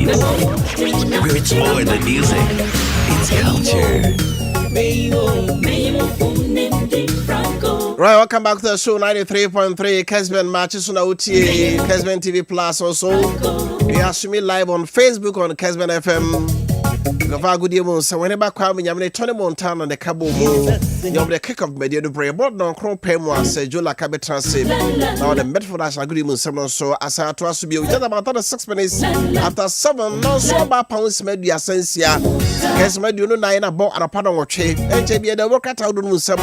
Where it's more than music, it's culture. Right, welcome back to the show 93.3 Kessben Matches Kessben TV Plus also. We are streaming live on Facebook on Kessben FM. Good evening, so whenever come in, I'm Tony Montana on the Cabo You're the kick of media to pray about no crop payment, say Jola Cabetransim. Now the Medford as a good evening, so as I trust to be just about 6 minutes after 7, no so about pounds media sensia. Guess my do no 9 about a pardon or chain, and JB the work at out on some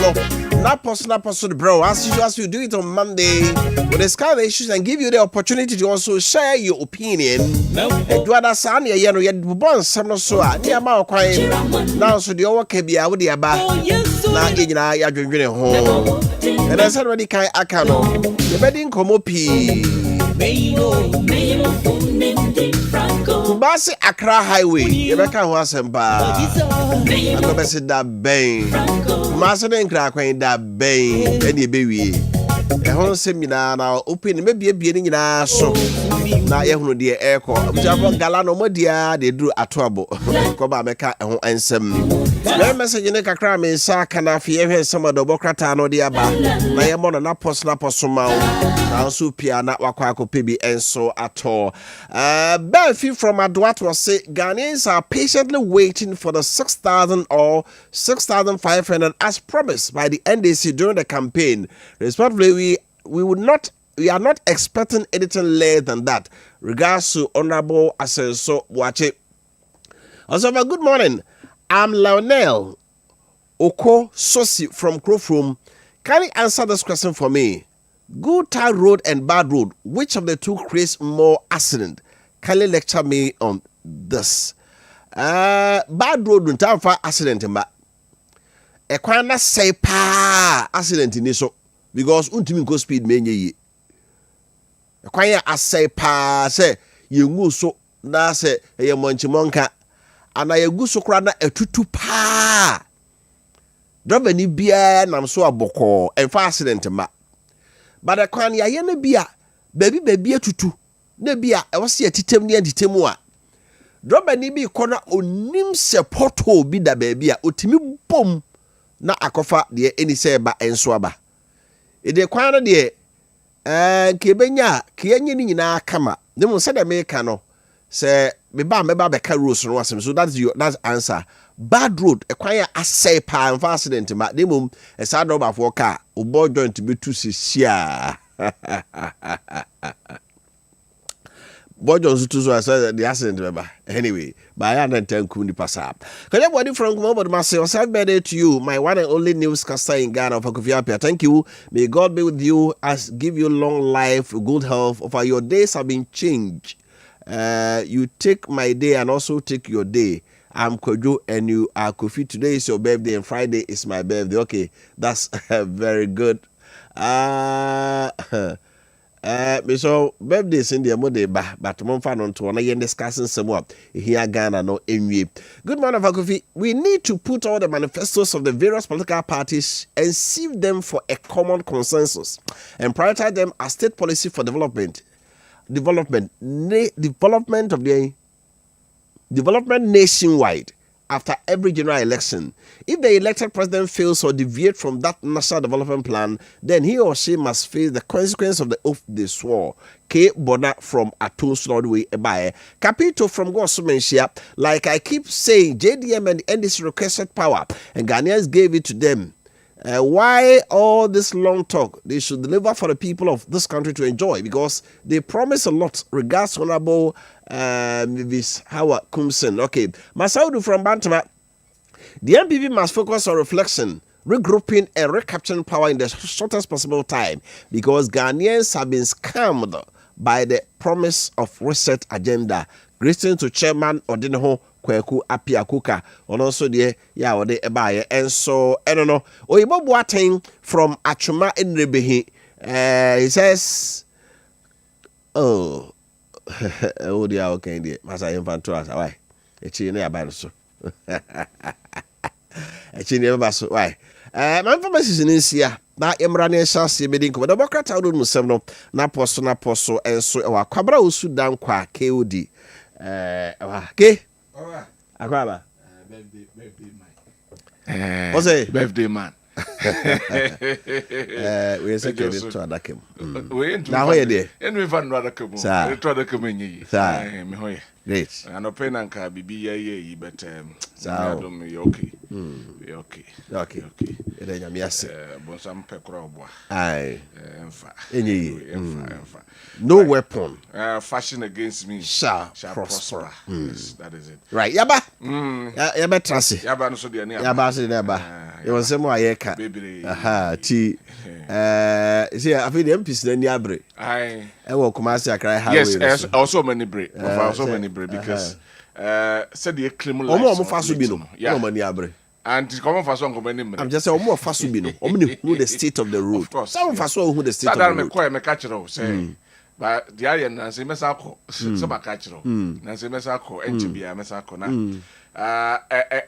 not possible, bro. As usual, as you do it on Monday, we discuss the issues and give you the opportunity to also share your opinion. And you understand, you know, you're born some so near my crime. Now, so the over can be out with the aba. Now, you're drinking home. And I said, already, I can't. The bedding come up here. Basi Accra Highway, Rebecca was a bar. I'm going to say that bang. Master and crack when that bang, Eddie baby. A whole seminar now open, maybe a beginning in our so. Now, you know, dear airco. Galano, my dear, they do a trouble. Coba Mecca and some. No message in a crime in Sakana, fear some of the Bocrata no dear bar. I am on an apostle now, Supia, not Wakako PB, and so at all. Belfi from Adwat was say Ghanaians are patiently waiting for the 6,000 or 6,500 as promised by the NDC during the campaign. Respectively, we are not expecting anything less than that. Regards to Honorable Assessor Wache. Also, good morning. I'm Lionel Oko Sosi from Crowfrom. Can you answer this question for me? Good tar road and bad road, which of the two creates more accident? Can you lecture me on this? Bad road don't have accident in back. A quite say pa accident in this because ultimate go speed many. A quite say pa say you move so na say a monka and I go so crana a tutu pa. Driver ni beer and I'm so a boko and for accident in back. But I can't ya bia baby tutu ne bia I was here titem near the temua. Drop a nibi corner onim se porto be da baby otimi bom na akofa de any say ba enswaba. E de kwana de kebenya kiyenye ni nyina kama. Dem say da me ka no say me ba beka rules no wasem. So that's answer. Bad road e kwan ya asay pa and accident ma demum e sa do ba for car obo joint be to sia Bojo to so say the accident remember anyway by and tanku ni pass up everybody from Kumabo myself happy birthday to you, my one and only newscaster in Ghana, Wofa Kofi Appiah. Thank you, may God be with you, as give you long life, good health. Over your days have been changed. You take my day and also take your day. I'm Kojo and you are Kofi. Today is your birthday and Friday is my birthday. Okay, that's very good. So birthdays in the mode but mon fan on to one discussing some more here Ghana no envy. Good morning, Kofi. We need to put all the manifestos of the various political parties and sieve them for a common consensus and prioritize them as state policy for development nationwide after every general election. If the elected president fails or deviates from that national development plan, then he or she must face the consequence of the oath they swore. K. Bona from Atos Norway Ebae. Capito from Gosumenshia. Like I keep saying, JDM and NDC requested power, and Ghanaians gave it to them. Why all this long talk? They should deliver for the people of this country to enjoy, because they promise a lot. Regards, Honorable Miss Howard Kumsen. Okay, Masaudu from Bantama. The MPP must focus on reflection, regrouping and recapturing power in the shortest possible time, because Ghanaians have been scammed by the promise of reset agenda. Greetings to Chairman Odinho Kwaku Appiah Kuka, and also the Ode Ebaye. And so, I don't know. Oyibo Boateng from Achuma in Rebehi. He says, oh, dear, okay, dear. Masa Infantuas, why? A chine about so. A chine about so, why? My information is in here. Na Emrani Shasi Bedinko, but the Bocrata would Musemno, Naposo, and so our Cabra Sudan Qua KOD. Okay. Akwaba. Birthday man. What's it? Birthday man. We say get to adakem. We ain't now here there. And we find rather come. To adakem any. Me hoye. Great. And open and ka bibi ye but okay. Okay. Okay. Ede nyame ase. Bonsam pekro obo. Aye. Emfa. Emfa. No weapon fashion against me shall prosper. Yes, that is it. Right. Yaba. Yaba trase. Yaba no so de na. Yaba so de na. You want some aye ka. Aha, ti see I feel the MPs na ni abre. Aye. E wo Kumasi Accra highway. Yes, also many break. Also many break because said the claim like omo faso bi no. No mani abre. And come faso on come any. I'm just say omo faso bi no. Omo who the state of the road. Of course. Some faso who the state of the road. That me call me catch say but the area na say mesako so ba catch na say mesako enchibia mesako na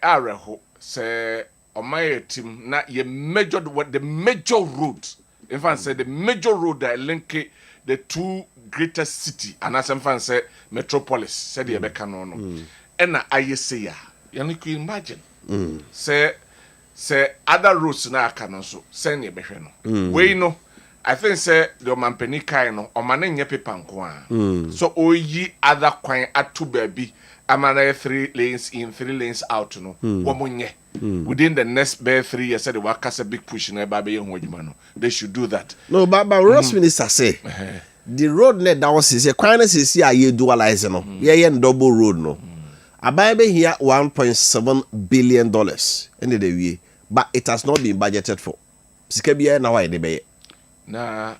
areho say on my team na ye measured what the major road in fact say the major road that link the two greatest city and as in fact say metropolis said the beka no and na aye say ya you can imagine say other roads na aka no so say ne behwe no we no I think say the mampeni kai no o mane nye pepa nko a so oyi other kwan atu baby amana 3 lanes in 3 lanes out no wo monye within the next 3 years said the workers a big push na ba be ho adwuma no they should do that. No but Ross minister say the road net that was say kwan na say aye dualize no ye double road no abai be here 1.7 billion dollars in the way but it has not been budgeted for sika bia na why dey be na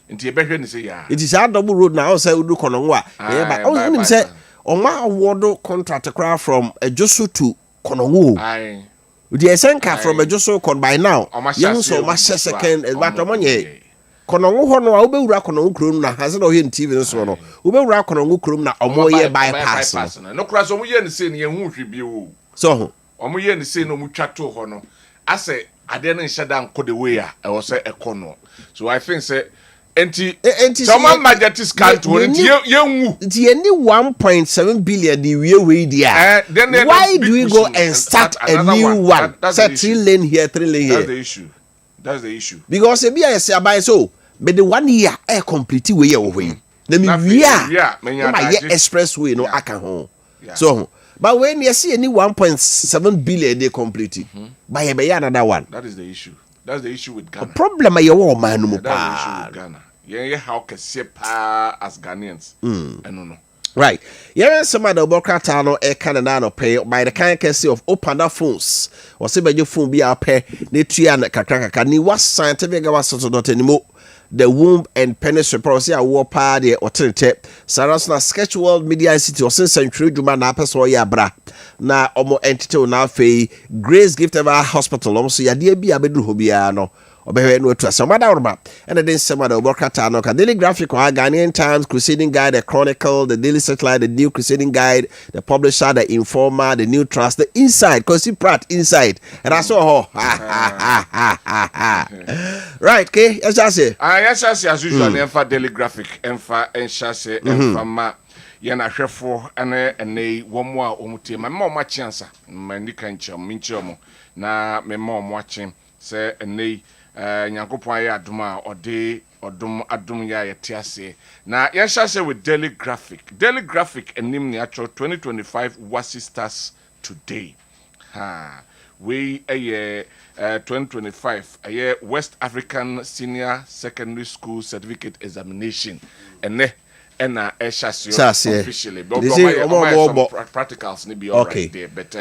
nti ebehwe ni say ya it is a double road now say udu kono a ba o say Oma award contract from a Josu to Konongo. Aye. The Esenka from a Josu con by now. Young so much second but omonye. Konongo hono ube ura Konongo krum na has no in TV so no. Ube ura Konongo krum na omoye bypass. No cross omoye ni say ne hu hwebi o. So omoye ni say no mu twato hono. Ase ade no nhyeda nko the way a e wo say ekono. So I think say enti someone majesty can't enti yenwu enti any 1.7 billion the we there why do we go and start a new one set 3 lane here 3 lane here that's the issue because e be say abai so but the 1 year air complete way we na me wia my expressway no aka ho so but when you see any 1.7 billion they complete by be another one that is the issue. That's the issue with Ghana. The problem is your man no That's the issue with Ghana. Yeah, how can say pa as Ghanaians? I don't know. Right. Yeah, some of the Bokata no Canada no pay by the kind of open up phones. Or say by your phone be our pay. They tria na kakaka. Ni was scientific was so not anymore. The womb and penis report a war party or tete. Sarasna sketch world media city or since century juma na person ya bra. Na omo entity na fe Grace Gift Ever Hospital almost ya dia bi abedu hobia no. Obehwe no to some other roba. And then some of the Bokata no Daily Graphic or Ghanaian Times, Crusading Guide, the Chronicle, the Daily Satellite, the New Crusading Guide, the Publisher, the Informer, the New Trust, the Inside, cause Pratt Inside. And I saw right, okay, yes I say. Yes I say as usual Enfa Daily Graphic, Enfa Enshase, Enfa Ma Yana Hwefo ene one more omutie. My mom watching answer. My nika nchom na me mom watching say ene Nyankopon ya aduma ode odum adum ya yetiase na yenshase with Daily Graphic. Daily Graphic enim ni actual 2025 Wasi Stars today. We 2025 West African Senior Secondary School Certificate Examination ene ena eshase officially but practicals ni be alright there but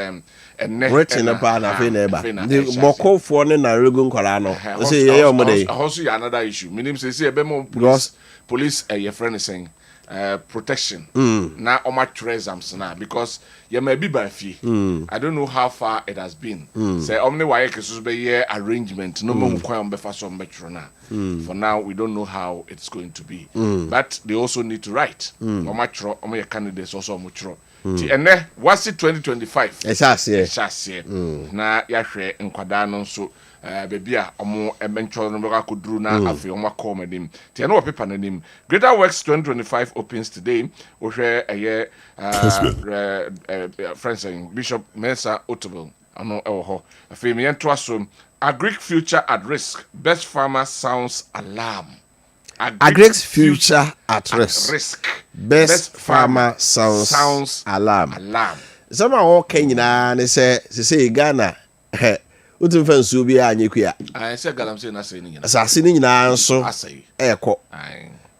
written about na fe na ba the mokofo ne na regun kwara no say ye omode also another issue meaning say be more police your friend is saying protection na oma exams na because you may be by fee I don't know how far it has been say omni why kesus be year arrangement no mo kwan be fa so metro na for now we don't know how it's going to be but they also need to write oma tro oma your candidates also mo tro ti ene what's it 2025 esase na ya hwe nkwada no so baby a omo emencho no beka koduru na afi omo call manim tie no paper nanim Greater Works 2025 opens today ohwe eye friends Bishop Mensa Otable ano ewo afi me ento aso Agric future at risk. Best farmer sounds alarm. Agric's future at risk. Best farmer sounds alarm. Some are all Kenya they say Ghana. Utum fansu bi anyekua. I say Galamsey na say ni. Asase ni nyina nso eko.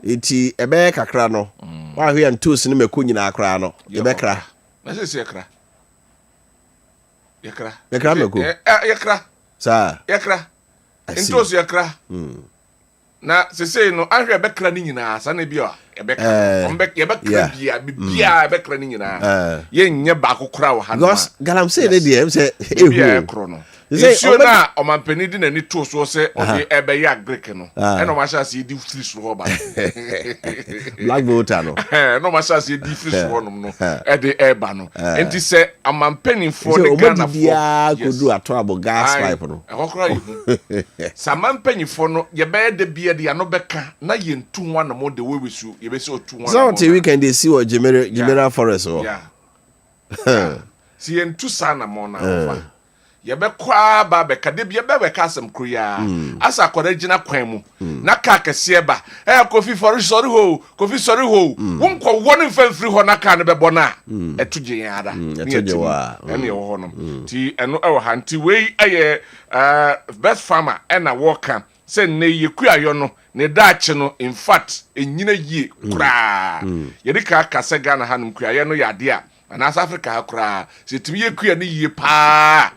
Eti ebe kakra no. Wa hwe antus ne meku nyina akra no. Ebe kra. Na say ekra. Yakra. Yakra meku. Yakra. Sa. Yakra. Intos yakra. Na say no ahwe bekra ni nyina sa na bi o. Ebekra. Yebekra bia ebekra ni nyina. Ye nye ba kokora wo ha. Because Galamsey dey there say ehu ekro no. Issue na omampani di na ni to so se odi ebe ya Greek no. E no ma sha se di free so ba. Black voter no. No ma sha se di free so no. E de eba no. Enti se omampani for the Ghana for. Ya kodu ato abo gas pipe no. E kokora yi. Samampani for no ye be de bia de no beka na ye ntu nwa no mo de we wesu ye be se otu nwa. So till weekend they see what Jimera Forest or. Yeah. See en tu sa na mo na ofa. Ye be kwa ba be ka de bia be ka asem kruya. Asa kwara gina kwan mu. Na ka kese ba. Kofi for sorry ho. Kofi sorry ho. Won kwa won mfamfiri ho na ka ne be bona. Etuje yan ada. Etuje wa. Ene wo ho no. Ti eno e wo ha nti we aye best farmer na worker. Say ne ye kuayo no ne daache no in fact enyina yie kura ye de ka kase Ghana hanum kuayo no yade a na South Africa ha kura se timi ye kua ne yie pa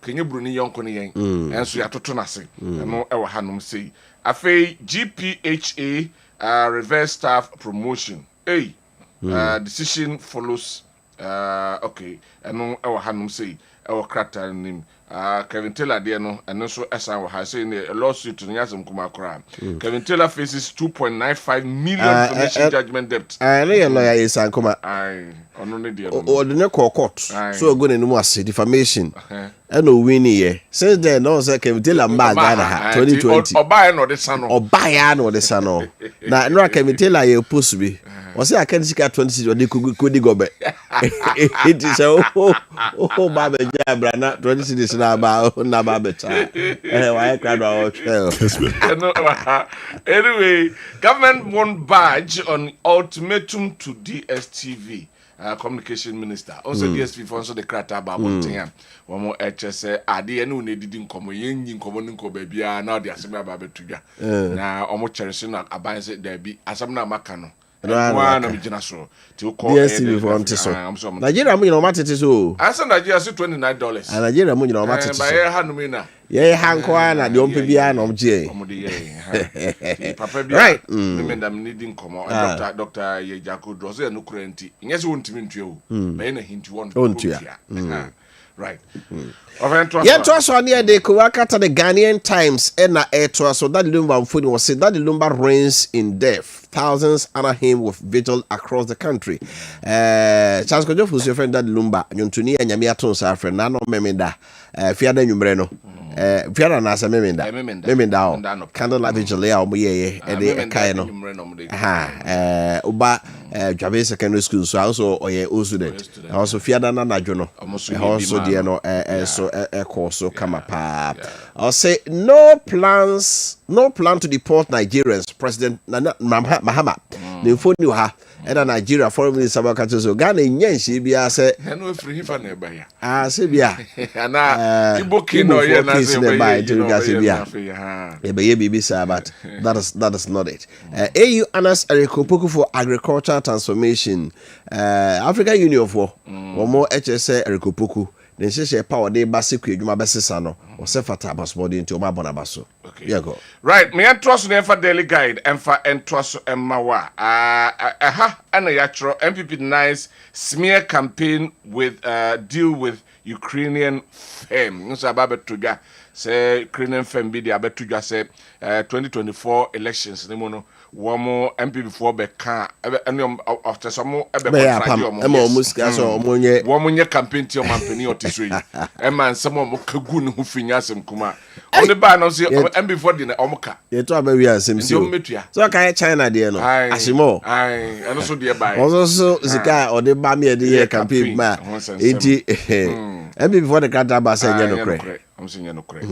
kenye buru ni yonko ne yen enso ya toto na se no e wo hanum sei afei GPHA reverse staff promotion decision follows okay eno e wo hanum sei e wo krata nim Kevin Taylor there no and so esan wa say a lawsuit no yasem kuma kra Kevin Taylor faces 2.95 million donation judgment debt no lawyer esan kuma ono ne there o de ne court so go ne mu ase defamation and no win here since then no say Kevin Taylor ma Ghana 2020 oba no de sano na Kevin Taylor ye post bi o say akan sika 20 de kodi gobe it is oh baba jabra na 20 na ba beta why crowd our anyway government won badge on ultimatum to DSTV communication minister also DSTV for also the crata ba monten one more HS ade ene una didi nkomo yenyi nkomo nko ba bia na ode asem ba betudwa na omo cherish na aban se da bi asem na maka no na mijina so ti ko DSTV for so Nigeria mu nyina matete so asa Nigeria so $29 Nigeria mu nyina matete so ba ye hanumi na ye hanko na de ompe bia na omje papa bia me ndam ni din komo Dr. Yejako Droso ya no kurenti nyese wontimi ntue o me na hinti won right yeah, to us on here, they Kuwakata the Ghanaian Times and to us so that the Lumba Funi was said that the Lumba reigns in death. Thousands honor him with vigil across the country. Charles Kojo was your friend that Lumba, Yuntuni and Yamiaton Safran, Nano Memenda, Fiada Numbreno, Fiada Nasa Memenda, Candlelight Vigil, Omoye, and the Kaino, Uba, Jabe Secondary School, so also Oye Usude, also Fiada Nana Jono, also Diano, so so come up. I'll say no plan to deport Nigerians. President Mahama the phone you have and Nigeria foreign minister about so Ghana nyenshi bia say no free fa na ba ya say bia na iboki no ye na say bia but that is not it. AU honors Erikopoku for agricultural transformation. African Union for one more HSA Erikopoku. Then she say power de basic edwuma besesa no o se fata basbody nti o ma bona baso. Okay. Yeah go. Right, me entrust no for daily guide emfa entrust emmawa. And ya tro MPP nice smear campaign with deal with Ukrainian firm. Nso ababetuga say Ukrainian firm bi dia betuga say 2024 elections ni mo no womo MPP for be kan ene after some e be contract omo muska so omo nye campaign ti o mampani otisoi e man some mo kagu ne ho finya nyasem kuma on the bar no say and before the omoka ye to aba wi asem si so kan China de no asimo and so dey buy also zika o de ba me de ye campaign ma enti and before the kata ba say no kre I'm saying no kre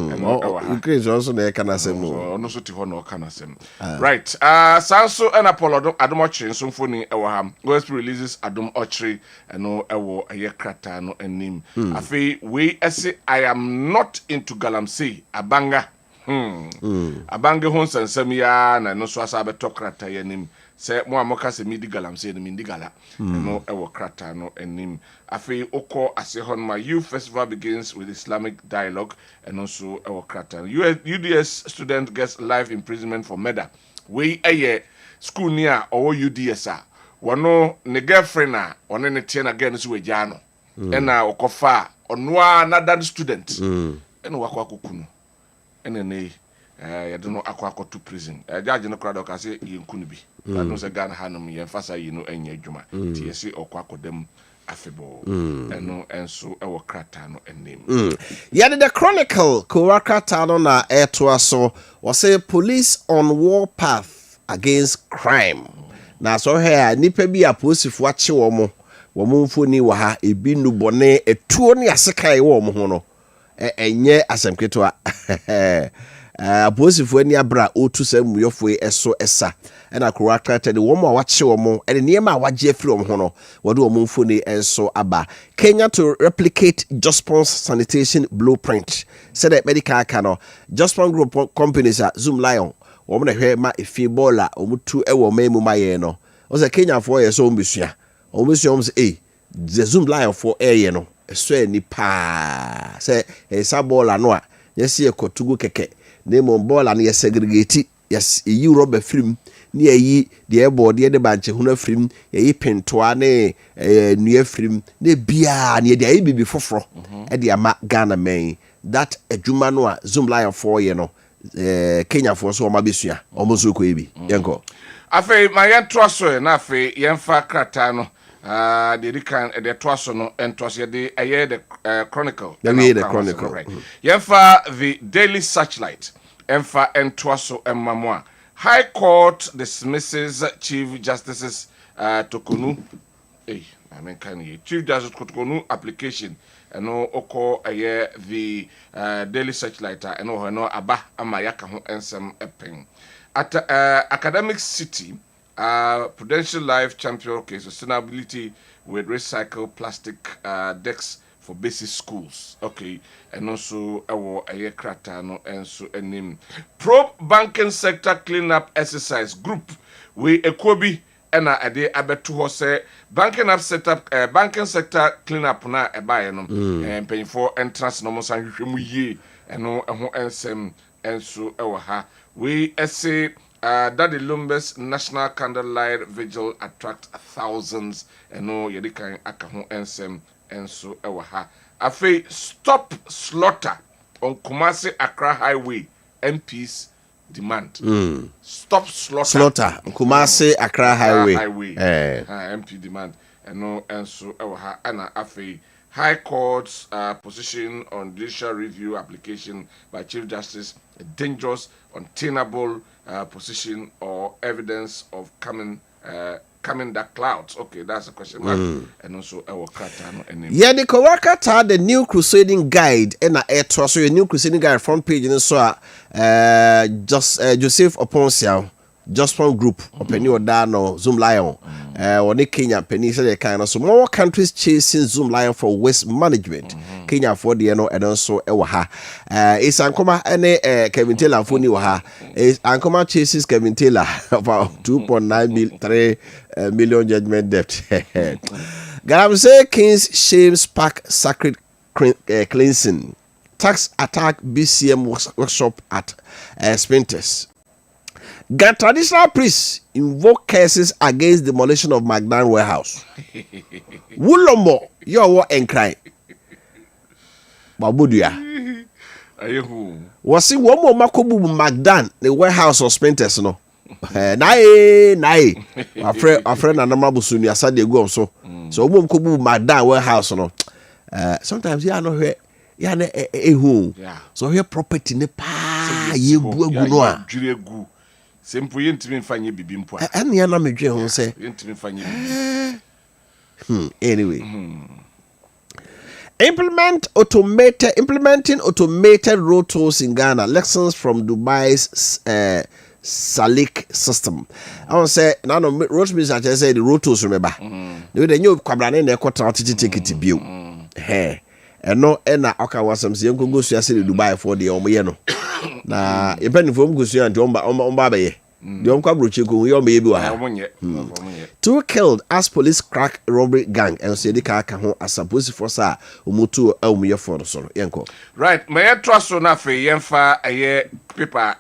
increase also na kana asem no no so ti ho no kana asem right sanso and apollo adom ochre so mfoni e wo ha gospel releases adom ochre no e wo ye krata no anim afi we ese I am not into Galamsey abanga abanga hon sansam ya na no so asa beto krata ya nim se mo amoka se midi Galamsey no mindi gala no e wo krata no anim afi oko ase hon my youth festival begins with Islamic dialogue and also e wo krata UDS student gets life imprisonment for murder we eye school near or UDS a wono ne girlfriend a one ne tie na girl so wagya no na okofa onwa another student ena wakwa kokunu ena ne ya do no akwa to prison judge no krado ka say yenkunu bi no say Ghana hanum ye fasa yi no anya adwuma tie say okwa kodam afebo eno enso ewo krata no enem ya the Chronicle ko krata no na eto aso was say police on war path against crime na so here nipa bi aposifo ache wo mfoni wa ha ebi nu bone etuo ne asekai wo mo ho no enye asemketo aposifo ani abra otu samuyofo eso esa na kro krata de wo mo wache wo mo ene niema waje afiri wo ho no wode wo mfoni enso aba Kenya to replicate Jospons sanitation blueprint said that medical cano Jospon group companies at Zoom Lion wo mo na hwe ma efi bola o mutu ewo memu maye no o se Kenya for ye so mbusua o mbusua say the Zoom Lion for air no so ni pa say esa bola no a yes ye kotugo keke name bola na yes segregate yes yi rubber film ni yi de eboard de banche huna film yi pentoa ne nua film ne bia ne de ayi bibi foforo e de ama Ghana men that adwuma no a Zoom Lion for ye no Kenya for so ma besua omozo ko ebi yenko afi ma yento so na afi yemfa krata no the recan the twaso no entos ye the Chronicle the Chronicle right yemfa the Daily Searchlight emfa entwaso emamwa High Court dismisses Chief Justice's Tokonu Chief Justice Tokonu application and oko the Daily Searchlight and no aba amayaka ho ensem epeng at Academic City Prudential Life Champion case sustainability with recycled plastic decks for basic schools. Okay, and also a krata no and so enim pro banking sector cleanup exercise group we ekobi and a day abeto ho say banking up setup banking sector cleanup na e bae no and paying for entrance no mo san hwehwemu yie eno ho ensem enso ewo ha we say Daddy Lumbes National Candlelight Vigil attract thousands eno yedikan aka ho ensem enso ewa ha afi stop slaughter on Kumasi Accra Highway MPs demand stop slaughter on Kumasi Accra Highway MP demand eno enso ewa ha ana afi High Court's position on judicial review application by Chief Justice a dangerous untenable position or evidence of coming dark clouds. Okay, that's a question mark. And also our Kratano. Yeah, the Kawakata, the new crusading guide, and so your new crusading guide front page, and so Joseph Oponsia, Jospon Group, Penny Odano, Zoom Lion, or the Kenya Penny said kind of so more countries chasing Zoom Lion for waste management. Kenya for the and also Ewaha. It's Ankoma and Kevin Taylor for Niwaha. It's Ankoma chases Kevin Taylor about 2.93 million judgment debt. Galamsey Kings shames pack sacred cleansing. Tax attack BCM workshop at Spinters. Traditional priests invoke cases against demolition of Magdan warehouse. Wulomo, your war and cry. Babudia. Was it one more Makobu Magdan, the warehouse of Spinters? No. Nay. A friend and a Mabusunia said they go so. So, Kobu Magdan warehouse. No. Sometimes, yeah, no, ya na ehu Yeah. so here property ne pa ye bu agu no a dwire gu sempo yentimi mfanye bibi mpo a ene ya na medwe ho se yentimi mfanye bibi anyway implementing automated road tolls in Ghana. Lessons from Dubai's Salik system. I want to say now no road business. I say the road tolls remember. The new kwabrane na ekota ticket bio. He. Eno na aka wasam se yenko go suya se Dubai for the omoye no. Na yepani fo go suya nti omba be ye. The kwabroche ko yo be bi wa ha. Two killed as police crack robbery gang and say the car ho as supposed for sa umutu awuye for so yenko. Right, me etraso na fe yemfa eye paper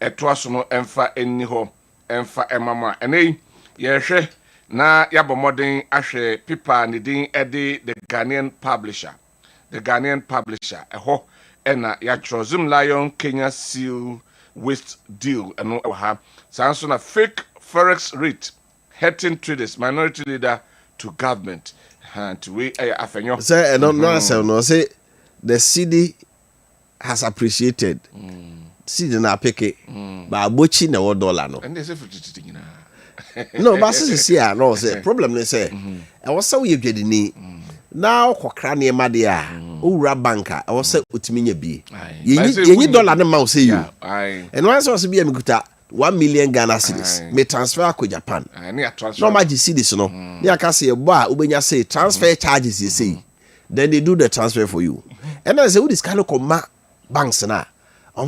etraso no emfa eni ho emfa emama enei ye hwe na yabomoden ahwe paper ne din ede the Ghanaian publisher eho ena ya Trozim Lion Kenya Seal waste deal eno ha sanso na fake forex rate hurting traders minority leader to government to we afenyo say no say the city has appreciated city na peke ba bochi na $1 no and they say 50 nyina no but see no say problem they say e was so ye dwedini na okokra ne ma de a owura banka e was say otimi nya bi yenyi dollar ne ma o say you and once was be amikuta 1 million Ghana cedis me transfer ko Japan no maji cedis no ne aka say bo a obenya say transfer charges you say then they do the transfer for you and I say who this kind of come banks na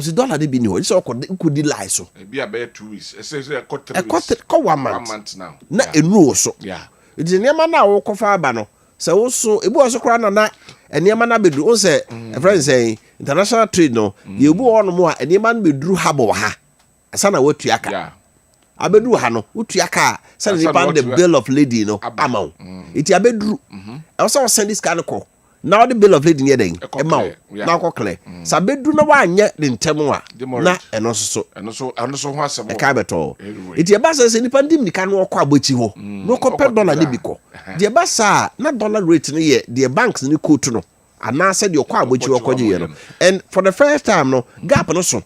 say dollar de bi ni ho so ko di lie so e bi about 2 weeks say ko 3 weeks ko 1 month now na enu so yeah it is niam na wo ko fa aba no so wo so ebu so kra na niam na bedru on say a friend say international trade no ye bu on mo a niam na bedru habo ha sana watu aka yeah abedru ha no watu aka sana ni pan the bill of lading no amount it abedru e so send this kind of now the bill of lading here den amount na ko clear sa bedru na wa anye de ntem a na eno so ho asem e ka beto it e ba say ni pan dim ni kan wo kwa bochi ho no ko per dollar ni biko de ba sa na dollar rate ni ye de banks ni quote no ana say de kwa bochi wo kwaje ye no and for the first time no gap no so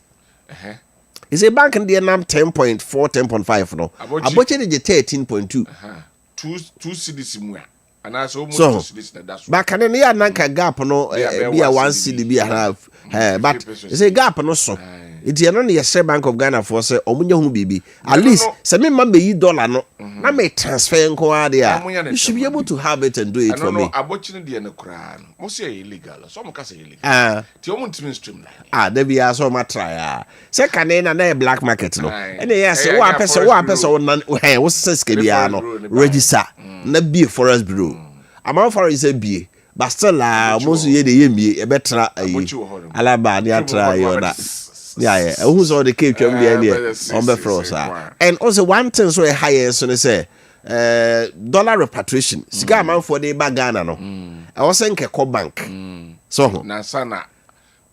is a bank in the NAM 10.4, 10.5 no. Aboche de 13.2. 2 cedis mua. And I so much cedis na that's. Back and ya nanka gap no be a 1 cedi be a half. But it's a gap no so. It's no the Bank of Ghana for say omunya hu bibi. At least say me man be $1 no. Na me transfer nko ade you should be able to have it and do it for me. No, abochi ne de na kura no. Mo say illegal. So mo ka say illegal. Ti omo ntimi streamline. There be so ma try say kanena na black market no. And yes, wa person wo say skebia no register na be forest bureau. Amount for is a be but still most ye de yemi e betra alaba ni atra yo da. Yeah, who's all the cake can be on the floor, and also one thing so higher so they say dollar repatriation. Sika man for the Ghana no. I was saying ke bank. So na sana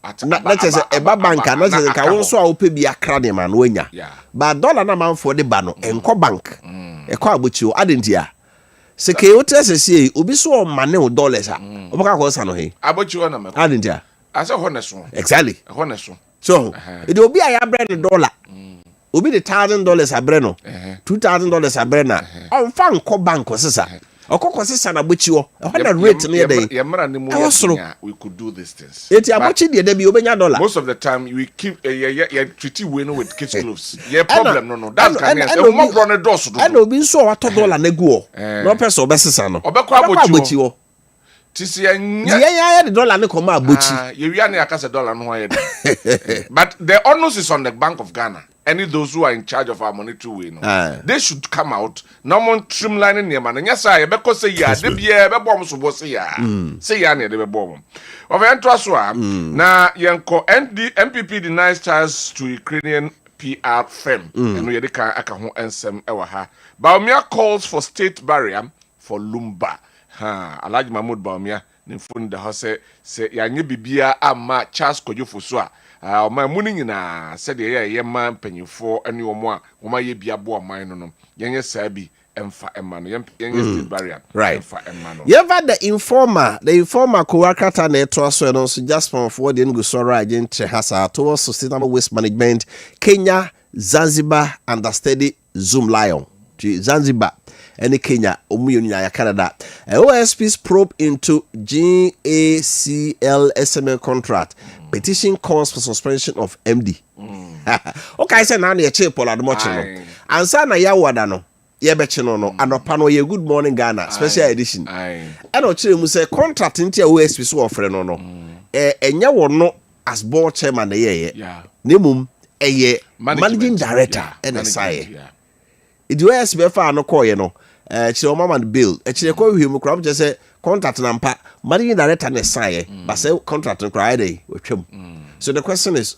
that is a bank and that is ka won so a ope bi akra de man wenya. But dollar na man for the ba no enko bank. E ko abuchi o adentia. Sika o tese sie obi so o mane o dollars a. Obaka ko sa no he. Abuchi o na me. Adentia. Ase honeso. Exactly. Honeso. So it will be a brand $1. Will be the $1,000 a breno, $2,000 a brena. On fan co bank or sisa. Or cocosisa na buchi o. A rate near day. We could do these things. It's a much the debut $1. Most of the time we keep a treaty winner with kids gloves. Yeah, problem no. That's more run a dos. I know been so at $1 nego. No person besisano. Obekwa Tisi yeah, the dollar no come abuchi. You yani akase dollar no why. But the onus is on the Bank of Ghana. Any those who are in charge of our monetary way no. They should come out. No more streamlining them and yes I be say ya de bia be bom so bo say ya. Say ya na de be bom. Of entraswa na yenko MPP denies ties to Ukrainian PR firm. And we dey aka ho ensem e wa ha. Baumia calls for state barrier for Lumba. Alhaji Mahmoud Baumia ne phone da ho se yanye bibia ama Charles Kojofo so a ma muni nyina se de ye man panyifo ene omo a wo ma ye bia bo man no yenye saa bi emfa emano state barrier right emfa emano yeva the informer Kowakata na eto aso no so just for the ngo soro agent hasa towards sustainable waste management Kenya Zanzibar understudy Zoom Lion Zanzibar and Kenya omuyunya ya Canada OSP's probe into GACL SML contract petition calls for suspension of MD okay say na na che Paul Adomoche no ansa na ya wada no ye beche no anopa no ye good morning Ghana special edition and o kire mu say contract ntia OSP so ofre no enye wo no as board chairman ye nemum eye managing director and say it OSP fa no call ye no kire o mama bill kire ko hwemu kra mo say contract na mpa managing director na say but say contract no cry dey wetwam so the question is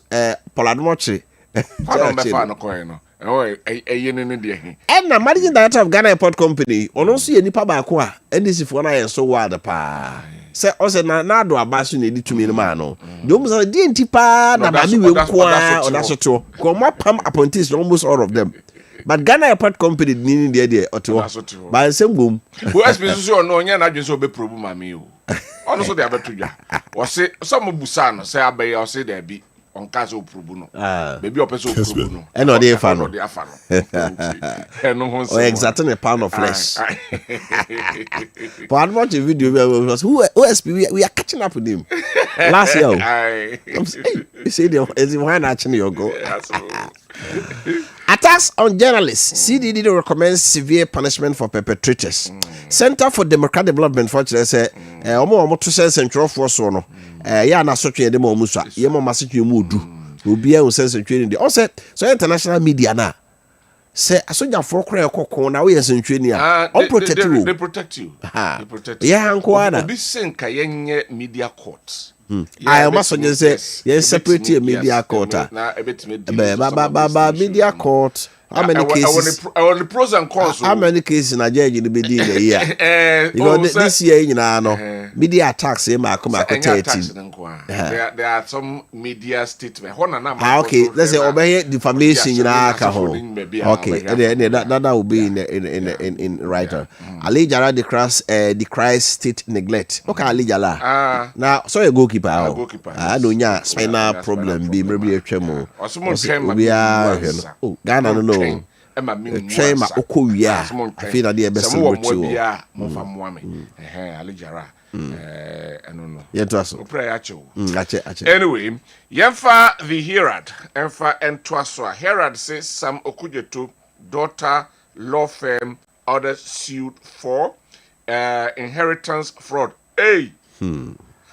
Paul Adomoche no call no and the managing director of Ghana Airport Company, on also any pabakwa, and this is for I so wild pa. Say, also, na do abasu need to me the man. The almost a DNT pa, na baby will qua, or that's true. Come up, pump appointees, almost all of them. But Ghana Airport Company needing the idea or two. By some boom. Who has been so no, you're just so be problem, mammy. Also, they are better. Or say some of Busano, say I bay or say there be. On caso probuno baby opeso probuno and no dey fan no exactly a pound of flesh but watch a video was who OSP we are catching up with him last year you see the is why actually you go attacks on journalists CDD recommends severe punishment for perpetrators Center for Democratic Development for say omo to say central force no ya na so twe dem omusa ye mo masetwe mu odu obi a unse se twe ni o say so international media na say asoja for kra ekoko na we yesentwe ni a on protect you they protect you yeah anko ana obi senka yenye media court I must say yes separate media court na ebetime ba media court. How many cases? I want the pros and cons. How many cases in a judge in the year? You know, this year, you know, media attacks him. I come back there are some media statements. Okay, let's say obey defamation. You know, okay, that will be in writer. Ali Jara decries state neglect. Okay, Ali Jara. Now, so a goalkeeper. I don't know. Spinal problem. Be maybe a tremor. We are. Oh, Ghana no. Train ma okowia afi na de be celebrate mo fa moame alijara eno no yentoaso pray achew ache anyway yemfa the Herald emfa entoaso Herald says Sam Okujeto daughter law firm others sued for inheritance fraud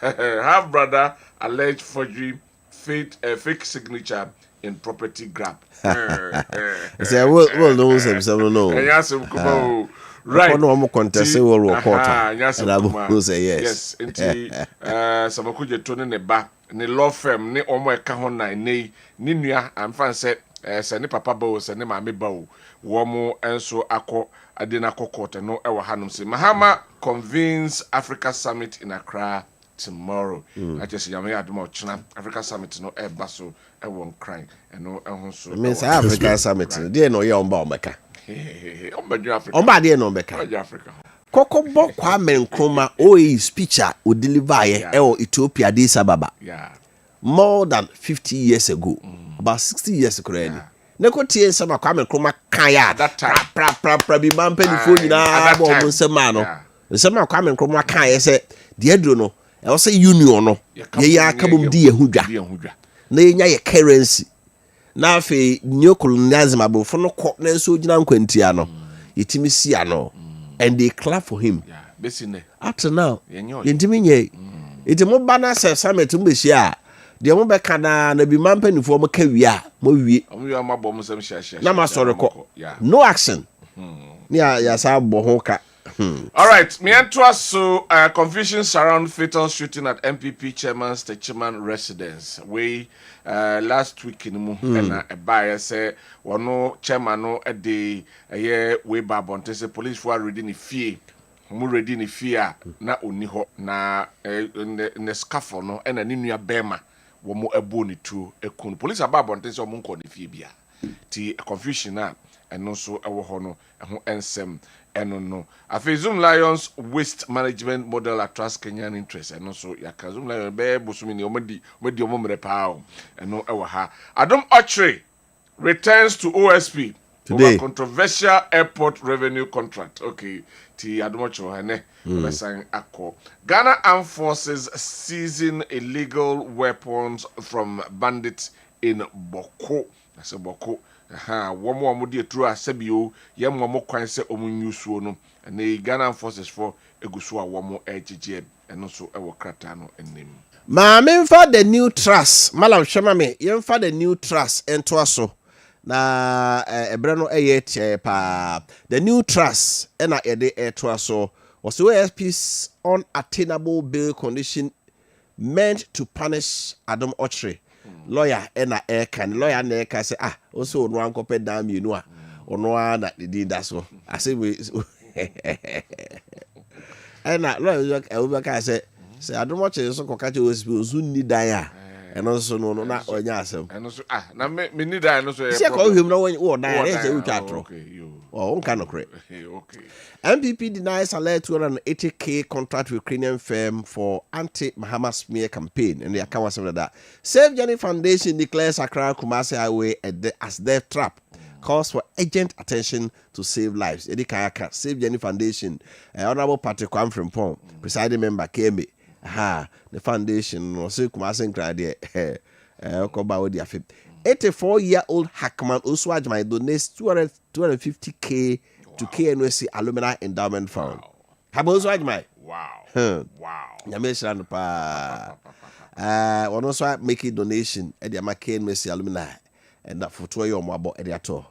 half brother alleged forgery fake signature in property grab. Say well no some no. Yes, right. No more contest will court. And I will say yes. Inti some Okujeto ne ba ne law firm ne omo eka ho na ne nua amfa say se ne papa ba o se ne maame ba o wo mo enso akọ ade na court no e wo hanom se Mahama convenes Africa Summit in Accra tomorrow. I just yam ya admo china Africa Summit no e ba so e won crying no e ho so means Africa Summit dey no ye omba omeka Africa omba dey no omeka Africa Kokobo Kwame Nkrumah speech o deliver e Ethiopia Addis Ababa more than 50 years ago about 60 years ago already Neko tie sama Kwame Nkrumah kan ya that time pra bi man panifo nyina bo mo nsema no nsema Kwame Nkrumah kan ye se de aduro no e wo se union no ye ya kabom di yehudwa na yenya ye currency na afi neocolonialism abofo no kọ na so gina nkwantia no yetimi sia no and they clap for him up to now yentimi nye itimo bana se summit mbehia de mo be kana na bi man panifo mo kawia mo wie na ma sore ko no action ya sa bo ho ka All right, me and so confusion surround fatal shooting at MPP chairman Stechiman residence. We last week in and a buyer say no chairman no a day a year way babon say police for reading fear. Mu ready ni fear na oni ho na in the scaffold no and an inuya bema wo mo eboni tu ekun police ababon say mo ko ni fear bia ti confusion na ɛno nso ɛwɔ hɔ no ɛho ensem ɛno no afei Zoom Lions waste management model attracts Kenyan interest ɛno nso yaka Zoom Lions bɛɛ bosumi ni ɔmadi ɔmomre paa ɛno ɛwɔ ha Adom Ochre returns to OSP today over controversial airport revenue contract. Okay, ti Adom Ochre hane besan akọ. Ghana Armed Forces seizing illegal weapons from bandits in Boko. That's a Boko. One more di true asebio yem one more kwan se omunyusuo no. And the Ghana Armed Forces for egusua one more HGM and also ewo krata no enim. Ma memfa the new trust malam hwema me yemfa the new trust ento aso na ebre no tie pa the new trust na ede eto aso was OSP's unattainable bail condition meant to punish Adom Ochre lawyer na kan lawyer na ka say also no ankope dam you know ono na did that so I say we na lawyer ka say Adom Ochre so ko ka che OSP ozu ni dan a eno so no na onya asem eno so na me ni dan no so se ko hwem na wo dan e se utwatro okay yo unka no kre okay MPP denies alleged 280k contract with Ukrainian firm for anti-Mahama smear campaign and the account was that Save Journey Foundation declares Accra Kumasi Highway as their trap. Calls for urgent attention to save lives. Eddie Kayaka, Save Journey Foundation, Honorable Patrick Kwamfrimpong, presiding member Kemi. The foundation was Kumasi Nkrade. 84-year-old Hackman Oswajmai donates 250k to KNSC Alumni Endowment Fund. How Oswajmai? Wow. Nyameshan pa. One also make a donation at the KNSC Alumni and that for 2 years more about Ediato.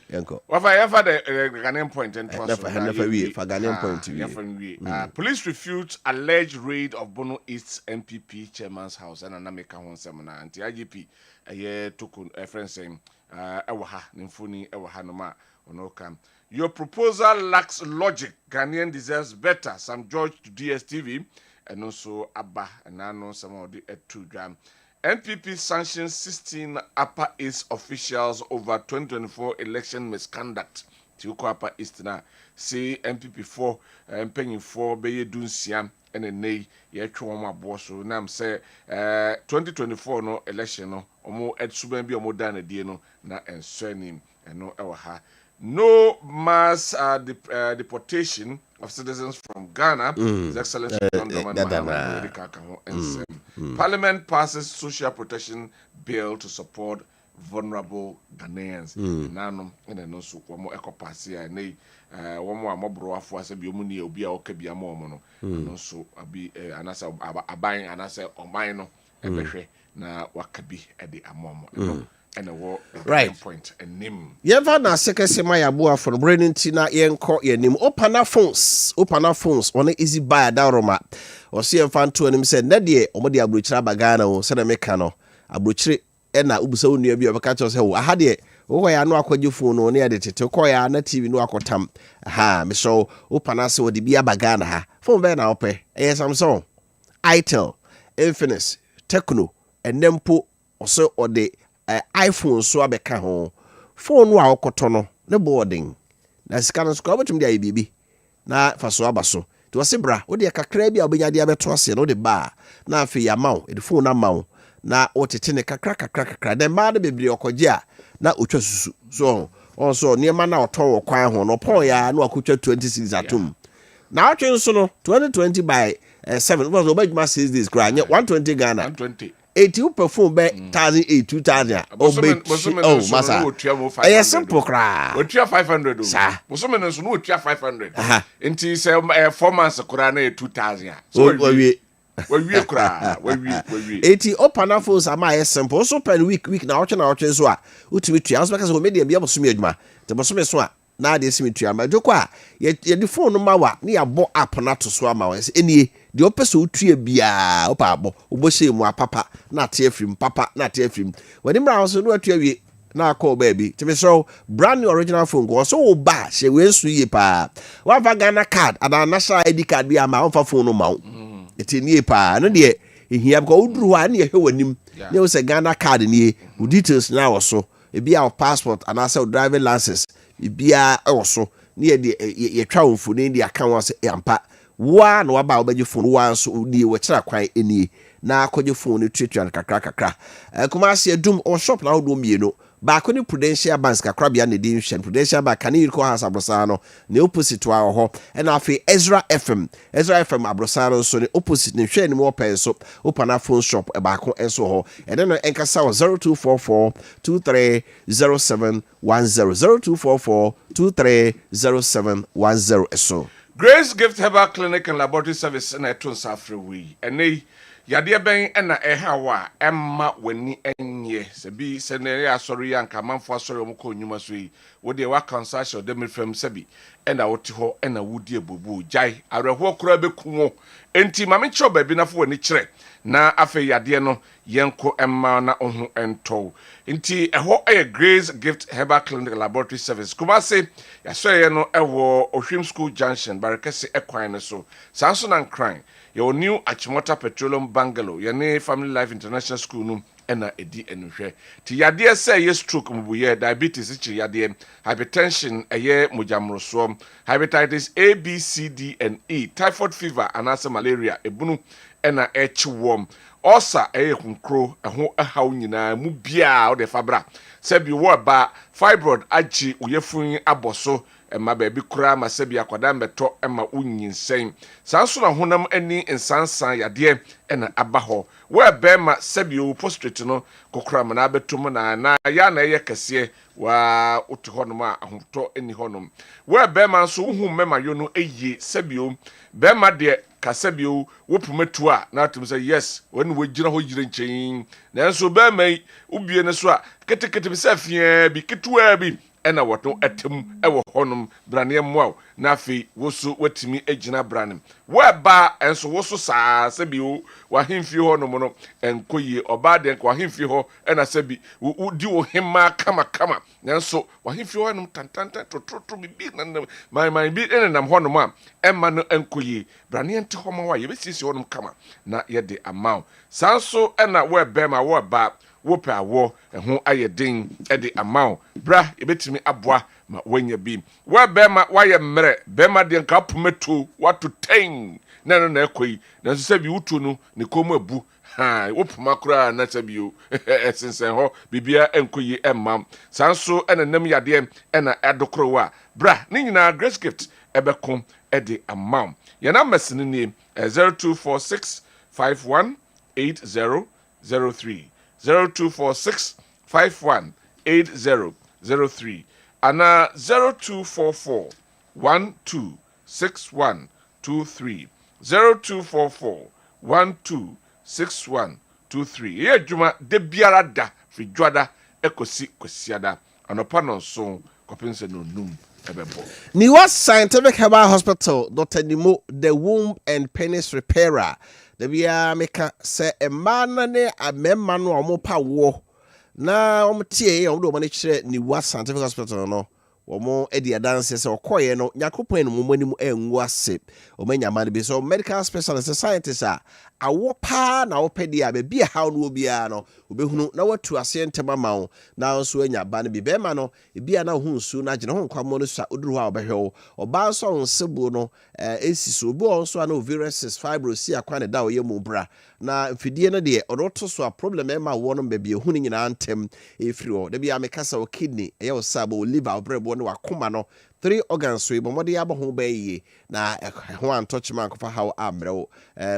Yanko. What I ever the Ghanaian point and for Ghanaian point to police refute alleged raid of Bono East MPP chairman's house and an American seminar anti IGP a year took a friend saying Ewaha Nimfuni Ewaha Noma Onokam. Your proposal lacks logic. Ghanaian deserves better. Sam George to DSTV and also Abba and I know some of the 2 gram. NPP sanctions 16 Upper East officials over 2024 election misconduct. Tiuko Upper East na say NPP 4 paying 4 beye dunsiam and a nay ye chwoma boso nam say 2024 no election no omo edsuban bi omo dan die no na ensoanim eno ewa no mass deportation of citizens from Ghana. His Excellency John Dramani Mahama. Parliament passes social protection bill to support vulnerable Ghanaians. Nanum and then also one more eco passi and one more mobro afo as a biomuni obi a okebia mono and also abi anasa abain anasa omino ebehwe na wakabi ede amomo. And a war right point and nim. Yeva na sekese ma yaboa for branding tina yenko yenim opana phones on easy buy daroma or see fan to him said nedie omodi abrochira bagana o se na meka no abrochire e na ubusa onua bi obeka cho se wo aha de wo ya no akwaje phone no ne de tete ko ya na TV no akotam me so opana se odi bia bagana ha phone be na ope e Samsung Itel Infinix Tecno enempo oso ode iPhone so abeka ho phone wa okoto no ne boarding na sika no so obetum dia bibi na fa so abaso to wase bra wo de kakra bia obenya dia beto ase no de ba na afi ya mawo e phone na mawo na otete ne kakra den ba de bebre okoje a na otwa susu so on so niema na oton wo kwan ho no pon ya na akotwa 26 atom na atwe so no 2020 by 7 was obejuma 6 days kra nye 120 Ghana 120 80 perform be 1008 2000 oh masa eh simple kra we tria 500 o so men so no tria 500 enti say 4 months kra na 2000 so we kra we 80 open phones am I simple so per week na watch so a utimi tua so because we media bia boso me adwuma te boso me so a na de simi tua ma joko a ye di phone no ma wa na ya bo app na to so ama we enie de opeso utua bia opa abo obohye mu apapa na te afrim papa na te afrim wani mra so no atua wie na call baby timi so brand new original phone go so wo ba she we nsu ye pa wa va Ghana card and national ID card bia ma on fa phone no ma etenie pa no de ehia ko uduru ha na ye hwanim na wo se Ghana card ni wo details na wo so e bia passport and also driving license bia also near the crown for the account was ampa. One or about by your phone once the which are quite any. Na akɔgye phone treat and kakra Kumasi doom or shop now doom back when Prudential Banks kakra ne din Prudential Bank can you call has abrosano the opposite to our home and afi Ezra FM abrosano so the opposite ne hwe more peso open a phone shop back and so ho and then enkasa 0244 230710 0244 230710 so Grace Gift Herbal Clinic and Laboratory Service in a Tunsa Free. And they Yadia Ben and a Hawa, Emma Wenny Enye, Sebi, Seneria, sorry, and Kaman for sorry, Moko Numasui, would they work on such or demi from Sebi, and a Wotiho and a Woody Bubu, Jai, a Reho Krabe Kumo, Enti Mamicho Babina for Nitre, na Afe Yadiano, Yanko Emma na Ohu and Tow. Inti a ho a Grace Gift Herbal Clinic Laboratory Service. Kumase, Yasayano Ewo Oshim School Junction, Barakesi Equine so, Samson and Crying. Your new Achimota Petroleum Bungalow, your new Family Life International School, no, and a edi enhwe. Ti yade say yes stroke mubuye, diabetes ichi yade, hypertension, a ye mujamroso, hepatitis A, B, C, D, and E, typhoid fever, and asa malaria, ebunu, and a worm. Osa eye kunkro, a ho a how nyina, mubia or the fabra. Sebi wo ba fibroid achi uyefun aboso. Emma baby kura ma sebi akwada mbeto emma unyinsɛn sanso na honam ani nsansan yade ena aba ho we be ma sebi o prostrate no kokura ma na betum na ya na ye kese wa utu honom a ahoto eni honom we be ma nso uhu mema yo no eyi sebi o be ma de ka sebi o wopumetu a na atum say yes when we gira ho gira nchen na nso be mai ubie ne so a ketekete bi safia bi ketua bi ena woto etem ewo honum brane mwa na afi woso watimi agina branem weba enso woso saa sebi o wahemfi honum no enkoyi oba de enko wahemfi ho ena sebi di wo hemma kama nanso wahemfi honum tantantan tototo bibi na my bi enam honum a emma no enkoyi brane ente homa wa yebesisi honum kama na yede amount sanso ena weba ma weba wope awo eho ayedin ede amount bra ebetimi aboa ma wanya bi wa bema waye mre bema de nka pometo watu 10 na na ekoi na so sabi wutu no ne komu abu ha wopuma kura na sabi o esensen ho bibia enkoyi emam sanso enenam yade ena edokro wa bra ni nyina Grace Gift ebekom ede amount yana mesene ni 0246 518003 0246 518003 ana 0244 126123 0244 126123 ye adwuma de biara da fi dwada ekosi kosiada anopa no so kopense no num ebebo Niwa Scientific Herbal Hospital Dr. Nimo the womb and penis repairer the bia meka se emana ne amemma no omopa wo na omtie omdo mane kire Niwa Scientific Hospital no womo edi adanse se okoye no yakopon no momanim enwu ase omanya man bi so medical specialist scientist a awopa na opedi a bia how no obia no obehunu na watu ase ntema mawo na nso anya ba no bi bema no bia na hu nsu na gene ho nkwamo no sa oduru ha obehwe oba so nsebo no esiso obi onso na ovarian fibrosis akwa ne da oyemu bra na mfidie no de odoto so a problem e ma wo no ba bia hu ni nyina ntem efiri o da bia mekasa o kidney e yo sabo o liver obrebo no wakoma no 3 organs so ibomode aba ho ba yi na ho antoche man kofa how amrewo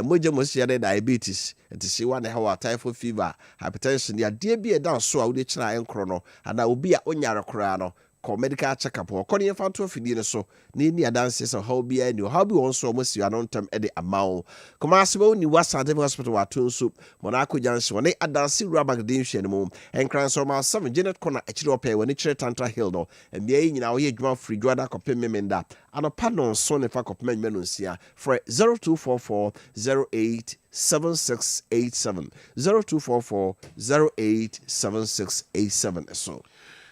moje mosia de diabetes ntisi wa na how typhoid fever hypertension ya de bia da so a wo de kira enkro no ana obi a onyare kora no ko medical check up ko ne fanto fidie ne so ni adanse so how bia ni how bi won so mo si anontem e de amao kuma asebo ni Niwa Scientific Hospital wa tonso Monaco Junction ne adanse rubber din hwe ne mo enkran so ma 7 Janet corner akiri ope woni kire Tantra Hill no mbia yi nyina wo ye dwuma free dwada kopem memenda anopa no so ne fa kopem menme no nsia for 0244 08 7687 0244 087687 so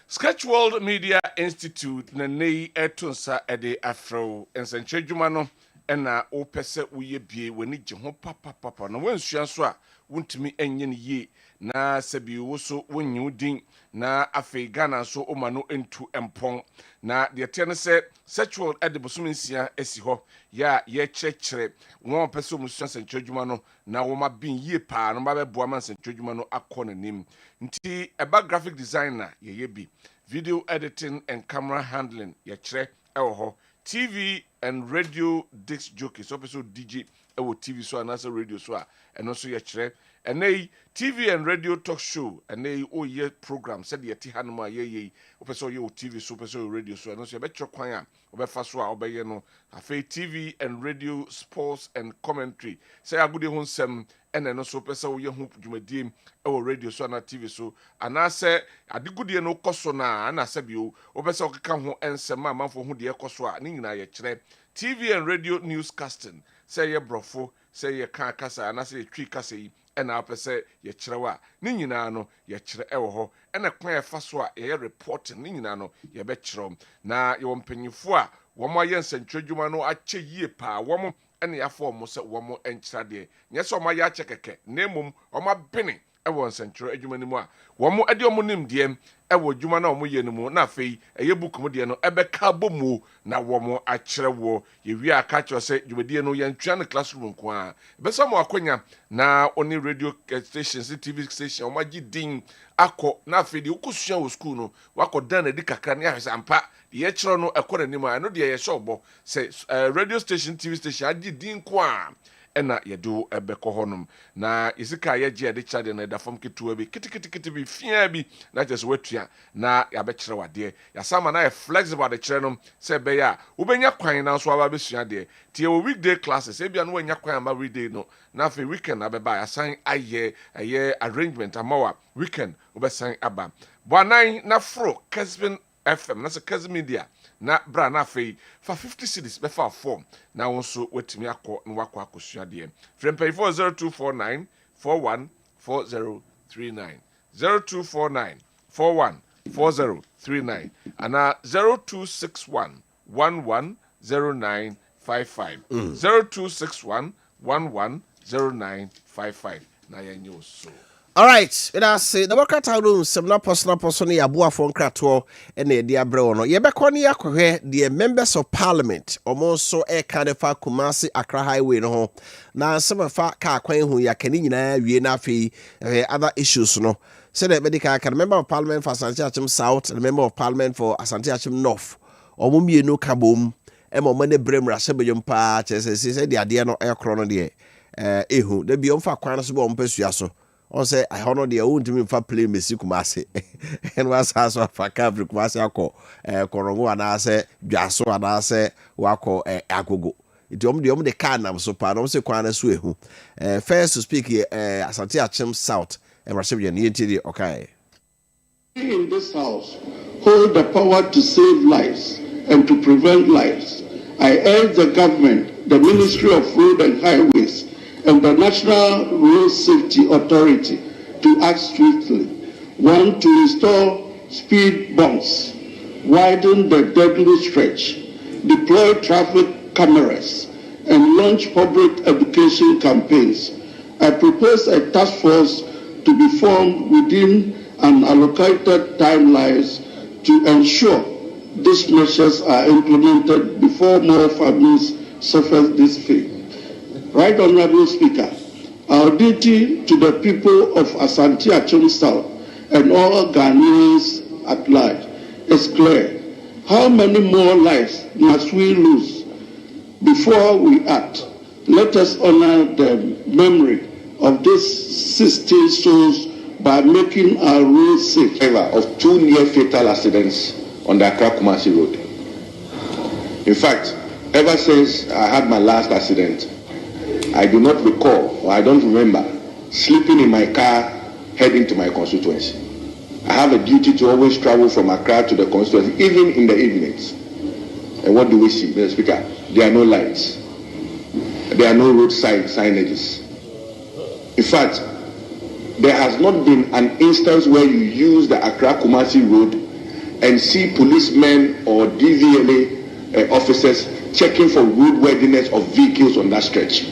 Sketch World Media Institute na nei etunsa ede afro ensenche dwuma no ɛna wopɛ sɛ woyɛ bie w'ani gye ho papapapa na wansua nso a wontumi ɛnyɛ no yie na sɛ bi wo so wonye wo din na afei Ghana nso woma no ntu mpɔn na deɛ teɛ no sɛ sexual ɛde bosom nsia asi hɔ yɛ a yɛkyerɛkyerɛ wɔn pɛ sɛ ɔmusua nsɛnkyerɛ adwuma no na wɔma bin yie paa no babɛboa ma nsɛnkyerɛ adwuma no akɔ n'anim nti ɛba graphic designer yɛyɛ bi video editing and camera handling yɛkyerɛ ɛwɔ hɔ TV and radio disc jockey so person DJ ewo TV so anasa radio so a eno so ye kire ene TV and radio talk show ene o ye program said ye ti hanom a ye person ye o TV so person radio so eno so ye be kire kwan a obefa so a obeye no afei TV and radio sports and commentary say agudi ho nsem ene no so person ye ho dwumadiem ewo radio so na TV so anase adigudie no koso na anase bi o obesa okeka ho ensem a manfo ho de ekoso a ni nyina ye kire TV and radio newscasting say ye brofo say ye kan kasa anase ye twi kasa yi ena apese ye kirewa ni nyina no ye kire ewo ho ena kwan e fa so a ye reporting ni nyina no ye be kirom na ye wompanyifo a wo mo ye nsantwadwuma no ache yie pa wo mo ena ya fo mo se wo mo enkira de nye se o ma ya ache keke na emom o ma bene ewo nsantwadwuma adwuma ni mu a wo mo ade o mo nim de ewo dwuma na o mo ye ni mu na afei eye book mu de no ebeka bomu na wo mo akire wo ye wi aka kyo se dwumadie no ye ntwa na classroom ko a besa mo akonya na oni radio stations TV station o ma gidin akọ na afei de ukosua wo school no wakọ dan na di kakra na ahwesa ampa ye kire no ekọ na nim a no de ye shobo se radio station TV station agidin ko a ena yedo ebekọ honum na isika ye je de chade na da fam ketua bi kitikiti bi fia bi na just wetua na ya be kire wade ya sama na ye flexible de kire no se be ya ubenya kwan na so aba be sua de tie wo weekday classes e bia no wanya kwan ama weekday no na fe weekend abeba ya san aye arrangement amawa weekend obesan aba boanan na fro Kessben FM na se Kessben Media na bra na fei fa 50 cities be fa form na wonso wetimi akọ na wakọ akosua de frem pay 0249 414039 0249 414039 ana 0261 110955 0261 110955 na yanyo so. All right, that's the workout room. Some personal ya bua for krato and the dear brono. Yebekoni yakwe the members of parliament almost so a Kanefa Kumasi Accra Highway no. Now some of fa car kwen who ya kenina we na fi other issues no. Say that medical can member of parliament for Asante Achim South and member of parliament for Asante Achim North. Or mumie no kabum. Emo mane brem rasebe yumpa chese say the idea no air chrono de ehu. De bi omfa kwan so bo mpesua so. On say I honor the own to me for play Messi Kumasi and was as a Fakabri Kumasi ako Korongo and I say Jaso and I say Wako Agogo. It only the can so pardon, don't say Kwana Swehu. First to speak here, Asante Achim South and Rasibian Yeti, okay. In this house, hold the power to save lives and to prevent lives. I urge the government, the Ministry of Road and Highways, and the National Road Safety Authority to act swiftly. 1, to install speed bumps, widen the deadly stretch, deploy traffic cameras, and launch public education campaigns. I propose a task force to be formed within an allocated timelines to ensure these measures are implemented before more families suffer this fate. Right Honorable Speaker, our duty to the people of Asante Achim South and all Ghanaians at large is clear. How many more lives must we lose before we act? Let us honor the memory of these 16 souls by making our roads safe. Of 2 near fatal accidents on the Accra Kumasi Road. In fact, ever since I had my last accident, I do not recall, or I don't remember, sleeping in my car heading to my constituency. I have a duty to always travel from Accra to the constituency, even in the evenings. And what do we see, Mr. Speaker? There are no lights. There are no roadside signages. In fact, there has not been an instance where you use the Accra Kumasi Road and see policemen or DVLA officers checking for roadworthiness of vehicles on that stretch.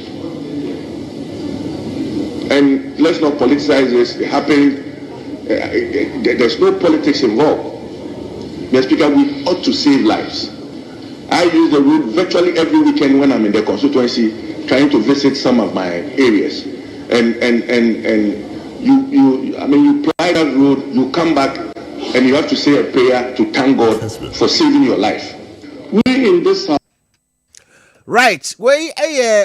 And let's not politicize this. It happened. There's no politics involved. Mr. Speaker, we ought to save lives. I use the road virtually every weekend when I'm in the constituency, trying to visit some of my areas. And you ply that road, you come back, and you have to say a prayer to thank God for saving your life. We in this house. Right, we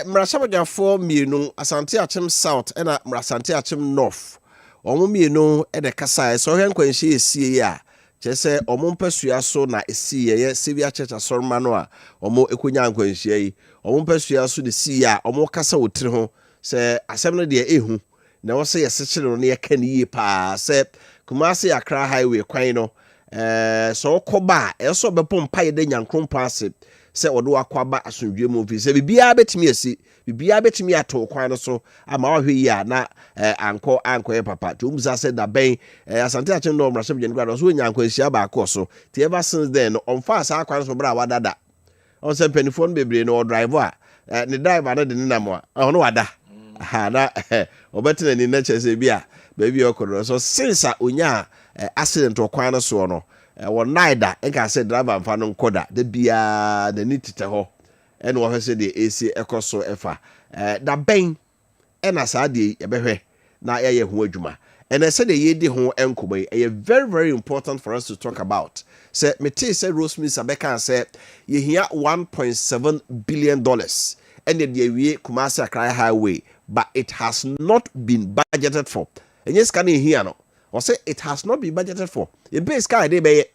mrasabaja for mienu Asante Achim South and Mrasante Achim North. Omo mienu e de kasa so hwen kwanhye esie ya. Chese omo mpasua so na esie ye Sevia Church asorma no a omo ekonya kwanhye yi. Omo mpasua so de sie ya omo kasa wotire ho se asem no de ehu na wo se yesechire no ye kan yi pa se Kumasi Accra highway kwan no so koba eso bepo mpaye de nyankrompa ase se odo akwaba asundwe mu fi se bibia betimi asi bibia betimi ato kwan no so ama wa hwe yi a na anko e papa to umza se da ben Asante Achim no mrashe bje ngwa so nyanko ahia ba akọ so ti ever since then no on fa asa kwan so bra wadada on se penifon bebre no driver ne driver na de ninam a ono wada ha na obetina ni na chese bia baby okoro so since onya accident okwan no so no won naida enka say driver mfa no nkoda de bia the need to ho en wo hwese de AC ekoso efa da ben en asa de ebehwe na ye ho adwuma and I said the yedi ho enkobai very very important for us to talk about say mete say Rosemary Sabeka say ye hia $1.7 billion and the wie Kumasi Accra highway but it has not been budgeted for. And yes, can you hear no? Or say it has not been budgeted for. The base car they pay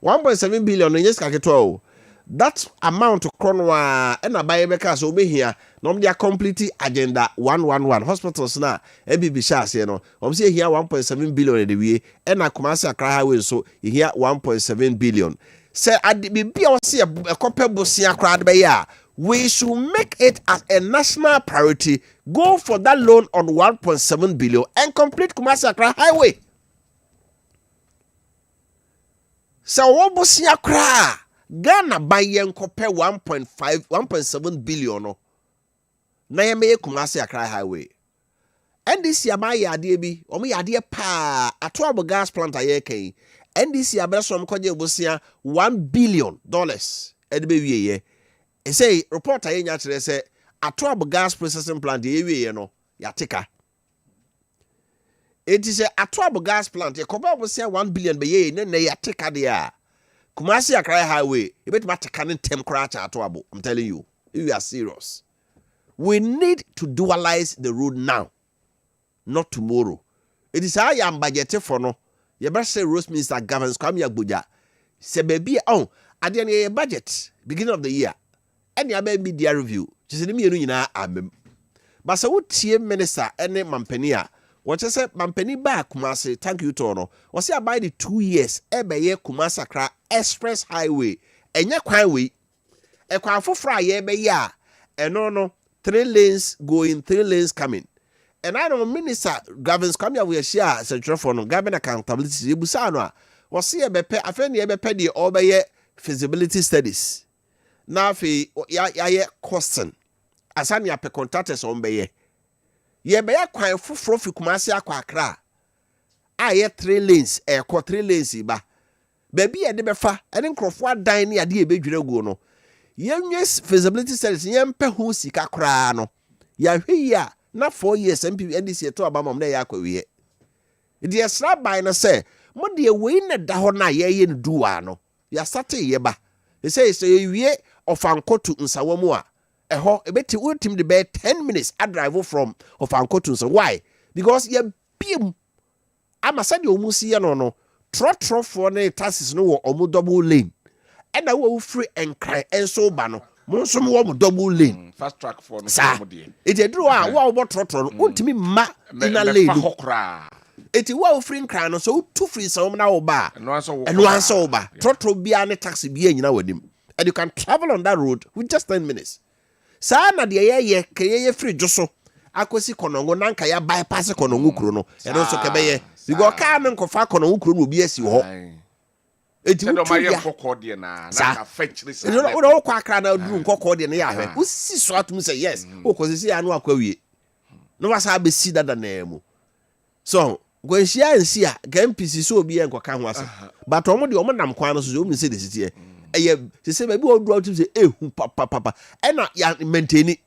1.7 billion. And yes, can you that amount of kronwa and a buy because over here normally a completely agenda 111 hospitals now. ABB Shas, you know. I'm saying here 1.7 billion in the way and a Kumasi Accra highway so here 1.7 billion. Say at the BB or see a comparable crowd by year. We should make it as a national priority. Go for that loan on 1.7 billion and complete Kumasi Accra highway. So what was Accra? Ghana buy yen compare 1.7 billion no. Na yeme Kumasi Accra highway. And this year my idea be or me idea pa atoabo gas plant aye ken. And this year be so mkoje bosia $1 billion. And be ye. It say report I nya kire say atoabo gas processing plant ye we no ya tika. It is a atoabo gas plant ye koba bo say $1 billion be ye na ya tika there. Kumasi Accra highway e bet matika ne tem kra cha atoabo. I'm telling you, if you are serious. We need to dualize the road now, not tomorrow. It is how I am budgeted for no. You better say Roseminster governs come ya buja. Say baby at the end of your budget, beginning of the year. And you may media review. Just in the media, but so what TM minister and Mampenia. What I said, Mampeni back, Kumasi, thank you, Tono. Was here by the 2 years, Ebe Kumasi Accra Express Highway, and ya highway, a quite for fry, ebe ya, and no, 3 lanes going, 3 lanes coming. And I know minister governs come here with a share central for no government accountability. Busano was here be I find ye be the over feasibility studies. Now fi ya costing asanya pe contractors on be ye be kwan foforo fi Kumasi Accra aye 3 lanes 3 lanes ba baby e de be fa ene nkrofo adan ne ade e be dwira go no ye nwes feasibility studies ye mpe ho sika kra no ya hwe ya na 4 years MP NDC to abamam na ya kwawie the extra by na say mo de we na da ho na ye ne duwa no ya sate ye ba e say wie ofankotu nsawo mu a eho ebeti ultim de be 10 minutes a drive from ofankotu nsawo why because ye biem ama say de omusi ye no trotro for na taxis no wo omu double lane and na wo free enkran enso ba no mo nso mo wo double lane fast track for no mo de e dey do a wo trotro ultimi ma ina lane eti wo free enkran no so two free so na wo ba eno anso wo ba trotro bia ne taxi bia nyina wadim and you can travel on that road with just 10 minutes. Sa na de ye keye free joso akosi konongo nanka ya bypass konongo kuro no. And also kebeye. You go car no kofa konongo kuro no bi asi ho. enti Tell my wutu kokode na Sa. fetch this. you know kwa akra na duru nkokode ne ya hwe usi so atum say yes o kozisi anu akwawie no wasa be si dada na mu so gwanhia ansi a gampisi so obi enkoka ho ase but omo de omo nam kwan no so omo se de sitie eye se be bi odu out say ehu papa ena ya maintain.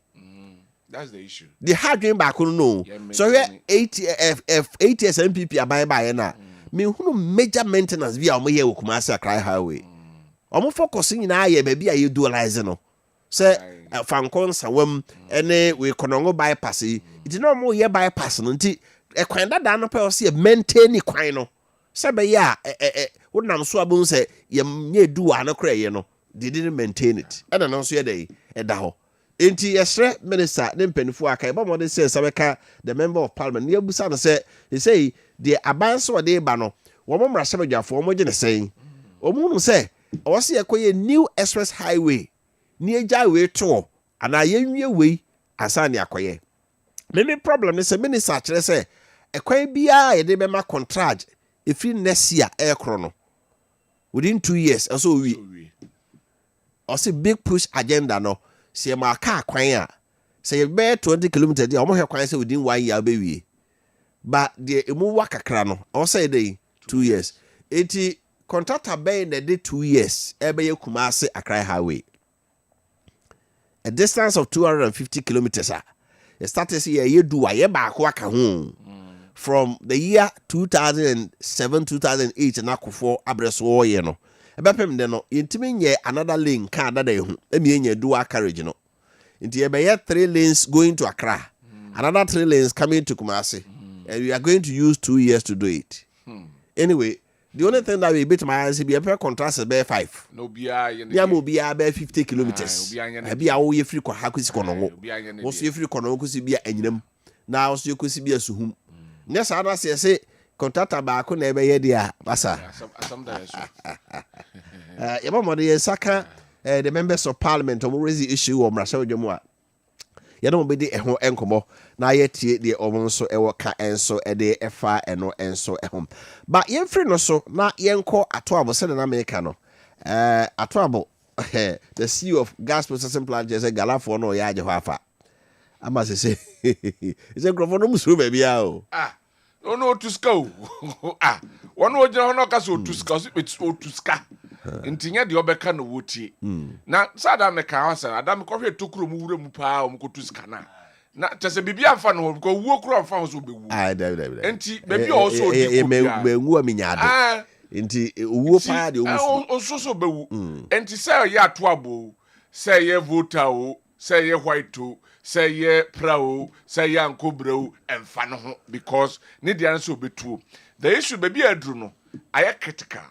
That's the issue. The hard dream back no. So here 80 SMPP abai bai na. Me hunu major maintenance via omo ye Kumasi Accra highway. Omo focusing na ye baby a ye dualize no. Say fankon sawam ene we konongo bypass yi. It no mo ye bypass no nti e kwan dada no pe o se maintain kwan no. Se be ya wonam so abun se ye nye duwa no kra ye no. They didn't maintain it. And no so ye dey e da ho. Enti yesre minister ne mpanifo aka e ba mo de say sabeka the member of parliament ne abusa no say he say the abanso o de ba no wo mo mra sebadwafo wo mo gye ne say o mu no say o se yekoye new express highway ne eja we to ana yenwie we asane akoye me problem ne say minister kire say ekwan bia ye de be ma contract efi next year ekro no within 2 years also we o say big push agenda no se ma ka kwan a se ye be 20 km dey omo hwe kwan se within 1 year be wie but the emu wakakra no o say dey 2 years eti contractor be in the 2 years e be ye Kumasi Accra highway a distance of 250 kilometers a started say ye do wa ye ba ko aka ho from the year 2007 2008 na kofo abreso ye no ebepem de no yentimi nye another lane ka dada ehu emienye dual carriage no nti ye 3 lanes going to Accra another 3 lanes coming to Kumasi and we are going to use 2 years to do it anyway the only thing that we bit my eyes be a per contrast be 5 no bia ya mo bia be 50 kilometers bia wo ye free ko hakusi kono wo so ye free kono ko si bia anyinam na wo so ye ko si bia suhum ne sa na se contractor ba ko na ebe ye dia basa yaba mo de saka the members of parliament omo raise the issue o mrasha odwemu a ye no be de eho enkomo na ye tie de omo nso ewo ka enso de efa eno enso ehom ba ye free no so na ye nko ato abose na America no ato abo the CEO of gas processing plant say galafo no ya je ho afa ama se is grofo no musu ba bia o no to ska one wo jina hono ka so to ska so it's to ska ntinya de obeka no wotie na sada me ka hosa adam ko hwe tokuro mu wura mu pa o mu ko to ska na tese bibia mfa no ko wuo kuro mfa so be wu enti baby o so di ko be ngu aminyade enti wuo pa de o so be wu enti say ya to abo say ye voter o say ye white o say ye prao say ye ankobro emfa no ho because ne dia nso betuo the issue baby adru no aye critical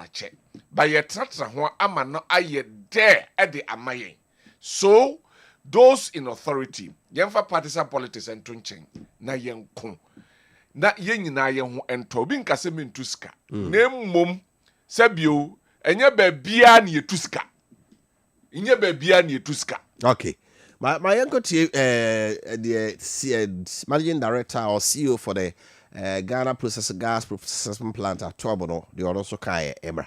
ache by ye tratra ho ama no aye there at the amayen so those in authority yemfa partisan politics and tonchen na yenko na yenyina ye ho ento bi nkase mentuska na mmom sabio enye ba bia na yetuska inye ba bia na yetuska okay. My uncle the managing director or CEO for the Ghana gas processing plant at Tobono, the also Kaya Emra.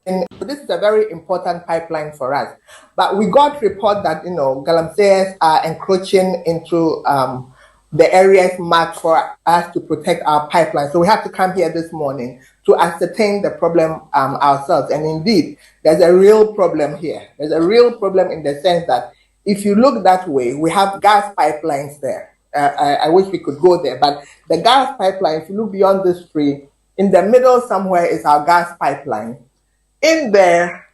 And this is a very important pipeline for us. But we got report that Galamseyers are encroaching into the areas marked for us to protect our pipeline. So we have to come here this morning to ascertain the problem ourselves. And indeed, there's a real problem here. There's a real problem in the sense that if you look that way, we have gas pipelines there. I wish we could go there, but the gas pipeline, if you look beyond this tree, in the middle somewhere is our gas pipeline. In there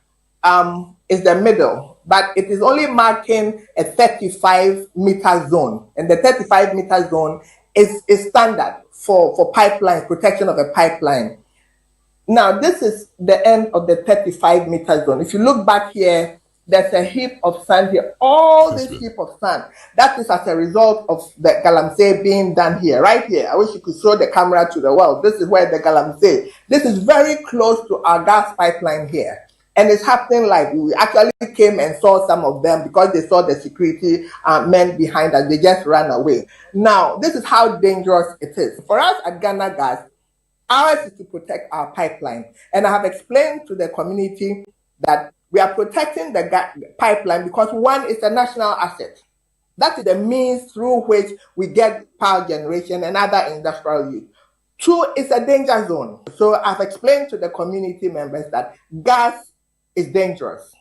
is the middle, but it is only marking a 35-meter zone, and the 35-meter zone is standard for pipeline protection of a pipeline. Now, this is the end of the 35-meter zone. If you look back here, there's a heap of sand here. All this heap of sand, that is as a result of the Galamsey being done here, right here. I wish you could show the camera to the world. This is where the Galamsey. This is very close to our gas pipeline here. And it's happening like we actually came and saw some of them because they saw the security men behind us. They just ran away. Now, this is how dangerous it is. For us at Ghana Gas, Ours is to protect our pipeline. And I have explained to the community that we are protecting the pipeline because one is a national asset. That is the means through which we get power generation and other industrial use. Two, it's a danger zone. So I've explained to the community members that gas is dangerous.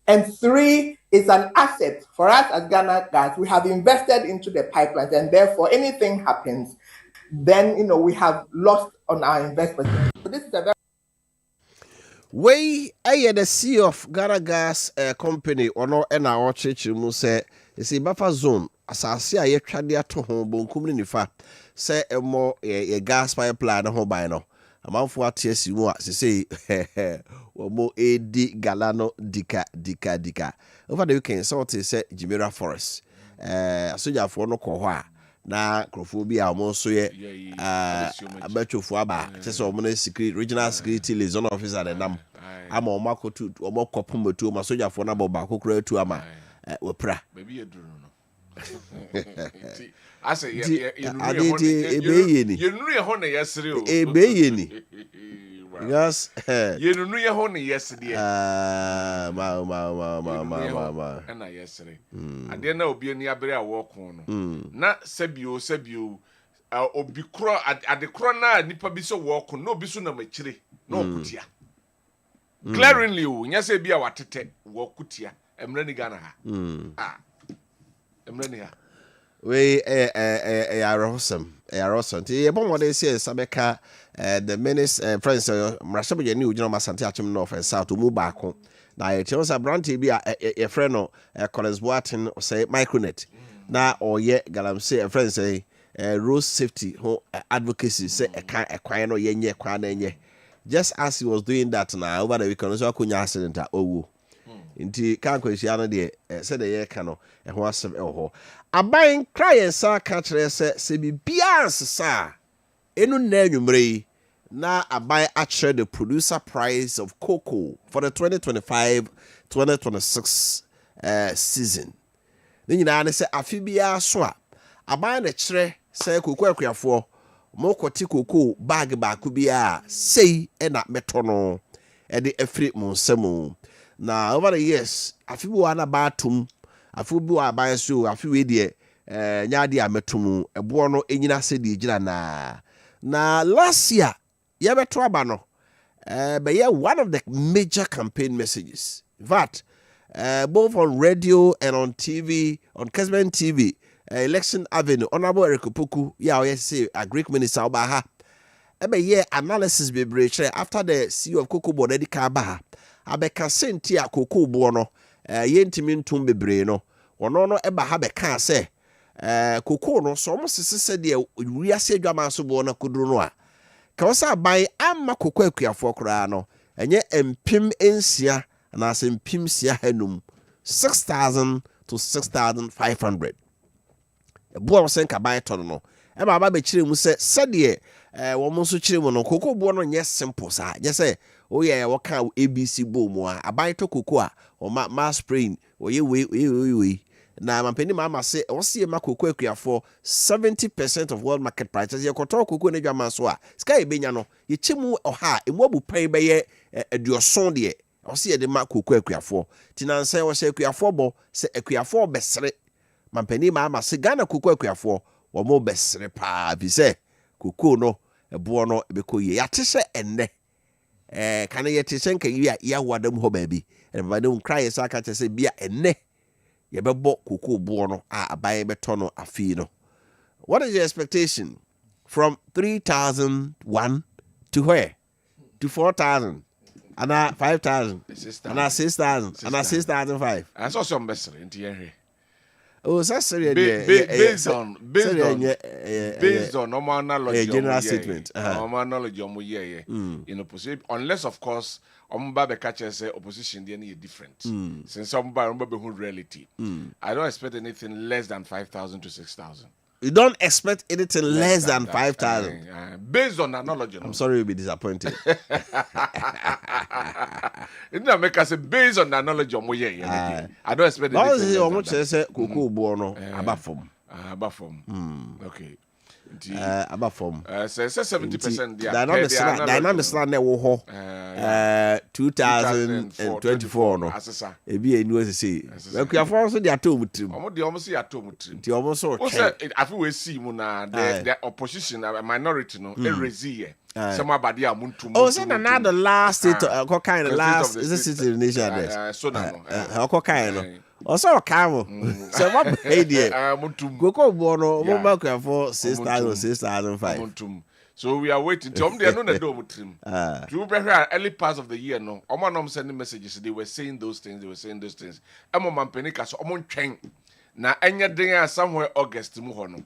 And three, it's an asset for us as Ghana Gas. We have invested into the pipelines, and therefore anything happens, then we have lost on our investment. So this is a very the CEO of Ghana Gas company ono na o chechi mu se isi buffer zone asase a yetwa de ato ho bonkum ni nifa se emo ye gas pipeline ho ban no amanfo atiasi mu a se sei wo mo edi galano dika over the weekend so te se Jimera Forest asojafo no kɔ hɔ a na krofo bi a mo so ye abetofo aba se o mo na security regional security liaison officer de nam ama o makotu o mo kopomatu o masojafo na boba kokura atu ama wopra baby eduru no I say you know your honey yesterday. Yes, you know your honey yesterday. Ma. And I yesterday. I didn't know be any abria walk on. Not sebio obicro at the crona nipa biso walk on no biso na machire no kutia. Glaringly, nyase bia watete walk kutia. Emreni Ghana ha. Emreni ha. We are awesome. The bon what they say Sabeka the minister friends Mrashabu ye new General Masante Achim North and South to move back home. Now it was a brandy be a friend of Collins Boatin or say Micronet. Now or yet Galamsey a friend say road safety advocacy say a quiet no ye kwane. Just as he was doing that now over the weekend so kunya accident inti kan kwesiano de se de ye ka no e ho asem e ho aban cry sa ka kire se bibia nsesa enu na anwumre na aban actually the producer price of cocoa for the 2025-2026 season ni nyina ne se afibia so a aban na kire se cocoa akuafo mo kwoti cocoa bag ba ku bia sei e na metono e de afri mo nsemu. Now over the years, afibu ana batum, afibu aban so, afiwe de nyadi ametumu, ebo no enyina se de gina na. Na last year, yebeto aba no, but yeah, one of the major campaign messages. In fact, both on radio and on TV, on Kessben TV, Election Avenue, Honorable Eric Opoku, say a Greek minister obaha. Yeah, analysis be breached after the CEO of Cocoa Board Eddie Kabaha. Abeka senti a cocoa bono yentimi ntum bebre no ono no eba ha beka se cocoa no so mo sese de wiase adwama so bo na koduro no a ka wo sa ban amma cocoa akuafo kora no enye empim ensia na se empim sia hanum 6,000 to 6,500 ebo wo sen ka ban to no e ba ba be kire mu se de wo mo so kire mu no cocoa bo no nye simple sa je se oh yeah, what kind of ABC boom? I buy to cocoa or mass sprain or we. Now, my penny mama say, or see a cocoa for 70% of world market prices. You could talk cocoa in your mansoa. Sky Benyano, you chimu or ha, and what will pay by a your son dear. Or see a demand cocoa for. Tinan say, or say, Quiafobo, say a Quiafo best. My penny mama say, Ghana cocoa for or more best repa. Be say, cocoa no, a buono, because ye atisha and ne. Can I yet send ya wadam ho baby? And if I don't cry, as I can say, be a ne. You be bought cocoa buono, a buy betono, a fino. What is your expectation from 3,001 to where? To 4,000, and 5,000, and 6,000, and 6,005. I saw some best in the Oh, that's serious. Based on normal knowledge, general statement. Normal knowledge, in opposition, unless of course, the catcher say opposition they need different. Since some remember who reality, I don't expect anything less than 5,000 to 6,000. You don't expect anything less than 5,000. Based on that knowledge, I'm sorry you'll be disappointed. It didn't make us say based on that knowledge. I don't expect anything less than that. Say cocoa buono abafom. Abafom. Okay. aba form say 70% there dynamics na wo ho 2024 no ebi enu asese akuafo so dey atom trim omo say atom trim ti omo so o say afi we see mu na the opposition minority no erezi some abadi amuntum oh say na the last state kind of last is this city nation address so na no kind no also kawo so what hey there goko bo no mo ba akuafo 6,005 so we are waiting to they no na do mutrim to prepare early parts of the year no omo no sending messages they were saying those things emo mampenika so omo ntwen na enya den somewhere August mu ho no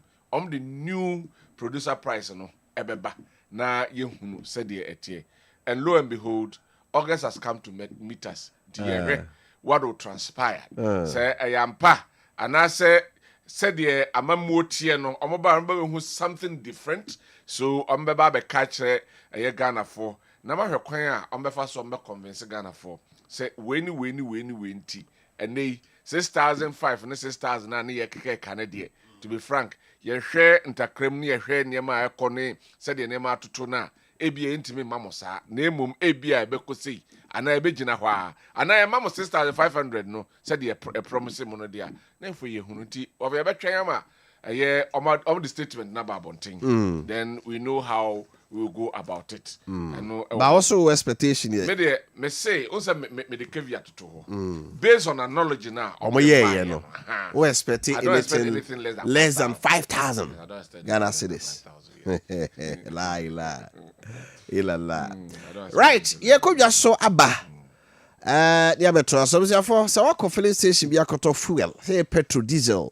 the new producer price no ebeba na yehunu said the etie and lo and behold August has come to meet us the what will transpire say ayampa and I say said the amamuotie no omoba who something different so ombeba be catch Ghana for na ma hwekwan a ombefa so ombe convince Ghana for say weni nti and they 6,005 and 6,000 na ye keke Canada to be frank ye hwe ntakrem ne ye hwe niema ekone said the niema atoto na ebia ntimi mamosa na emom ebia ebekosei ana ebegina hwa ana e mamo 6,500 no said the promise mo no dia na efo ye hunu nti obe betwen ama on the statement na babonting then we know how we will go about it but also expectation here me say also me the caveat to based on our knowledge now no we expect anything less than 5,000 Ghana cedis la right ye ko dwa so aba dia betro so for so wa filling station bi akoto fuel say petrol diesel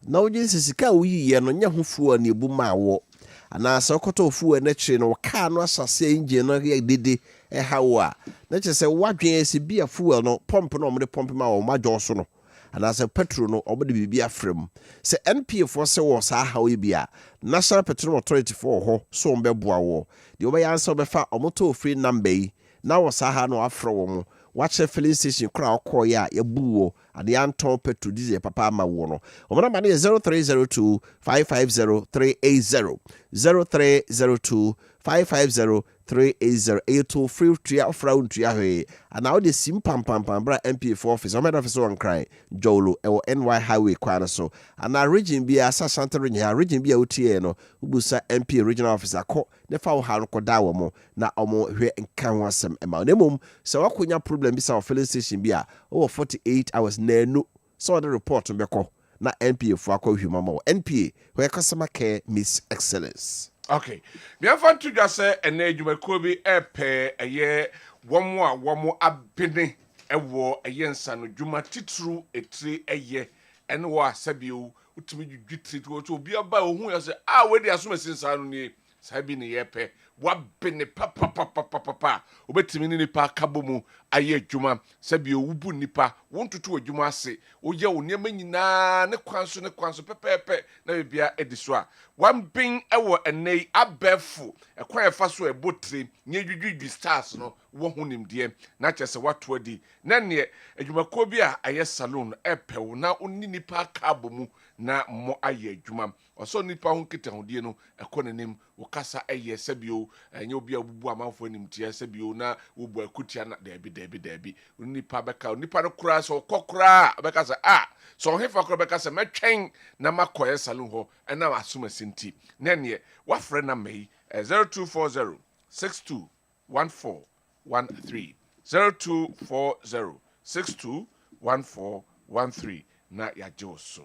na oje sisika uyiye no nya ho fuel na ebu ma wo ana so koto fuel na kire no ka no asase engine no ye dede hawo a na che se wadwen ese bia fuel no pump no omde pump ma wo majo so no ana se petrol no omde bibia frem se NPF for se wo sa hawo bia National Petroleum Authority for ho so mbeboa wo de obeya ansa obefa omoto free number yi na wo sa ha no afro wo mo watch filling station kra okoye a yabuwo ade anton petrol diesel papa ma wo no omana ma 0302 550 380 0302 550 380 eto free tria ofra untria he ana wo de sim pam bra MPF office o office on cry jolo e NY highway kwana so ana region bia asasante region bia otie no ubusa MP regional officer ko ne fa wo ha ko da wo mo na omo hwe nka ho asem e ma nemum se wakonya problem bi sa filling station bia over 48 hours na no so the report mbeko na NPF akọ hwuma ma NPA where customer care miss excellence. Okay. Me fan to just say ene adwumako bi epe eye womo abene ewo eye nsa no dwuma titru etire eye ene wo asabio utumi dwitri to obi aba ohun ya say we dey asomasi nsa no ni sabi ne yepe wabene papa obetimi ni nipa kabomu aye adwuma sabio wubu nipa wontutu adwuma ase oye wo niam nyina ne kwanso pepepe na bibia ediso a wambin ewo enei abefu ekwan efa so ebotire nye dwidwi stars no wo honimde na kyese wato adi na ne adwumako bi a aye salon epewo na onni nipa kabomu na mo aye adwuma oso nipa ho kitahudie no ekonenim wokasa eye sabio enye obi abubu amanfo animtie sabio na wobu akutia na debi nipa beka nipa no kura so kokura beka sa so hefa kura beka sa metwen na makoye salon ho na asoma sinti na ne wafre na mei 0240 621413 0240 621413 na ya joso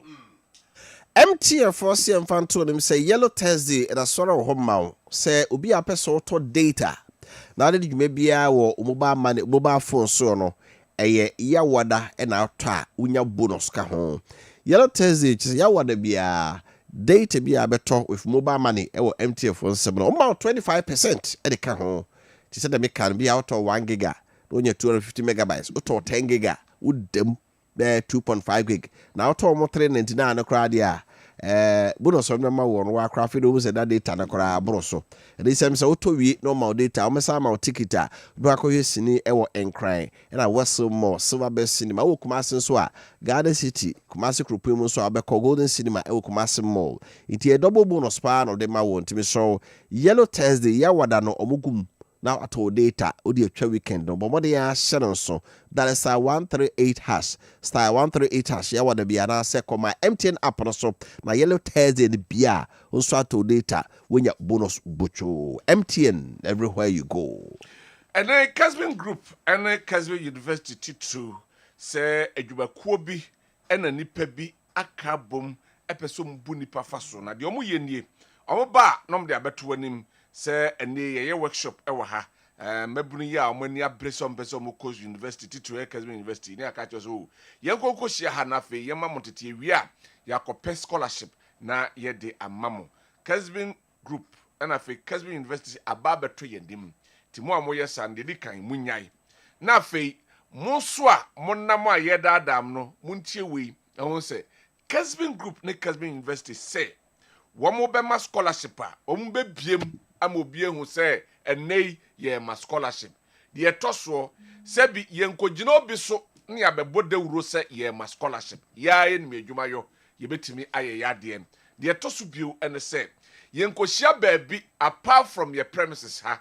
MTF for CM Fanto them say Yellow Thursday and a sort of home mount say obi apeso to data now that you may be our mobile phone so no ya wada and out unya bonus ka home Yellow Thursday ya wada be data be a better with mobile money or MTF for 7 about 25% at the ka home she said that can be out of 1 giga only 250 megabytes or 10 giga would them 2.5 gig now to almost 399 crowd ya bonus on number one wa craft no was that data na kora broso they say so to wi normal data o mesa ma ticket a do akoye sini e wo enkran and I was so more silver best cinema wo Kumasi so a Garden City Kumasi Kropemu so abeko Golden Cinema e wo Kumasi Mall it a double bonus pa no de ma won timi so Yellow Thursday ya wada no omugum now at all data odi a weekend no but ya share so that is a 138 hash star 138 hash ya wada bia na se my MTN app no so na Yellow Thursday the bia also at all data when your bonus bucho MTN everywhere you go. And then Kessben Group and Kessben University too say edwubakuo bi ena nipa bi akabom epesom bu nipa faso na de omo ye nie omo ba nom de abeto anim say ene ye workshop e wa ha mabunu ya omo ni abresom besom course university to Kessben University ni aka cho so ye kokko hia ha na fe ye mammo tete wi a yakopɛ scholarship na ye de amamo Kessben Group and fe Kessben University aba beto yendim timo amoye sande di kan munyai na fe monso a monnam a ye dadam no muntie we ehun se Kessben Group ne Kessben University say wo mo be ma scholarship a o mo be biem am obi ehun se enei ye ma scholarship de etoso se bi ye nkogina obi so ne abebo dewuro se ye ma scholarship ya ye ne adwuma yo ye betimi aye ya de de etoso bio ene se ye nkohia baabi apart from your premises ha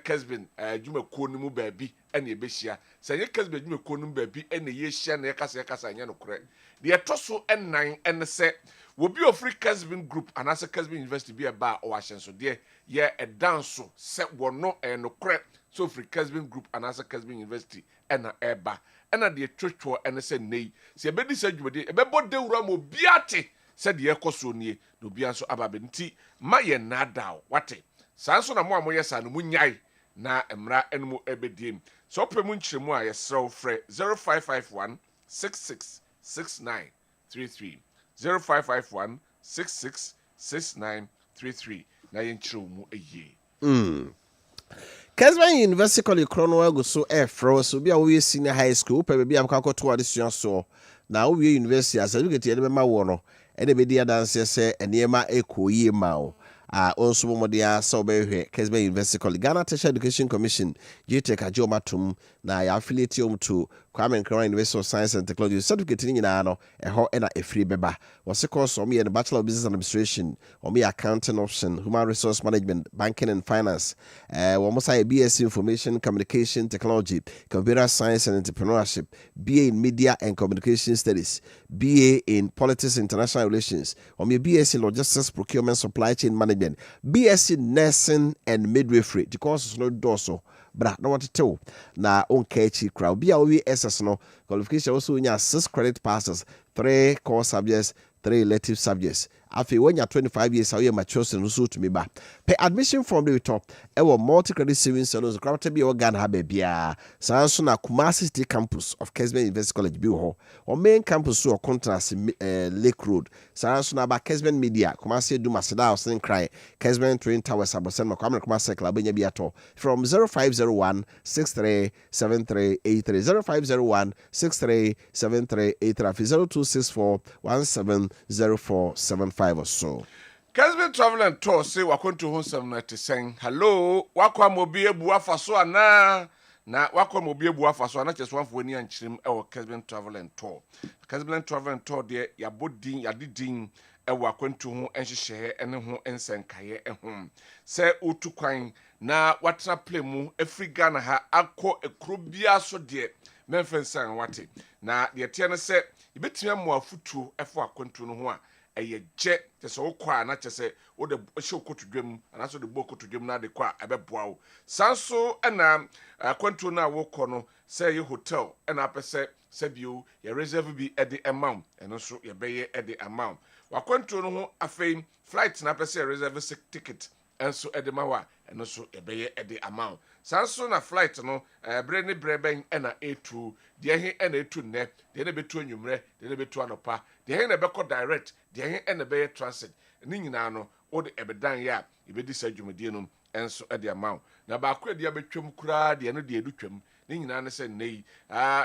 Kessben adwuma kuo no mu baabi ene ebehia se ye Kessben adwuma kuo no mu baabi ene ye hia na ye kasa nya no korɛ de etoso ennan ene se wo bi ofri Kessben Group anase Kessben University bi eba o ahyenso de ye edanso se wono no korɛ so ofri Kessben Group anase Kessben University ena eba ena de twotwo ene se nei se ebedi se adwumade ebebo dewura mo biate se de ekoso nie no bia nso ababe nti ma ye nadaw wate sanso na mo amoye sa no munyai na emra enmu ebediem so pemu nkyeremu a yesrew frɛ 0551 666933 0551 666933 na yenkyeremu mu eye Kessben University College Chrono ago so fro so bia we senior high school pe bia amka to adesua so na we university as certificate ye be ma wo no e de be dia dance se enema ekoyi ma o also modia so be Kessben University College Ghana Tertiary Education Commission GTech ajomatum na ya affiliate to Kwame Nkrumah University of Science and Technology certificate ni nyina no eho na efri beba wose course o me the Bachelor of Business Administration o me accounting option human resource management banking and finance wo mo say BSc Information Communication Technology Computer Science and Entrepreneurship BA in Media and Communication Studies BA in Politics and International Relations o me BSc in Logistics Procurement Supply Chain Management BSc Nursing and Midwifery the course no doso bra na what to na onka chi crowd bia we SS no qualification also nya 6 credit passes 3 core subjects 3 elective subjects afi when you 25 years how you mature so to me ba pe admission from the top e wo multi credit savings salons crowd be organ ha bia sanso na Kumasi City campus of Kessben University College bi ho o main campus so contrast Lake Road sanso na ba Kessben Media Kumasi Dumasida House in Cry Kessben Twin Towers Abosen Makwame Kumasi Club benya bi ato from 0501 637383 0501 637383 0264 170475 or so. Kessben Travel and Tour say wakonto ho 790 hello wakwa mobi ebu afaso ana na wakwa mobi ebu afaso ana chese wanfo ani ankyerem e wo Kessben Travel and Tour Kessben Travel and Tour de yabodin yadidin e wakonto ho enhyehyɛ ene ho ensenkaye ehom se utukwan na watena play mu Africa na ha akɔ ekro bia so de memfensan wate na de tie ne se ibetime mo afutuo efo akonto no ho a eye je tese wo kwa na tese wo de hye okotodwam ana so de bokotodwam na de kwa ebeboa wo sanso na akonto na wo kɔ no se ye hotel na apese se bio ye reserve bi e de amount eno so ye beye e de amount wakonto no ho afei flight na apese reserve ticket enso e de mawa eno so ye beye e de amount sanso na flight no bre ne bre ben na etu de he na etu nne de ne betu anwumre de ne betu anopa de he na beko direct de he na beye transit ni nyina no wo de ebedan ya ibedi sadwumdie no enso e de amount na ba akwa de abetwam kura de no de edutwam ni nyina ne se nei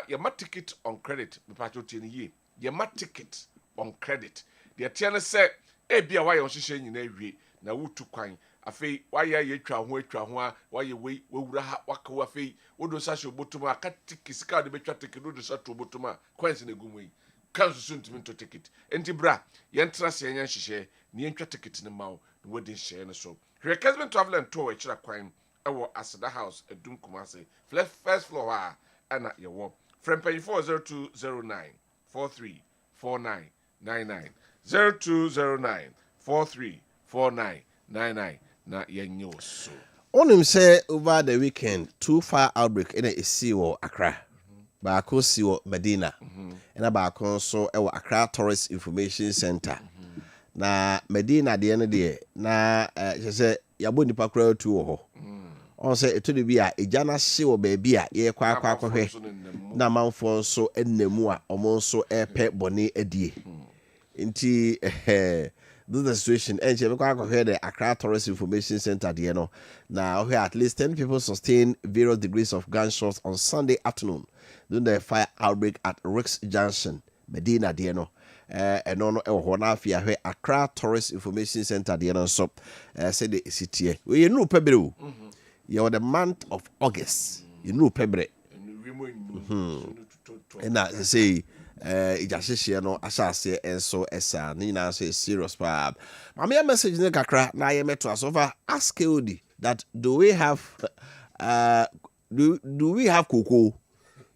ye ma ticket on credit me pa chotie ni ye ye ma ticket on credit de tie ne se Ebia why on hye nyina wie na wotu kwan afei why ye twa ho a why we wura ha waka afei wodo sa hye obotuma aka tikisika de betwa ticket wodo sa to obotuma kwansi na gumu yi kanso so ntimi to ticket enti bra yentra se yenyan hye ne yentwa ticket ne mawo ne wodi hye ne so hwe Kessben travel and tour ekira kwan ewo Asada house edum Kumasi first floor a ana ye wo from 040209 434999 0209 434999 na yenyo so. Onim say over the weekend 2 fire outbreak in a sea or Accra. Baako si wo Medina. Na baako so e wo Accra Tourist Information Center. Na Medina de ene de na say yabo nipa kura tu wo ho. On say eto de bi a ejana hye wo ba bi a ye kwa hwe. Na manfo so enemu a omo so epe bone adie. Inti this is the situation. And we can hear the Accra Tourist Information Center there no. Now here at least 10 people sustained various degrees of gunshots on Sunday afternoon during the fire outbreak at Ricks Junction, Medina there no. And no hona fia here Accra Tourist Information Center there no so say the city. We know pebre. You the month of August. You know pebre. And I say ijashishie no ashase enso esa ni na say serious pa mama message ne kakra na ye meto asofa ask Odi that do we have cocoa?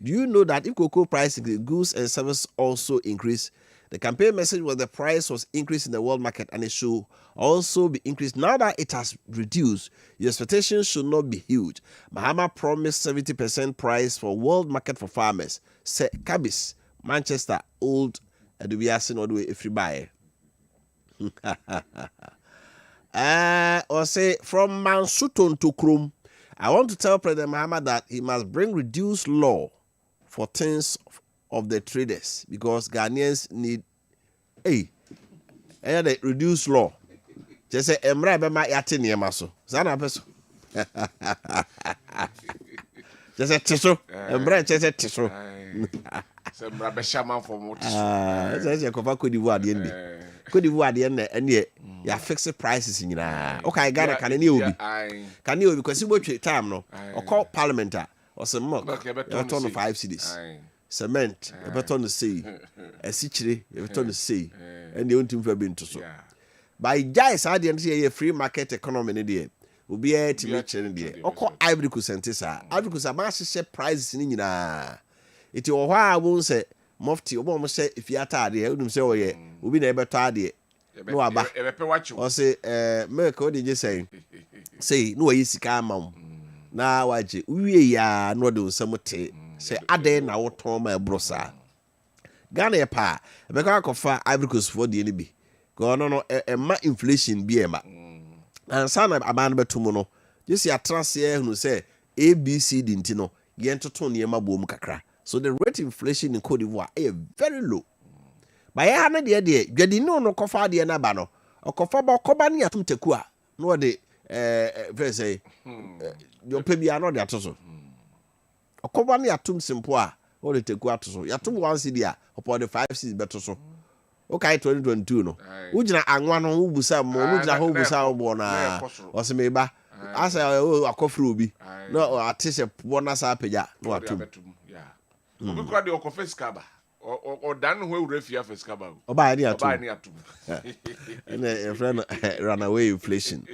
Do you know that if cocoa price goods and services also increase? The campaign message was the price was increased in the world market and it should also be increased. Now that it has reduced, your expectations should not be huge. Mahama promised 70% price for world market for farmers. Say Cabis, Manchester, Old, and we are seeing all the way if you buy. Or say from Mansuton to Krum, I want to tell President Mahama that he must bring reduced law for things of the traders because Ghanaians need the reduced law. Just say emra be ma yate niema so. Sana peso. Just say tiso. Emra just say tiso. Say emra be shaman for what? Say ko fa Cote d'Ivoire de ndi. Cote d'Ivoire de ene ya fix prices nyina. Okay, Ghana can any obi. Can you because you watch time no. Or call parliament or some more. Turn 5 cities. Cement, a beton to say, a citry, a beton to say, and the only thing been to so. By Jais, I didn't see a free market economy in the day. Will be a to make in the day. Or call Ivory Coast and Tessa. Ivory Coast, a master set prices in Nina. It will why I won't say, Mufti, or almost say, if you are tired, you wouldn't say, oh, yeah, we'll be never tired. No, about or say, Merco, did you say? Say, no, easy calm. Now, I we are not doing some tea. Say ade na woton ma ebrosa Ghana pa e be ka kofa Ivory Coast for the NB go no ma inflation bi e ma ansa na aban betum no just ya trase hunu say ABC di nti no ye ntoto ne ma bom kakra so the rate inflation in Cote d'Ivoire is very low ba ya na de dwadi no kofa de na ba no okofa ba okoba ne atum teku a no de very say your pebia no de atoso okoba ne atum simple a o le teku atoso yatum 1 cedi a upon the 5 cities beto so okay 2022 no ugina anwa no ubusa mo ugina ho ubusa obo na osemeba asa akofre obi no atise bonus apeja no atum obi kwa de okofeska ba o dan ho urefia feska ba oba ni atum and a friend runaway inflation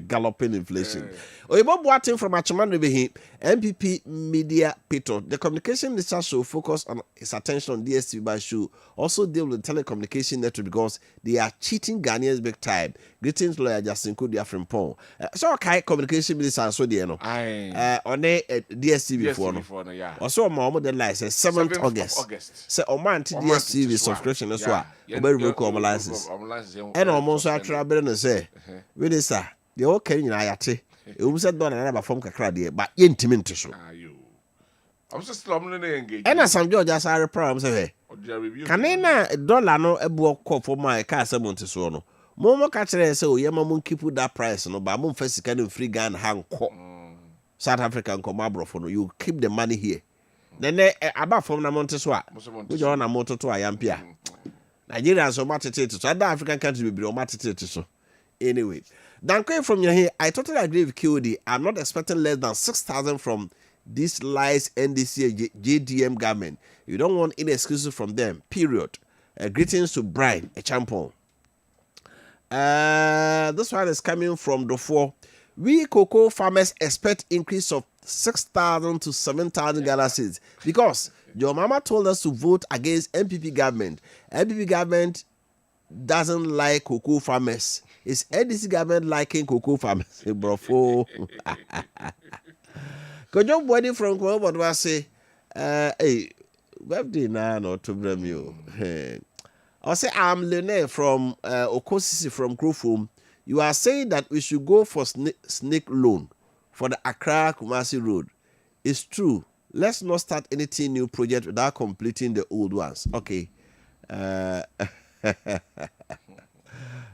galloping inflation oyibo boating from Achimano Behi MPP media Peter the communication minister should focus on his attention on DSTV but should also deal with telecommunication network because they are cheating Ghanaians big time. Greetings lawyer Justin Kudia from Pong. So okay communication minister so there no on DSTV before no yeah also my deadline says 7th August say o man DSTV subscription as well oberu make o license and almost actually better no say we dey sir the okay nyina yate e wo say don na ba form kakra de ba yentimi nto so I'm just still engage and as some George asare problem say can na dollar no ebu call for my car 70 so no mo ka kire say o yema mo keep that price no ba mo fa sika no free Ghana hanko South African come abroad for no you keep the money here then about from na monte so a wo jo na moto to ayampia Nigeria so matete so other African countries be matete so. Anyway, Danke from your here, I totally agree with QD. I'm not expecting less than 6,000 from this lies NDC JDM government. You don't want any excuses from them. Period. Greetings to Brian, a champion. This one is coming from the 4. We cocoa farmers expect increase of 6,000 to 7,000 Ghana cedis because your mama told us to vote against MPP government. MPP government doesn't like cocoa farmers. It's NDC government liking cocoa farmers. Brofo. Kojo body from Kwabodwa say, hey, birthday now not to blame you. I say I'm Lene from Okosisi from Krofum. You are saying that we should go for snake loan for the Accra Kumasi Road. It's true. Let's not start anything new project without completing the old ones. Okay.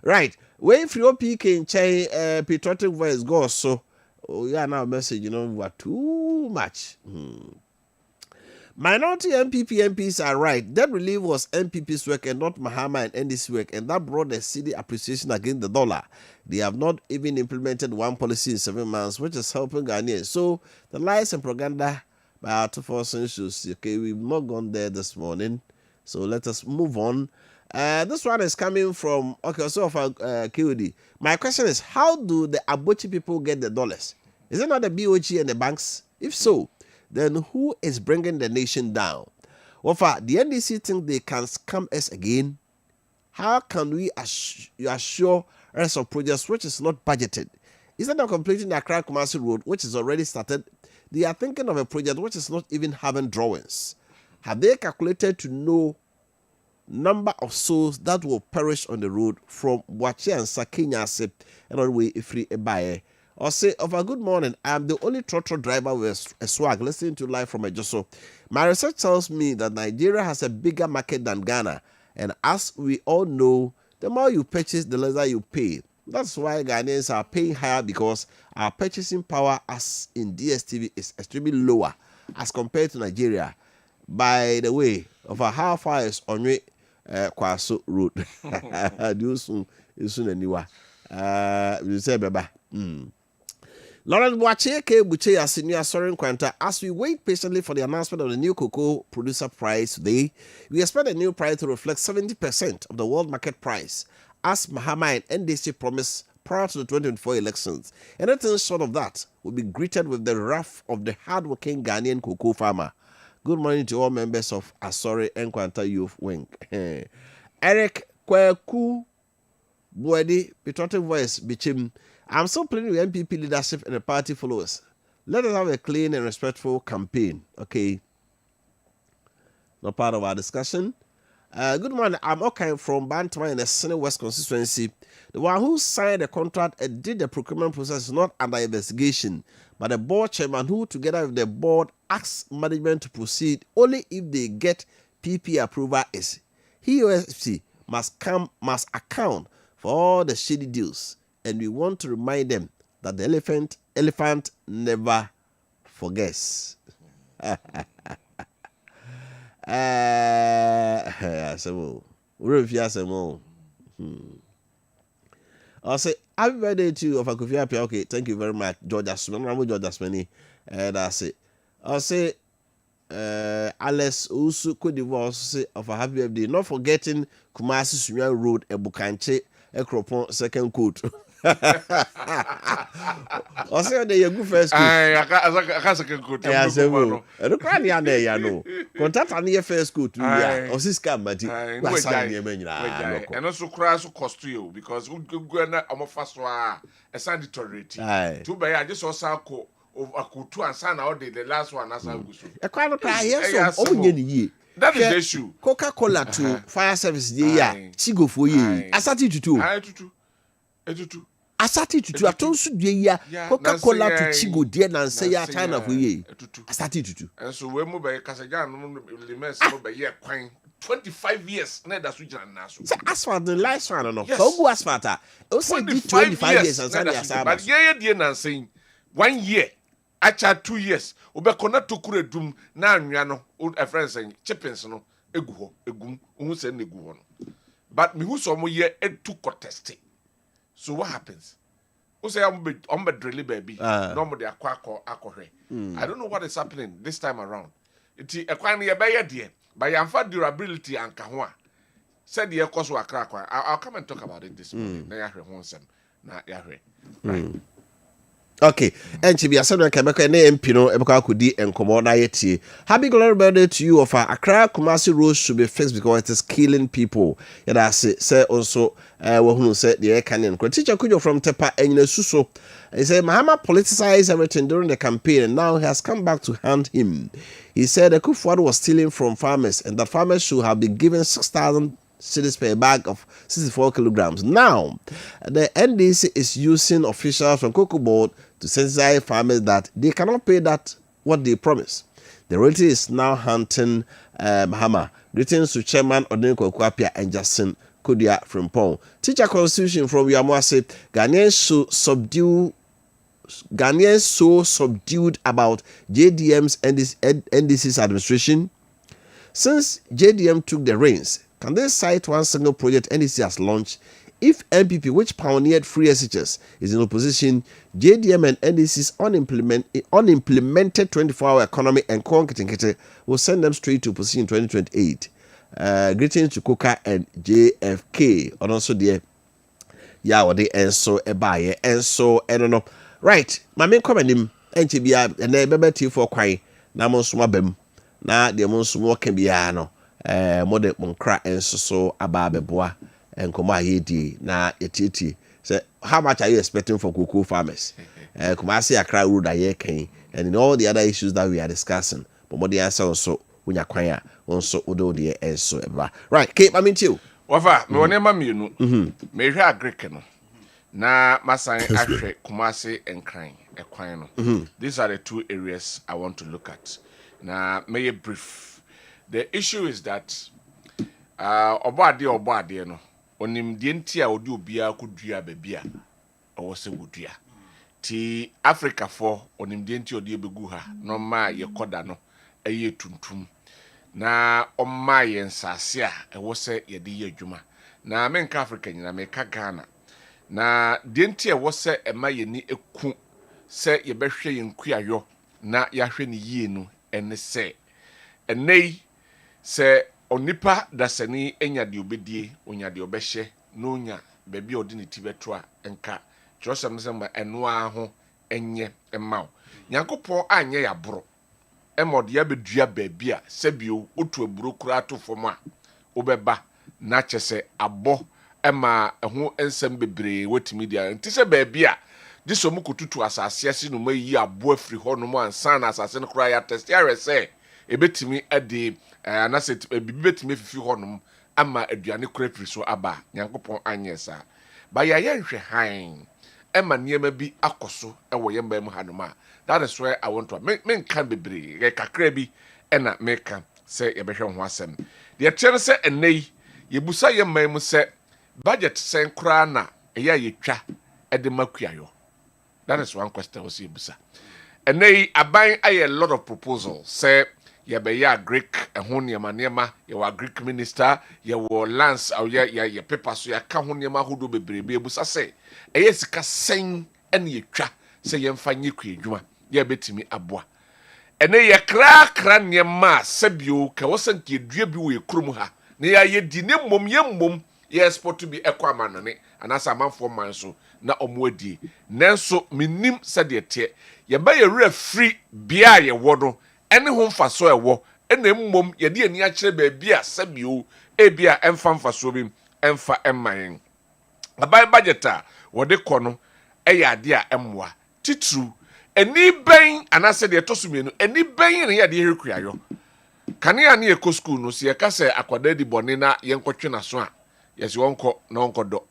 Right. When free PK in Chai patriotic voice goes so. Oh yeah, now message, you know, we are too much. Minority MPs are right. Debt relief was MPP's work and not Mahama and NDC's work, and that brought the city appreciation against the dollar. They have not even implemented one policy in 7 months, which is helping Ghanaians. So the lies and propaganda by our two forces shows. Okay, we've not gone there this morning, so let us move on. This one is coming from so for KOD. My question is, how do the Abochi people get the dollars? Is it not the BOG and the banks? If so, then who is bringing the nation down? Wofa, the NDC think they can scam us again? How can we assure rest of projects which is not budgeted? Instead of completing the Accra Kumasi Road, which is already started, they are thinking of a project which is not even having drawings. Have they calculated to know number of souls that will perish on the road from Wachi and Sakenya Sip and all the way free Ebaye? Or say, of a good morning, I am the only trotro driver with a swag listening to live from a Joso. My research tells me that Nigeria has a bigger market than Ghana, and as we all know, the more you purchase, the lesser you pay. That's why Ghanaians are paying higher, because our purchasing power as in DSTV is extremely lower as compared to Nigeria. By the way, how far is Onwe Kwaso Road? Do soon anyway. You say baba. Lawrence Boache Buche Senior Soren Quanta. As we wait patiently for the announcement of the new cocoa producer price today, we expect the new price to reflect 70% of the world market price, as Mahama and NDC promised prior to the 2024 elections. Anything short of that will be greeted with the wrath of the hard-working Ghanaian cocoa farmer. Good morning to all members of Asori and Quanta Youth Wing. Eric Kweku Boedi, patriotic voice, Bichim. I'm still playing with MPP leadership and the party followers. Let us have a clean and respectful campaign. Okay. Not part of our discussion. Good morning. I'm okay from Bantama in the Senate West constituency. The one who signed the contract and did the procurement process is not under investigation, but the board chairman who, together with the board, asks management to proceed only if they get PP approval is. He OFC must account for all the shady deals, and we want to remind them that the elephant never forgets. I say happy birthday to Wofa Kofi Appiah. Okay, thank you very much, George Asmani. I'm George Asmani, and I'll say Alice Usu Cote d'Ivoire also say of a happy birthday. Not forgetting Kumasi Sunya Road, Ebukanche, Ekropon, second coat. I say they good first coat. I second coat. I say well. The cranny are there, you know. Contact on your first coat. Or this scam, but and also crash cost you because we go na amofast wa a sanitary. Too bad I just saw Sako of Akutu and Sana all day. The last one as I go. A kind of cry, yes, that is the issue. Coca-Cola to fire service, yeah, Chigo for ye. I started to do. I started to do. I told you, Coca-Cola to Chigo, dear, and say, China for ye. I started to do. And so we move by Casagan, limits over year, 25 years, neither switch and national. As for the last one, no, Kogu Asfata, also 25 years and Sunday, but yeah, dear, and saying 1 year. Acha 2 years. Obekona tokure na anwa no a friend saying chippings no egu ho egum unhu se na egu ho no but me who some year to contest. So what happens? Who say I'm be drilly baby? No more the aqua. I don't know what is happening this time around. It's a quite a bay dear. By your durability and kahwa. Said the course were crack. I'll come and talk about it this morning. Right. Okay, and to be a sudden Quebec name Pino Ebakudi and Commodity. Happy glory birthday to you of Accra Kumasi Road should be fixed because it is killing people. And I say also who said the air canyon. Teacher Kujo from Tepa and Suso. He said Mahama politicized everything during the campaign and now he has come back to hand him. He said the Kufuor was stealing from farmers and that farmers should have been given 6,000 cedis per bag of 64 kilograms. Now, the NDC is using officials from Cocoa Board to sensitize farmers that they cannot pay that what they promise. The reality is now hunting Mahama. Greetings to Chairman Wofa Kofi Appiah and Justin Kodia from Pong. Teacher Constitution from Yamuase. Ghanaians so subdued about JDM's and NDC's administration. Since JDM took the reins, can they cite one single project NDC has launched? If MPP, which pioneered free SHS, is in opposition, JDM and NDC's unimplemented 24-hour economy and Konkete will send them straight to opposition in 2028. Greetings to Coca and JFK. And also the Yawade and so Ebaye and so I don't know. Right, my main comment him and Tibia and a baby for quite Namon Bem. Now the Monsumo can be ano. Mode Monkra and so Ababeboa and Koma Yedi na etiti. Say, how much are you expecting for cocoa farmers? Kumasi Accra Road Ayeke and in all the other issues that we are discussing. But what the answer also when you acquire also Odo the and so ever. Right, Kate, I'm into you. Wafa, me wonema mienu. Me hwe agrike no. Na masan ahwe Kumasi and Kran ekwan no. These are the two areas I want to look at. Na may brief. The issue is that obade no onim de ntia odi obia kodua bebia owo se wodua ti Africa for onim de ntia odi ebegu ha no ma ye koda no eye tuntum na omma ye nsase a ewo se ye de ye adwuma na menka Africa nyina meka Ghana na de ntia ewo se ema ye ni eku se ye behwe ye nkuayo na ya hwe ni yie no ene se enei se onipa dasani enya de obedie onya de obehye no nya bebi odi ne tibeto a enka josem sema eno aho enye emaw nyankopon anye ya boro emode ya bedua bebi a sebio otu aburo kura atofom a obeba na chese abo ema eho ensem bebre wetimi dia ntise bebi a disomu kututu asase ase no mayi abo afri ho no mo ansa na asase no kura ya test ya rese ebetimi ade anaset bibetimi fifi honum ama aduane kurafiri so aba nyankopon anyesa ba ya yenhwe han ema niema bi akoso ewo yemba mu hanuma. That is where I want to men kan bebre kakra bi ena meka se yebehwe ho asem de tere se enei yebusa yemma mu se budget sen kra na eya yetwa ede makuayo. That is one question was yebusa enei aban aye a lot of proposals say ya Greek ho niema ya Greek minister ya wo lands au ya paper so ya ka ho niema hodo bebrebe ebusa se eye sika sen ene yetwa se yemfa nyekwa adwuma ya betimi aboa ene ya kra niema sabio ka wosanke dua bi wo ekrum ha ne ya yedi ne mmom ya export to be ekwa manone anasa amanfo man so na omoadi nanso minim sade te ya ba ya wura free bia ye wodo ene ho mfaso ewo ene mmom ye de ani akire ba bia sabio ebia emfa mfaso bi emfa emman abai budgeta wode kono eya ade a emwa titru eni ben anase de tosumienu eni ben ne ya de hekuayo kane ya ne ekɔ school no se yeka se akwada di bone na yenkɔtwe na so a yesi wonko na wonko do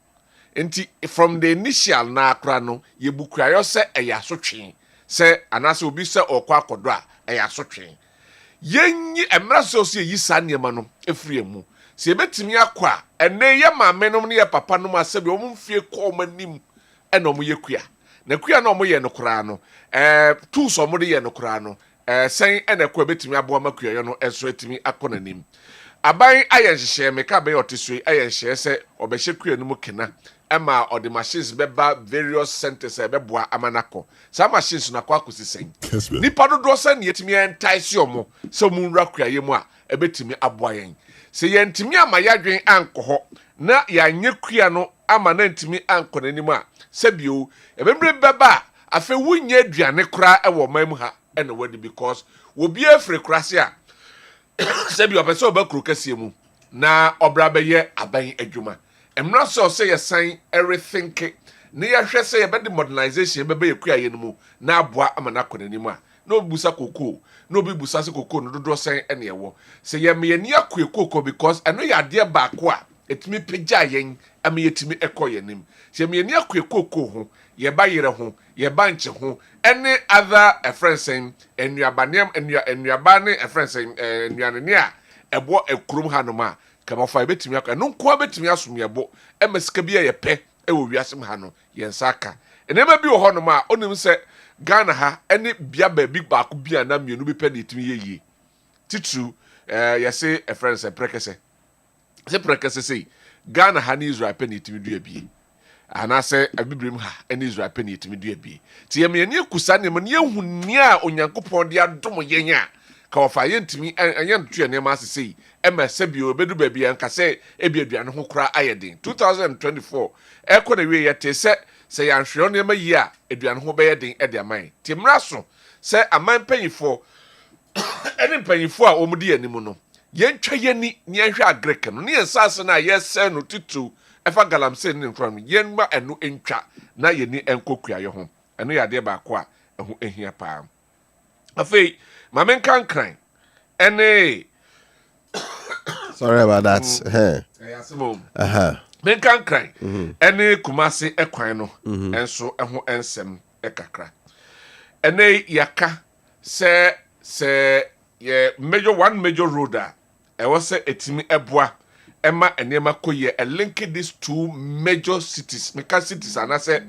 enti from the initial na akra no yebukuayo se eya so twen se anase obi se okɔ akodo a eya so twen yenyi emra so se yi sa niema no efiri mu se betimi akɔ a ene ye maame no ne ye papa no ma se bi omfie kɔ manim ena omo yekua na kua na omo ye no kora no tools omo de ye no kora no sen ena kɔ betimi aboa makua yo no enso etimi akɔ nanim aban ayɛ nhyehyɛ meka bɛyɛ ɔtesui ayɛ nhyehyɛ sɛ ɔbɛhyɛ kua no mu kena ɛma ɔde machines bɛba various centers ɛbɛboa amanakɔ saa machines no akɔ akɔsi sɛn nipa dodoɔ sɛ ne yɛtumi ɛntae ɔmo sɛ ɔmo nwura kuayɛ mu a ɛbɛtumi aboa yɛn sɛ yɛntumi ama yɛadwen ankɔ hɔ na yɛanyɛ kua no ama na ntumi ankɔ n'anim a sɛbio ɛbɛmmerɛ bɛba a afei wonyɛ aduane koraa ɛwɔ ɔman mu ha ɛna wadi because wobi afiri kurase a sɛbio ɔpɛ sɛ ɔba kuro kɛseɛ mu na ɔbra bɛyɛ aban adwuma mmara sɛ ɔsɛ yɛsan ɛrethinke na yɛhwɛ sɛ yɛbɛde modernization bɛbɛ yɛ kuayɛ no mu na aboa ama no akɔ n'anim a na obi busa kokoo na obi busa sɛ kokoo no dodoɔ sɛn ɛne ɛwɔ sɛ yɛmeyɛni akɔ kokoo because ɛno yɛ adeɛ baako a ɛtumi pagya yɛn ama yɛtumi ɛkɔ yɛn anim sɛ yɛmeyɛni akɔ kokoo ho yɛba yerɛ ho yɛba nkye ho ɛne other ɛfrɛnsɛn nnuaba ne ɛfrɛnsɛn nnuanene a ɛbɔ akurom hanom a kamafa yɛbɛtumi akɔ ɛno nkoa bɛtumi asom yɛbɔ ɛma sika bi a yɛpɛ ɛwɔ wiase mu ha no yɛn nsa aka nneɛma bi wɔ hɔnom a onim sɛ Ghana ha ɛne bia baabi baako bi a na mmienu bi pɛ ne yɛtumi yɛ yie titiri yɛse ɛfrɛnsɛn prɛkɛsɛ sɛ prɛkɛsɛ sɛ Ghana ha ne Israel pɛ ne yɛtumi du abie anaasɛ abibirim ha ɛne Israel pɛ ne yɛtumi du abie ti yɛmeyɛni akusa nneɛma ne yɛhu nea Onyankopɔn de adom yɛn a ka wɔfa yɛntumi yɛntoa nneɛma ase sei ɛma sɛbio bɛdu baabi yɛnka sɛ ebi aduane ho koraa ayɛ den 2024 ɛkɔ na wie yɛte sɛ yɛanhwɛ nneɛma yi a aduane ho bɛyɛ den ɛde aman ti mmara so sɛ aman mpanyinfoɔ ɛne mpanyinfoɔ a wɔn di anim no yɛntwa yɛni ne yɛhwɛ agrek no ne yɛnsase no a yɛsɛ no titu ɛfa Galamsey ne nkora no yɛnma ɛno ntwa na yɛni ɛnkɔ kuayɛ ho ɛno yɛ adeɛ baako a ɛho ahia paa afei maame nkankran ɛne sorry about that menkankran ɛne Kumasi ɛkwan no ɛnso ɛho ɛnsɛm ɛkakra ɛne yaka sɛ yɛ one major road a ɛwɔ sɛ etimi ɛboa ɛma nneɛma kɔ yɛ link these two major cities meka cities anasɛ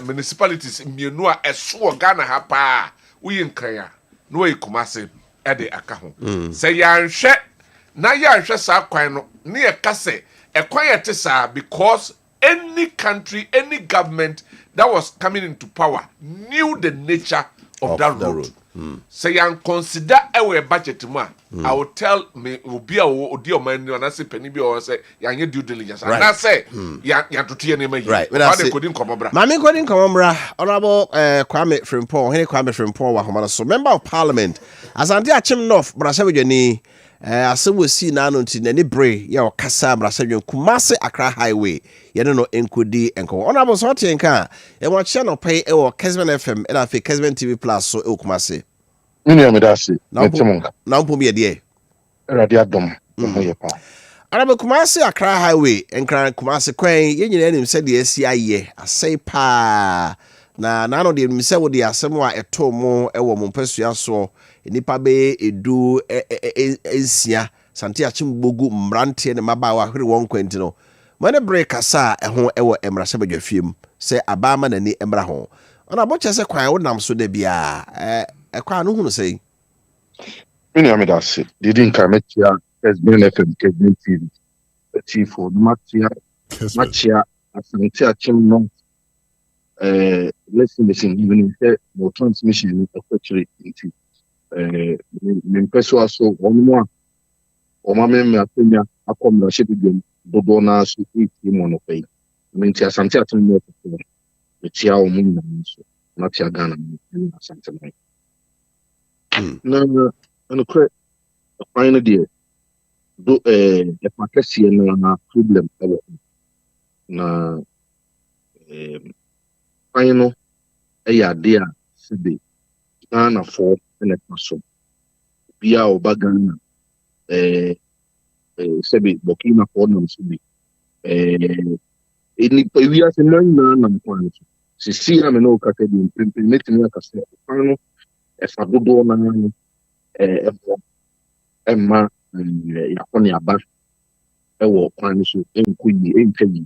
municipalities mmienu a ɛso wɔ Ghana ha paa woyɛ nkran a na wɔyɛ Kumasi ɛde aka ho sɛ yɛanhwɛ na yɛanhwɛ saa kwan no ne yɛka sɛ ɛkwan yɛ te saa because any country any government that was coming into power knew the nature of that road. Say yan consider our budget mu a I will tell me obi a odi o man na say penny bi o say yan due diligence and na say yan tutu ye nema yi right but they couldn't come bra mami couldn't come bra honorable Kwame Frimpong Henry Kwame Frimpong wa homa so member of parliament asante achim north brasabedwani asɛm si na no nti n'ani bre yɛ ɔkasa brasabedwan Kumasi Accra highway yɛne no enkodi enko honorable so te nka e wa kyɛ no pay e wɔ Kessben FM and afi Kessben TV Plus so e Kumasi Mini amedasi metemunga na mpo mi de radio dom mo ye pa Arabe Kumasi Accra highway enkran Kumasi kwan yenyina nim sɛ de asi ayɛ asɛe pa na no de nim sɛ wo de asɛm a ɛto mo ɛwɔ mo mpasua so nipa be edu ensia sante achim bogu mbrante ne mabaawa hwere won kwanti no mane break asa ɛho ɛwɔ emrahye badwafiem sɛ abama nani emra ho ona bo kyese kwan wo nam so da bia ɛkwan no hunu sɛ Mini amedasi didn't come here as been FM Kessben TV the chief for Maakye asante achim no listen even say more transmission actually into mpeso aso omo a omame me atenya akomra shedidem dodo na so eti mono pay menti asante atum mo ko etia omo na so na tia Ghana na asante mai na kre final dia do e pakasi na problem ewo na final ya dia sibe Ghana for so bia obagana sebi Burkina for no sibi eni we are na mkwano sisi na me no ka ke bi implement ni aka se kwano e fa dodo na emma ya koni aba e wo kwano so enkuyi enkayi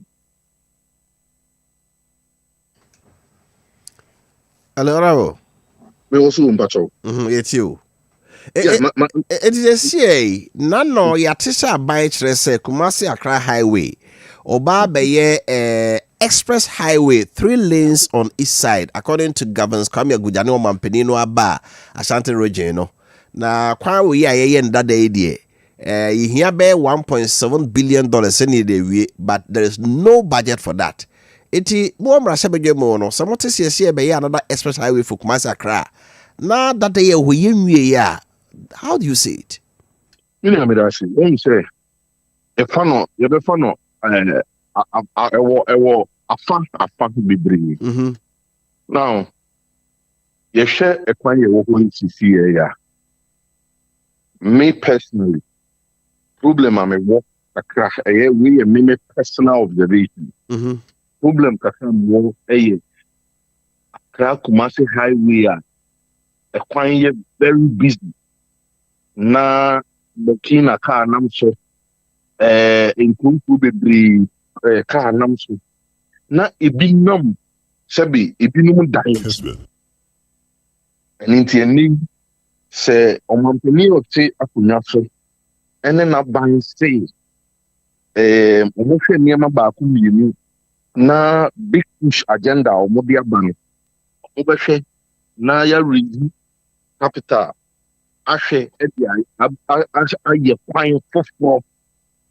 alora me also mpacho yetio It is a CA. Nano Yatisa by Trese Kumasi Accra Highway. Oba Beye Express Highway, 3 lanes on each side, according to Governors Kwame Gujano Mampenino Aba, Ashanti Region. Na kwa we ye that day you hear be $1.7 billion any day, but there is no budget for that. Iti mo mrasebe mo no samote siesie be another express highway for Kumasi Accra. Na that day we ya. How do you see it? You know me that say. When you say if no, you be no afa be bring. Now you share a kwan you go to see ya. Me personally, problem I may walk Accra. We me personal observation. Problem kakam wo Accra Kumasi Highway a kwan very busy. Na Burkina car namso in Kumpu be car namso na ebinum sabi ebinum dai and intending say omampani ote akunya so ene na ban say omohwe niam ba ku mienu na big push agenda omodi aban obehwe na ya review capital ahwe aye kwan fofo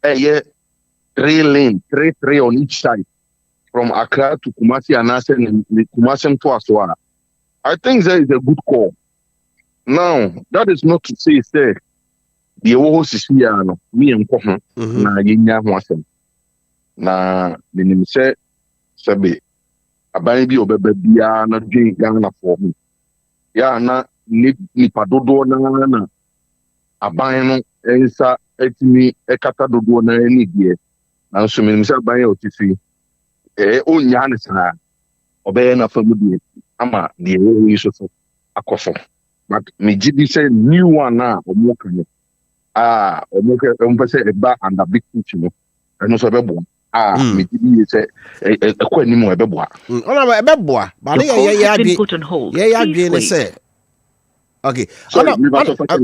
3 lane 3 on each side from Accra to Kumasi and Kumasi to Aswara. I think that is a good call. Now, that is not to say the host is here, me and Kohan, na yinya wasem. Na minim say sabe abani bi obebe bia na dwen Ghana for me. Ya na ni padodo na aban no ensa etimi ekata dodo na ni die. Na so minim say aban otifi onya ne sa obeye na famu die ama die we so akofo. But me gidi say new one na omoka omoka say eba and a big push no eno so bebo me gidi say ekwa ni mo ebebo ona ebebo but ya adwin say okay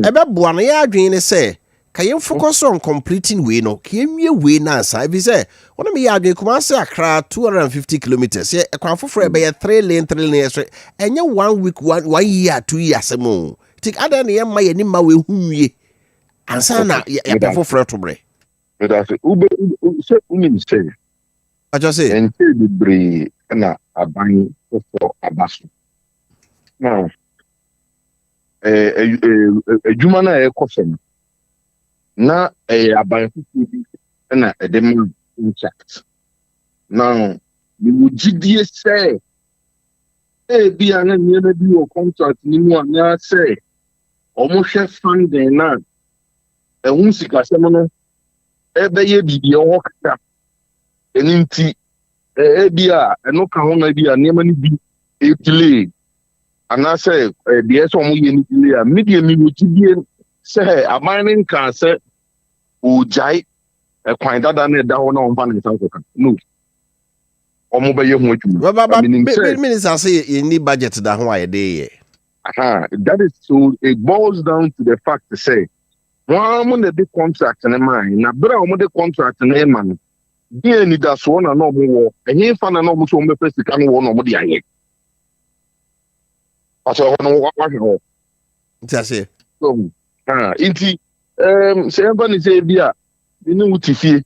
ebebo na ya adwin say can you focus on completing way no can you way na say be say ona me ya adwin Kumasi Accra 250 kilometers ye ekwan foforo be 3 lane enye 1 week 1 year 2 years mo tik ada na ye ma ye ni ma we huwie ansa na ya foforo to bre but I say ube say umi say I just say and say the bre na aban for abaso now ejuma na e kofem na aban fufu na edem intact now we would gidi say bi ana niema bi o contract ni mu ana say omo hwe funding na ehun sika sem no ye bibi o kaka eninti bia eno ka ho na bia niema ni bi delay ana say bi eso omo ye ni delay a media mi wo gidi say abanin kan say o jai kwan dada na da ho na on fa na nsan ko no omo be ye ho adwuma minister say you need budget da ho aye dey that is so it boils down to the fact to say one the big contract na man na bra omo the contract na man bi ni da so na no mo wo ehin fa na no mo so mo be sika no wo no mo de aye aso ho no wa ho say so inti say ba ni say bia ni wutifie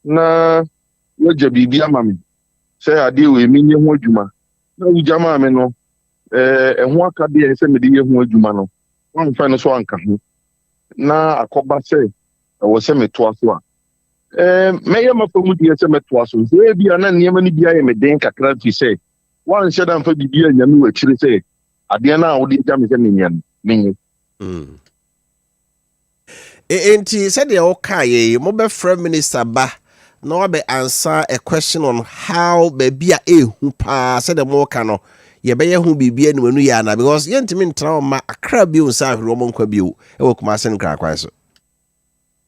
na waje bibia mami say ade we menye ho adwuma na ujama me no ho aka de say me de ye ho adwuma no wan fa no so anka ho na akoba say wo say me to aso a me ye mafamu de say me to aso say bia na niam ni bia ye me den kakra fi say wan shedan fa bibia nyame wa kire say ade na wo de jam say nyan menye enti said the okay mo be Prime Minister ba no be answer a question on how baby ehu pa said the mo ka no ye be ye hu bibia ni wanu ya na because ye ntimi ntra ma akra bi unsa ahwe mo nkwa bi o e wo kuma sen kra kwan so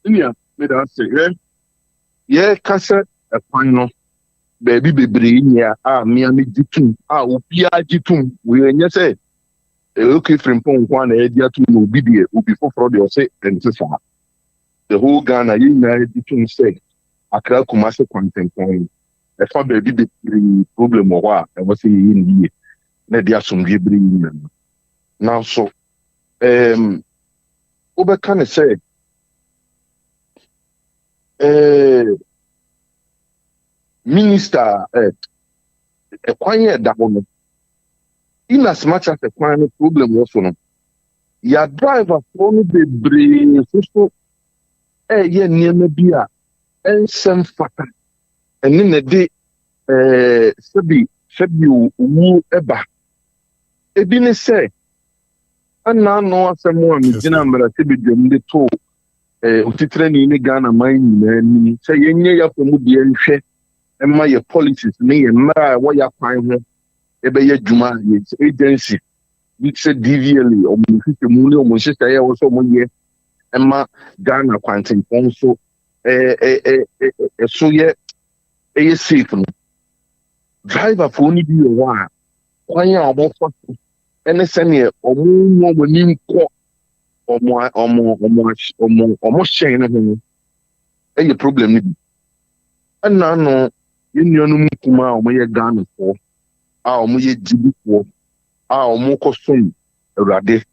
nya me da say ye kasa e kwan no baby bebre nya a me ami ditum a obi agitum we nya say okay, Frimpong, one idea to no BD, will be for the say, and the whole Ghana, you know, between say, Accra Kumasi content point. A far baby the problem of what I was saying in here. There are some bring now, so, Ober can I say, Minister, a quiet that one. In as much as the quiet problem was on, your driver phone the brain, so, yeah, near me beer, and some fatter, and in a day, Sabi, woo eba. Ebine say, and now no someone, Jinamara, Tibi, the two, Utitreni, Ghana, mine, say, yeah, from the share. And my policies, me and my way up fine here, Juma, it's agency, which said DVLE, or Muni, or Manchester, also 1 year, and my Ghana quantum also, so yet, a safe driver for only be a while, quiet or and a senior, or more when you call, or more shame, a problem. And now, no. Union Kuma, my Ghana for our Muye Jibu for our Moko Sun, Rade,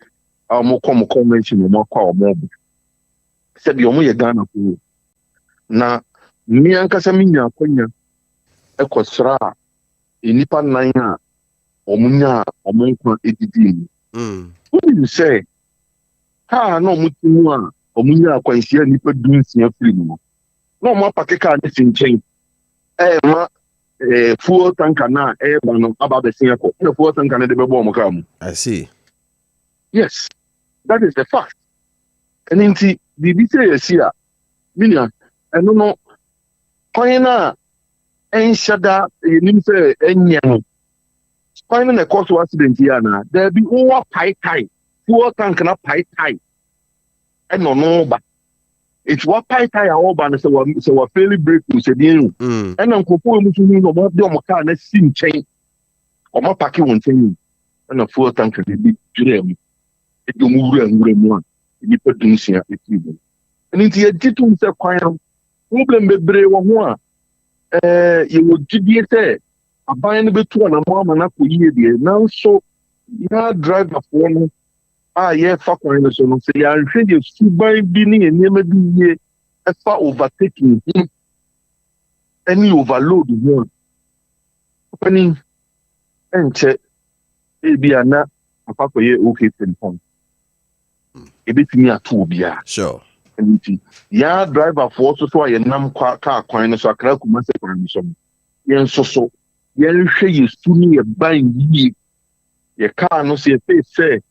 our Moko convention, Moko Mob. Said your Muye Ghana for now. Me and Casamina, Konya, Ecosra, in Nipan Naya, or Munya, or Monko 18. What do you say? Ha, no Mutua, or Munya, Quaisia, Nipper doing your film. No more Pakeka, this in chain. Full tanker now, about the Singapore. The full tanker the bomb. I see. Yes, that is the fact. And in the BBC is here, Minia, and no, Koina, and Shada, Nimse, and Yang. Finding a cost accident here now, there be over pie tie, full tanker not pie tie. And no, but. It's what pie tie all ban so we're fairly break to say you. And I'm proposing to you about the car and sim chain or my packing one thing and a full tank to be dream. It you move and one. You put things here at you. And it's a title to quiet problem be brave one. You would GDS a buying between a mom and a year now so you drive a phone. Yeah, fuck my son. Say, I think you're super being and never be a far overtaking him. Any overload one. Opening and check. Maybe I'm not a papa ye okay phone. A bit near to be sure. And yeah, driver for so I am car coin so I crack my second. Yes, so. Yen say you soon a buying ye. Your car no see a face say.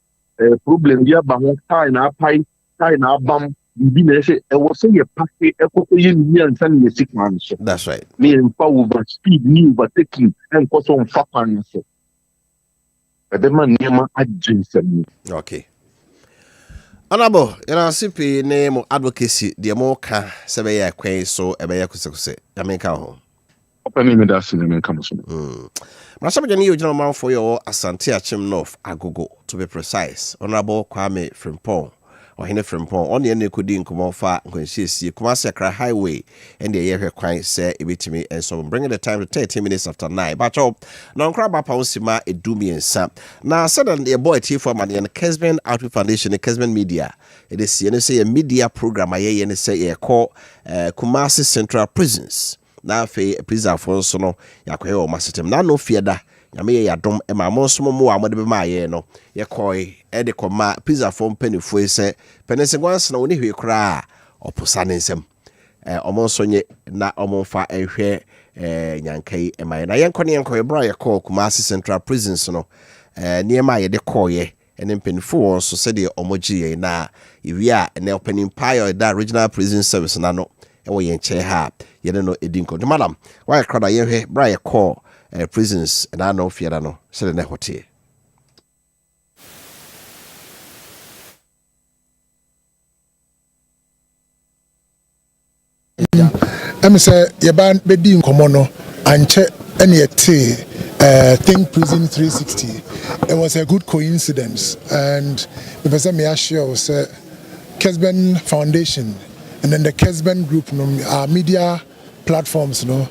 Problem here, but tie na pie, tie na bum. You say, I was saying a packet, a cocoon, and sending a sick man. That's right. Me and power over speed, new overtaking, and cause on fat man. But the man near my agency. Okay. Honorable, you know, CP name advocacy, the Amoka, Sabaya Quay, so a Bayakuse, Jamaica home. Open me that's in the comes. Masabja ni ojina man for your Asante Achim North Agogo to be precise. Honorable Kwame Frimpong or Hene Frimpong on the Nekudi nkomo fa nkwenhyesi Kumasi Accra Highway and the year kwan say ebetimi and so bringing the time to 30 minutes after 9. But no nkra ba pa onsima edumi ensa. Na said the boy T for man and Kessben Outreach Foundation and Kessben Media. It is say a media program aye and say e call Kumasi Central Prisons. Na fe prison for so no yakwe o masetem na no fieda nyame ya dom e ma monso mo amode be ma ye no ye koi e de koma prison for mpanifo ese penese gwanse na woni hwe kra oposa ne nsem omonso nye na omonfa ehwe nyankai e ma na yenko bra ye call Kumasi Central Prisons no niema ye de koye ene mpanifo so se de omogie na iwia na opening pile da regional prison service na no ewo yenche ha yene no edinko de madam why crowd ye bra ye call prisons and I know fiera no se ne hotie say ye ban bedi nkomo no anche ene yete Think Prison 360. It was a good coincidence, and the person may assure was Kessben Foundation, and then the Kessben Group, our media platforms, you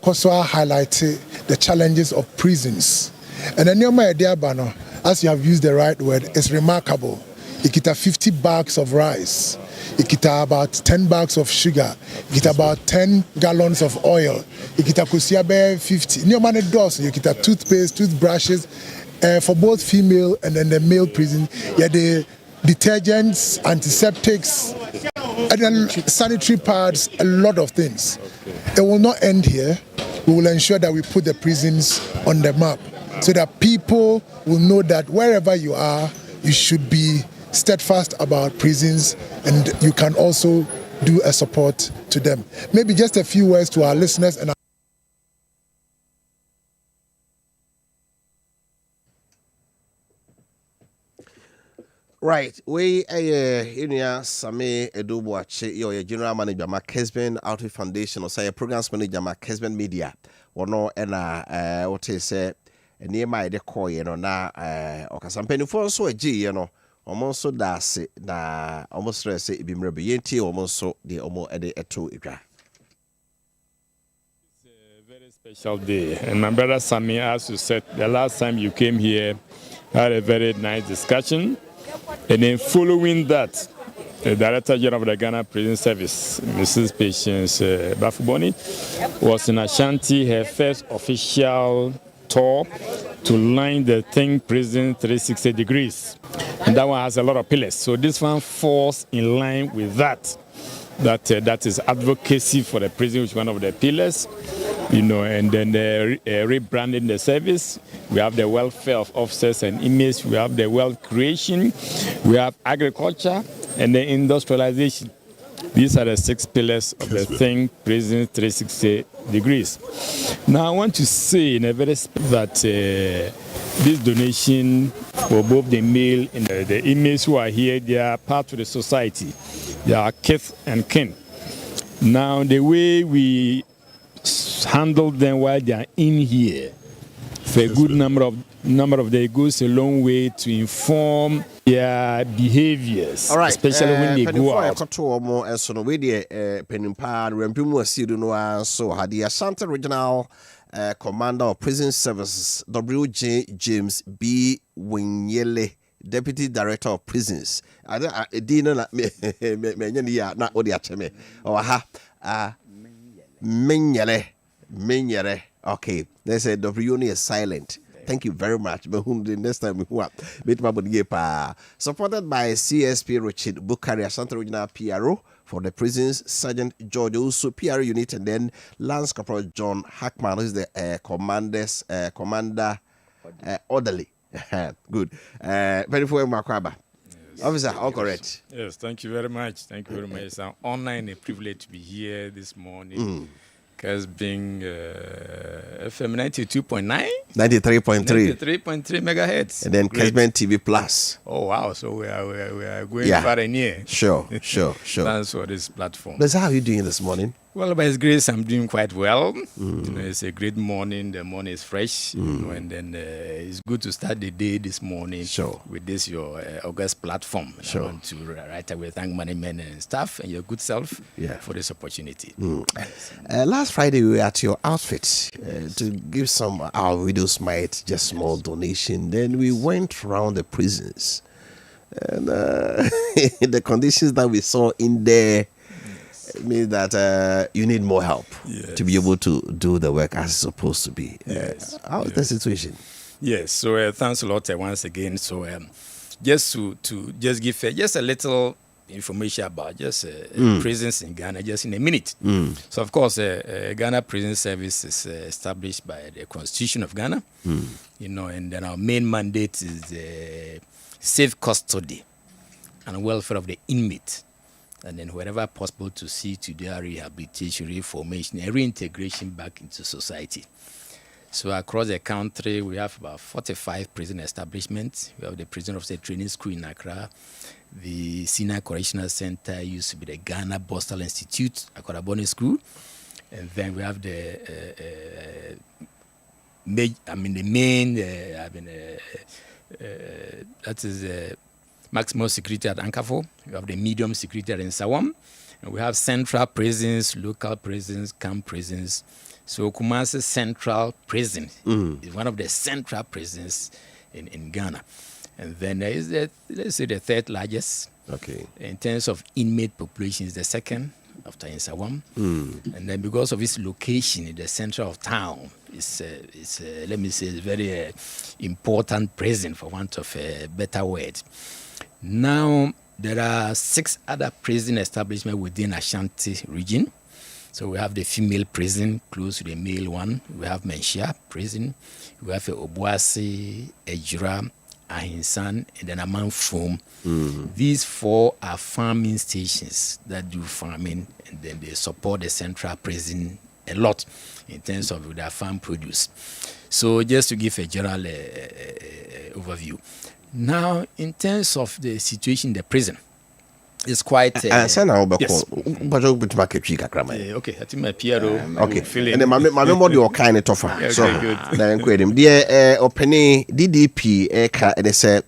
also highlight the challenges of prisons. And then my idea, as you have used the right word, is remarkable. You get 50 bags of rice. You get about 10 bags of sugar. You get about 10 gallons of oil. You get a 50. You get toothpaste, toothbrushes for both female and then the male prison. Yeah, the detergents, antiseptics, and then sanitary pads, a lot of things. It will not end here. We will ensure that we put the prisons on the map so that people will know that wherever you are, you should be steadfast about prisons, and you can also do a support to them. Maybe just a few words to our listeners and Right, we Same Edubuache, your general manager, Kessben Outreach Foundation, or say a programs manager, Kessben Media, or no, and what they say, near my decor, now, or some penny for so a G, almost so that's it, almost stress it, be rebellion, almost so the almost at the two. It's a very special day, and my brother Sammy, as you said, the last time you came here, had a very nice discussion. And then following that, the Director General of the Ghana Prison Service, Mrs. Patience Bafuboni, was in Ashanti, her first official tour to line the Think Prison 360 degrees. And that one has a lot of pillars. So this one falls in line with that. That is advocacy for the prison, which is one of the pillars. And then rebranding the service. We have the welfare of officers and inmates. We have the wealth creation. We have agriculture and the industrialization. These are the 6 pillars of the Think Prison 360 degrees. Now, I want to say in a very that this donation for both the male and the inmates who are here, they are part of the society. They are kith and kin. Now, the way we handle them while they are in here, for a good number of them, it goes a long way to inform their behaviors, all right, especially when they go out. So we so had the Ashanti Regional Commander of Prison Services, W.J. James B. Winyele, Deputy Director of Prisons. I didn't know not what they Menyere. Okay, they said W is silent. Thank you very much. But whom the next time we want supported by CSP Richard Bukari, Ashanti Regional PRO for the prisons, Sergeant George Usu, PRO unit, and then Lance Corporal John Hackman, who is the commander orderly. Good. Very for Makwaba. Officer, all correct. Yes, thank you very much. Thank you very much. It's an honor and a privilege to be here this morning. Kessben FM 92.9, 93.3 megahertz, and then Kessben TV Plus. Oh wow! So we are going far and near. Sure. Thanks for this platform. But how are you doing this morning? Well, by His grace, I'm doing quite well. It's a great morning. The morning is fresh, and then it's good to start the day this morning with this your August platform. I want to right away thank management and staff and your good self for this opportunity. Last Friday we were at your outfit to give some our widows mite just small donation. Then we went around the prisons, and the conditions that we saw in there. It means that you need more help to be able to do the work as it's supposed to be. How is the situation? Yes, so thanks a lot once again. So just to just give just a little information about just prisons in Ghana, just in a minute. So of course, Ghana Prison Service is established by the Constitution of Ghana, and then our main mandate is safe custody and welfare of the inmate. And then wherever possible to see to their rehabilitation, reformation, and reintegration back into society. So across the country, we have about 45 prison establishments. We have the Prison Officer Training School in Accra. The Senior Correctional Center used to be the Ghana Boston Institute, Akoraboni School. And then we have the the main, that is maximum security at Ankafo. We have the medium security at Nsawam. And we have central prisons, local prisons, camp prisons. So Kumasi Central Prison is one of the central prisons in Ghana. And then there is let's say the third largest. Okay. In terms of inmate population, is the second after Nsawam. And then because of its location in the center of town, it's let me say, a very important prison, for want of a better word. Now, there are 6 other prison establishments within Ashanti region. So we have the female prison close to the male one. We have Menshia prison. We have Obuasi, Ejura, Ahinsan, and then Amanfum. These 4 are farming stations that do farming, and then they support the central prison a lot in terms of their farm produce. So just to give a general overview. Now, in terms of the situation in the prison, it's quite... yes. Okay, I think my Piero... okay, and then my memory or kind of offer. So, then dear opening DDP, and they said,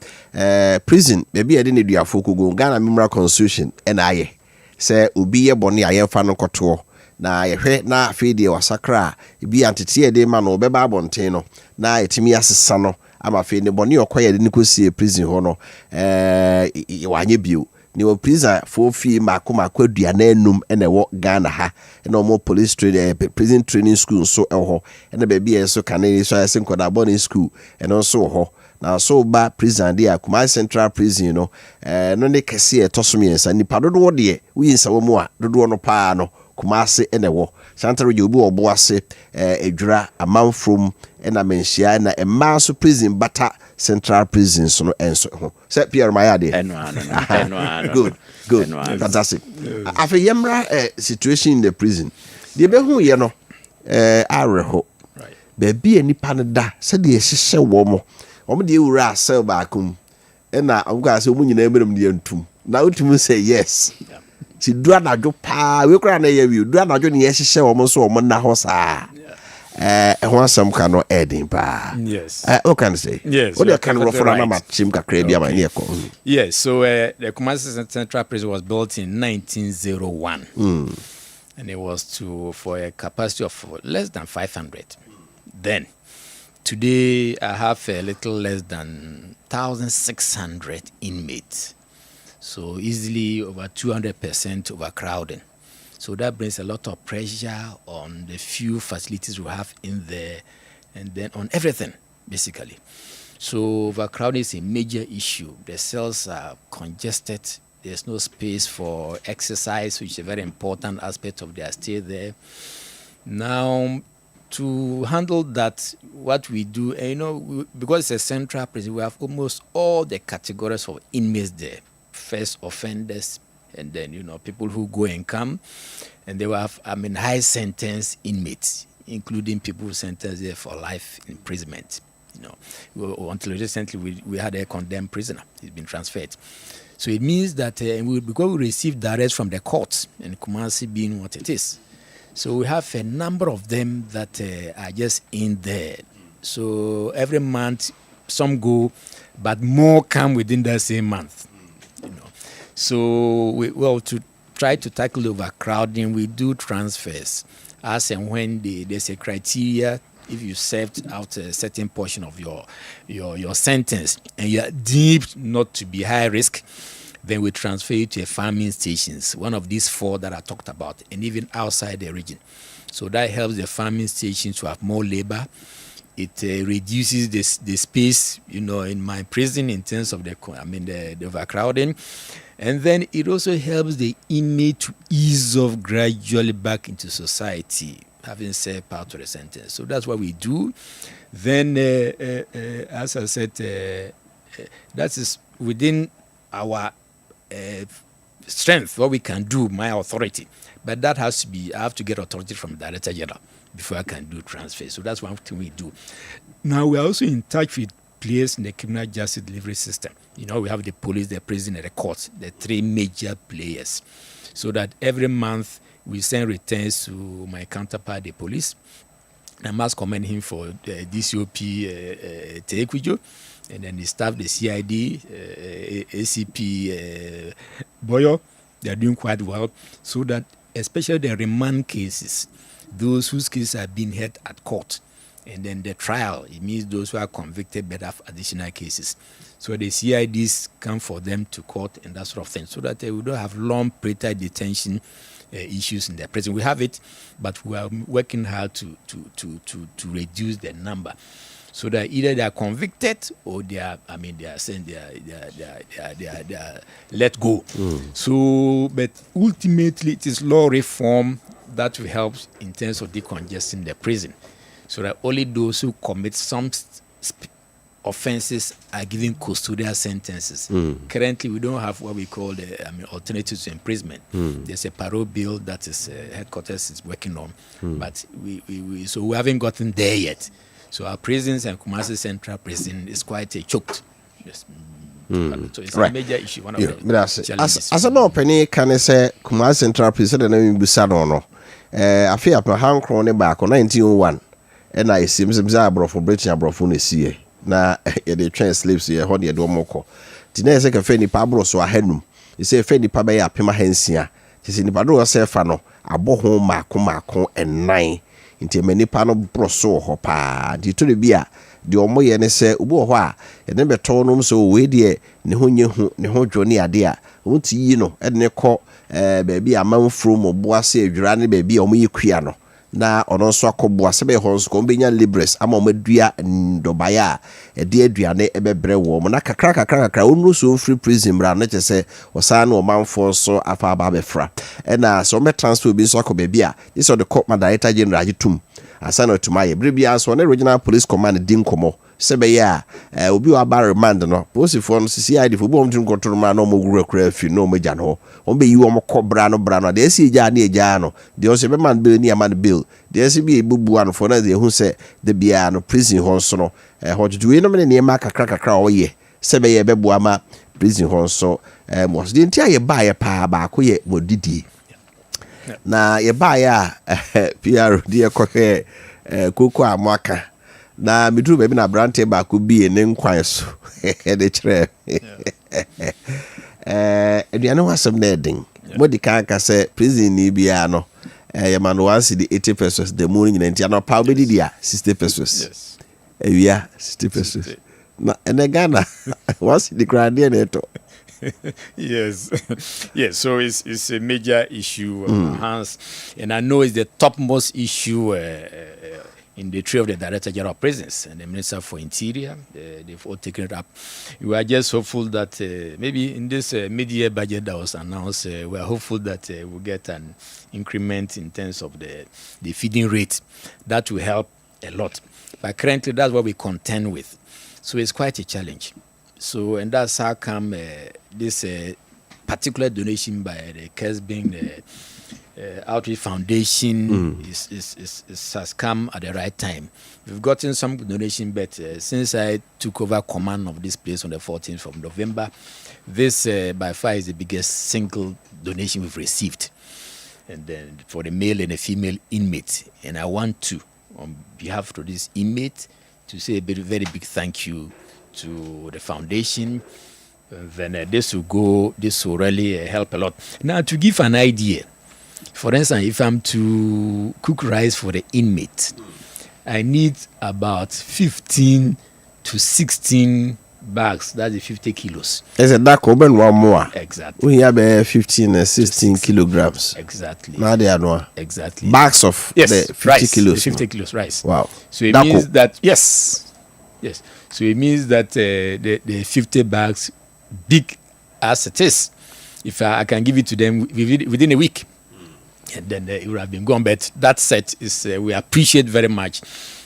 prison, maybe I didn't do a fuku go, Ghana Memorial Constitution, and I say, Ubi a boni, I am fan of Kotor. Na yehwe na afidi wa sakra bi antetie de ma no beba abonten no na etimi asesa no ama afidi boni okoye de nikosie prison ho no wanye bio ni o prison fofi mako aduana enum ene wo Ghana ha ene mo police training prison training school so ho ene ba bi so kanani so asen koda boarding school ene so ho na so ba prison de Kumasi Central Prison no no ne kese etosomiensa ni padodo wo de wi nsa wo mu a dodo no pa no Kumasi enewo Santaro Jobu Obuase Ejura Amanfrom ena Menshia ena Emanso Prison Bata Central Prison so no enso ho se Pierre Mayade good fantastic afi yemra situation in the prison de be hu ye no areho right baby enipa ne da se de hihye wo mo omo de ewura asel baakum ena omuka se omu nyina emeram de antum na utum say yes ti dua na dwo pa we kura na ye wi dua na dwo ne ye hihye wo mo so wo na ho saa ho asam ka no edin pa yes what can I say yes what you can refer na machim kakra bia ma ne ko yes so the Kumasi Central Prison was built in 1901 and it was for a capacity of less than 500 then. Today, I have a little less than 1,600 inmates. So easily over 200% overcrowding. So that brings a lot of pressure on the few facilities we have in there and then on everything, basically. So overcrowding is a major issue. The cells are congested. There's no space for exercise, which is a very important aspect of their stay there. Now, to handle that, what we do, because it's a central prison, we have almost all the categories of inmates there. First offenders, and then, people who go and come. And they will have, high sentence inmates, including people sentenced there for life imprisonment. Until recently, we had a condemned prisoner. He's been transferred. So it means that because we receive directs from the courts, and Kumasi being what it is, so we have a number of them that are just in there. So every month, some go, but more come within that same month. So to try to tackle overcrowding, we do transfers as and when there's a criteria. If you served out a certain portion of your sentence and you are deemed not to be high risk, then we transfer you to a farming stations, one of these 4 that I talked about, and even outside the region. So that helps the farming stations to have more labor. It reduces the space, in my prison in terms of the overcrowding. And then it also helps the inmate to ease off gradually back into society, having served part of the sentence. So that's what we do. Then, as I said, that is within our strength, what we can do, my authority. But that has to be, I have to get authority from the Director General before I can do transfer. So that's one thing we do. Now, we are also in touch with players in the criminal justice delivery system. We have the police, the prison, and the courts, the 3 major players. So that every month we send returns to my counterpart, the police, I must commend him for DCOP Teekwijo, and then the staff, the CID, ACP Boyo, they are doing quite well, so that especially the remand cases, those whose cases have been heard at court, and then the trial, it means those who are convicted but have additional cases. So the CIDs come for them to court and that sort of thing, so that we don't have long pretrial detention issues in the prison. We have it, but we are working hard to reduce the number, so that either they are convicted or they are saying they are let go. So, but ultimately, it is law reform that will help in terms of decongesting the prison, so that only those who commit some offenses are given custodial sentences. Currently, we don't have what we call the alternatives to imprisonment. There's a parole bill that is headquarters is working on, but we haven't gotten there yet. So our prisons and Kumasi Central Prison is quite choked. Yes. So it's a major issue. One of the challenges. As an opening, can I say Kumasi Central Prison and then Busano? I feel a hand crony back on 1901, and I see Mr. for Britain abroad from the sea. Na the train slaves here, how they do more. Tina say, Fanny Pablo so a henum. You say, Fanny Pabaya, Pima Hensia. Tis in the Padua Sefano, a boho Macomacon and 9. Into many panel broso hopa. The to the beer, the omoy and say, Uboha, and then betonum so way dear, Neho Johnny Adia. Won't you know, and ne call baby a man from or boise, Granny baby or me quiano. Na ono so akobua sebe hons ko mbenya libres ama omedua ndobaya e de aduane ebebre wo mo na kakra onu so free prison bra na chese osan no manfo so afa ba befra e na so me transfer bi so akobabi a this of the court director general agitum asana otumaye brebia so na regional police command din komo sebe ya obi wa bar remand no posifo no CID fo bo mtun control ma no mo gura kra fi no mo gya no on be yi wo mo kobra no de si gya na egya no de o se be man bill ni man bill de si bi ebubu an for na de hu se de bia no prison ho so no hojuju no me ne ma kakra o ye sebe ye bebu ama prison ho so mo de ntia ye ba ye pa ba ko ye modidi na ye ba ya PR de ko koko amaka na midru baby na brante ba ko bi ne nkwan so de kire aduane wasem na edin modi kan ka se prison ni bia no ye man once the 80 pesos the morning nti na pa obedi dia 60 pesos yes ewia 60 pesos na ene Ghana once the grand na to yes so it's a major issue Hans, and I know it's the topmost issue in the tree of the Director General of Prisons and the Minister for Interior. They've all taken it up. We are just hopeful that maybe in this mid-year budget that was announced, we are hopeful that we'll get an increment in terms of the feeding rate. That will help a lot. But currently, that's what we contend with. So it's quite a challenge. So, and that's how come this particular donation by the Kessben Outreach Foundation has come at the right time. We've gotten some donation, but since I took over command of this place on the 14th of November, this by far is the biggest single donation we've received, and then for the male and the female inmate. And I want to, on behalf of this inmate, to say a very big thank you to the foundation. Then this will really help a lot. Now, to give an idea, for instance, if I'm to cook rice for the inmate, I need about 15 to 16 bags. That's the 50 kilos. Is it that open one more? Exactly. We have 15 and 16 kilograms. Exactly. Now they are no. Exactly. Bags of the 50 rice, kilos. the 50 kilos rice. Wow. So it means that yes. So it means that the 50 bags, big as it is, if I can give it to them within a week, and then it would have been gone. But that set is we appreciate very much.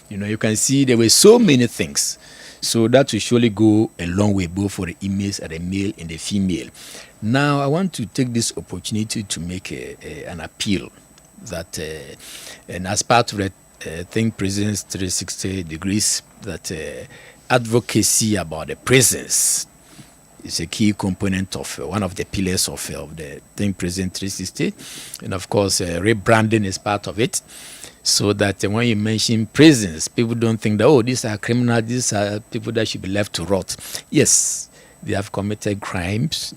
You can see there were so many things. So that will surely go a long way, both for the inmates and the male and the female. Now, I want to take this opportunity to make an appeal that, and as part of the Think Prisons 360 degrees, that advocacy about the prisons It's a key component of one of the pillars of the Think Prison 360. And of course, rebranding is part of it. So that when you mention prisons, people don't think that, oh, these are criminals, these are people that should be left to rot. Yes, they have committed crimes,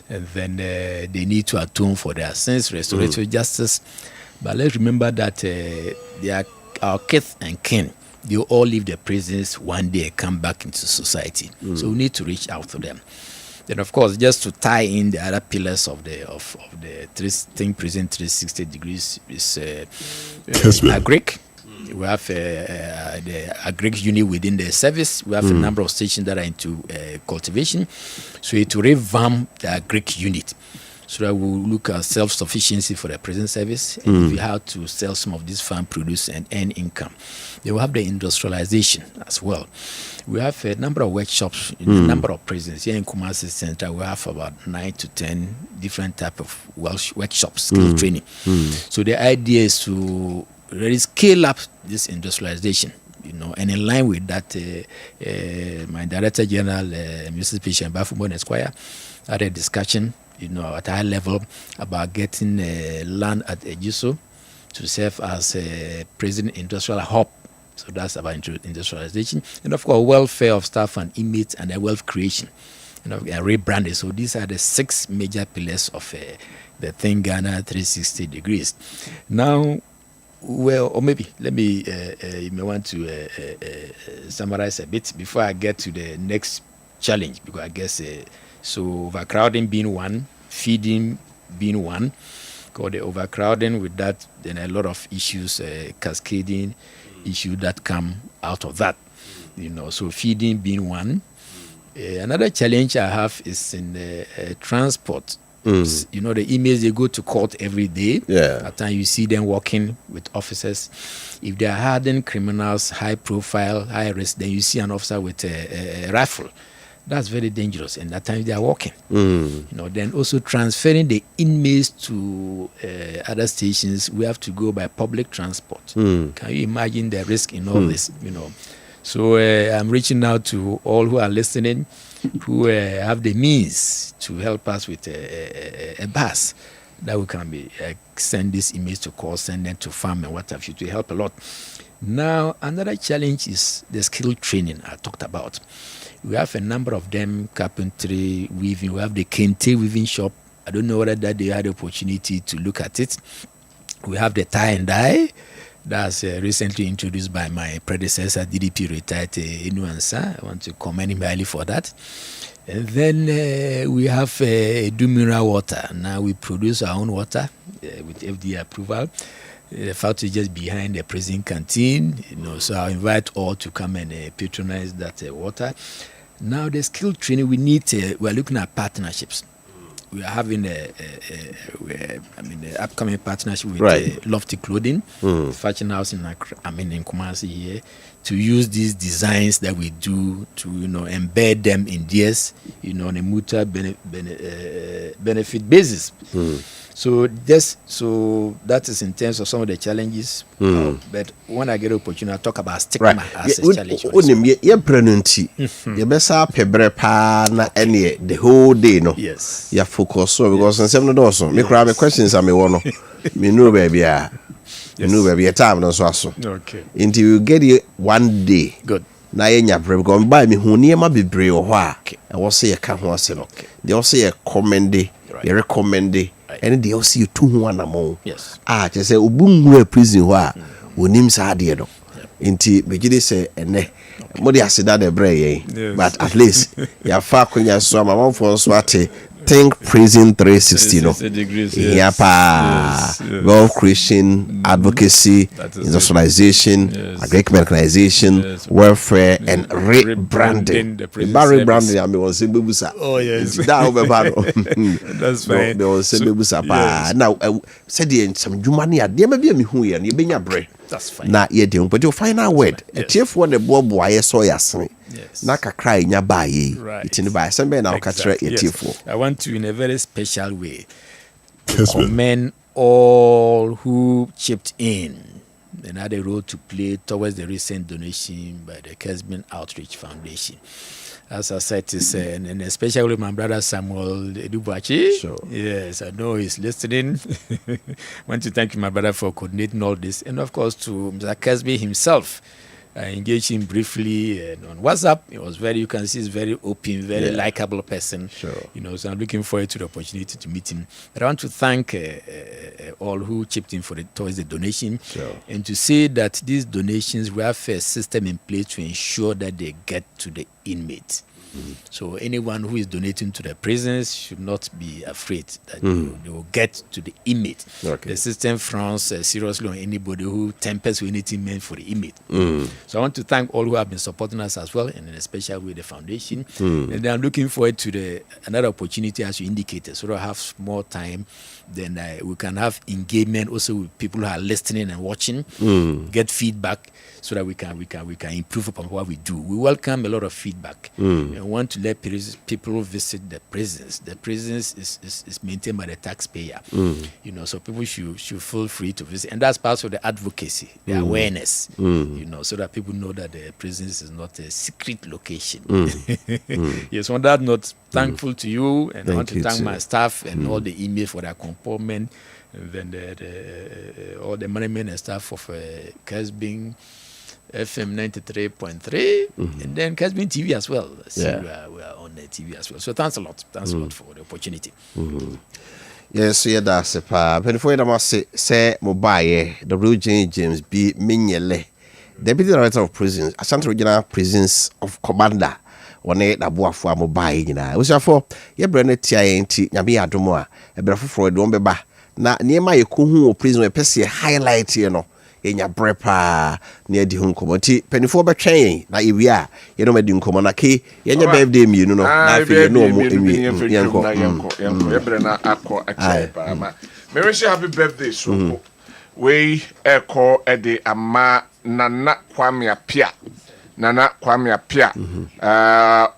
and then they need to atone for their sins, restorative justice. But let's remember that they are our kith and kin. They all leave the prisons one day and come back into society. So we need to reach out to them. Then, of course, just to tie in the other pillars of the Think Prison 360 degrees is agric. We have the agric unit within the service. We have a number of stations that are into cultivation. So to revamp the agric unit, so that we'll look at self-sufficiency for the prison service, and if we have to sell some of this farm produce and earn income. They will have the industrialization as well. We have a number of workshops in a number of prisons. Here in Kumasi Center, we have about 9 to 10 different type of workshops, skill training. So the idea is to really scale up this industrialization, and in line with that, my Director General, Mrs. Patient Bafumon Esquire, had a discussion, at a high level about getting land at Ejiso to serve as a prison industrial hub. So that's about industrialization. And of course, welfare of staff and inmates and wealth creation, and rebranding. So these are the 6 major pillars of the Think Ghana 360 degrees. Now, well, or maybe let me, you may want to summarize a bit before I get to the next challenge, because I guess, so overcrowding being one, feeding being one, because the overcrowding with that, then a lot of issues, cascading issue that come out of that, so feeding being one. Another challenge I have is in transport. The inmates, they go to court every day. At times you see them walking with officers. If they are hardened criminals, high profile, high risk, then you see an officer with a rifle. That's very dangerous, and at times they are walking. Then also transferring the inmates to other stations, we have to go by public transport. Can you imagine the risk in all this? So I'm reaching out to all who are listening, who have the means to help us with a bus that we can send these inmates to court, send them to farm and what have you, to help a lot. Now, another challenge is the skill training I talked about. We have a number of them, carpentry, weaving. We have the Kente weaving shop. I don't know whether that they had the opportunity to look at it. We have the tie and dye. That's recently introduced by my predecessor, DDP retired Inuansa. I want to commend him highly for that. And then we have Dumira water. Now we produce our own water with FDA approval. The factory just behind the prison canteen. So I invite all to come and patronize that water. Now the skill training, we need. We're looking at partnerships. We are having the upcoming partnership with Lofty Clothing, fashion house in Kumasi here, to use these designs that we do to embed them in theirs, on a mutual benefit basis. So that is in terms of some of the challenges. But when I get an opportunity, I'll talk about stigma as a challenge. The whole day, no. Yes. You focus so because in some of me grab questions I me want me know baby you know baby time no so. Okay. Until you get it one day. Good. Na yenya brem go buy me hu niema bebre wo ho a e wo se ye ka ho ase no. They also ye commend, you recommend, and they also you two one among. Yes. Just say ubungu prison ho a onim sa ade no. Inti begide say ene modi asida de bre yen, but at least ya fa kwanya so ma for so ate Think Prison 360 no. Yeah, wealth creation, advocacy, industrialization, agricultural welfare, and rebranding. Rebranding, I mean, was in Bubusa. Oh yes, that's fine. There was Bubusa. Now, said some Jumani, there may be a mihu and you bring a bread. That's fine. Now, but your final word, a chief one the bob wire soya swing. Yes. Naka cry in your baye. Right. It's in the by somebody now catch it. Yes. I want to, in a very special way, commend all who chipped in. another role to play towards the recent donation by the Kessben Outreach Foundation. As I said, and especially my brother Samuel Edubachi. Sure. Yes, I know he's listening. I want to thank my brother for coordinating all this. And of course, to Mr. Kessben himself. I engaged him briefly on WhatsApp. He was you can see he's very open, very likable person. Sure. So I'm looking forward to the opportunity to meet him. But I want to thank all who chipped in towards the donation. Sure. And to say that these donations, we have a system in place to ensure that they get to the inmates. So anyone who is donating to the prisons should not be afraid that they will get to the inmate. Okay. The system frowns seriously on anybody who tempers with anything meant for the inmate. So I want to thank all who have been supporting us as well, and especially with the foundation. And then I'm looking forward to another opportunity, as you indicated, so that I have more time. Then we can have engagement also with people who are listening and watching, get feedback, so that we can improve upon what we do. We welcome a lot of feedback. We want to let people visit the prisons. The prisons is maintained by the taxpayer. So people should feel free to visit, and that's part of the advocacy, the awareness. So that people know that the prisons is not a secret location. Yes, on that note, thankful to you, and I want to thank my staff and all the emails for their commitment, and then all the management and staff of Kessben FM 93.3, and then Kessben TV as well. We are on the TV as well. So thanks a lot. Thanks a lot for the opportunity. Yes, that's a before I must say mobile WJ James B. Minyele, Deputy Director of Prisons, Ashanti Regional Prisons of Commander. One na boafo mobile nyina. We say for ye brand tia enti nyabe adomo a e brafo for do beba na niema ye ko hu o prison e pese highlight ye no enya brepa na edi hu nkomoti penifo betwen na ewi a ye no medi nkomo na ke ye nya birthday mi no na afi ye no mo emi yenko ye bre na akọ achepa ama me wish you happy birthday so we eko ede ama Nana Kwame Appiah. Nana Kwame Appiah.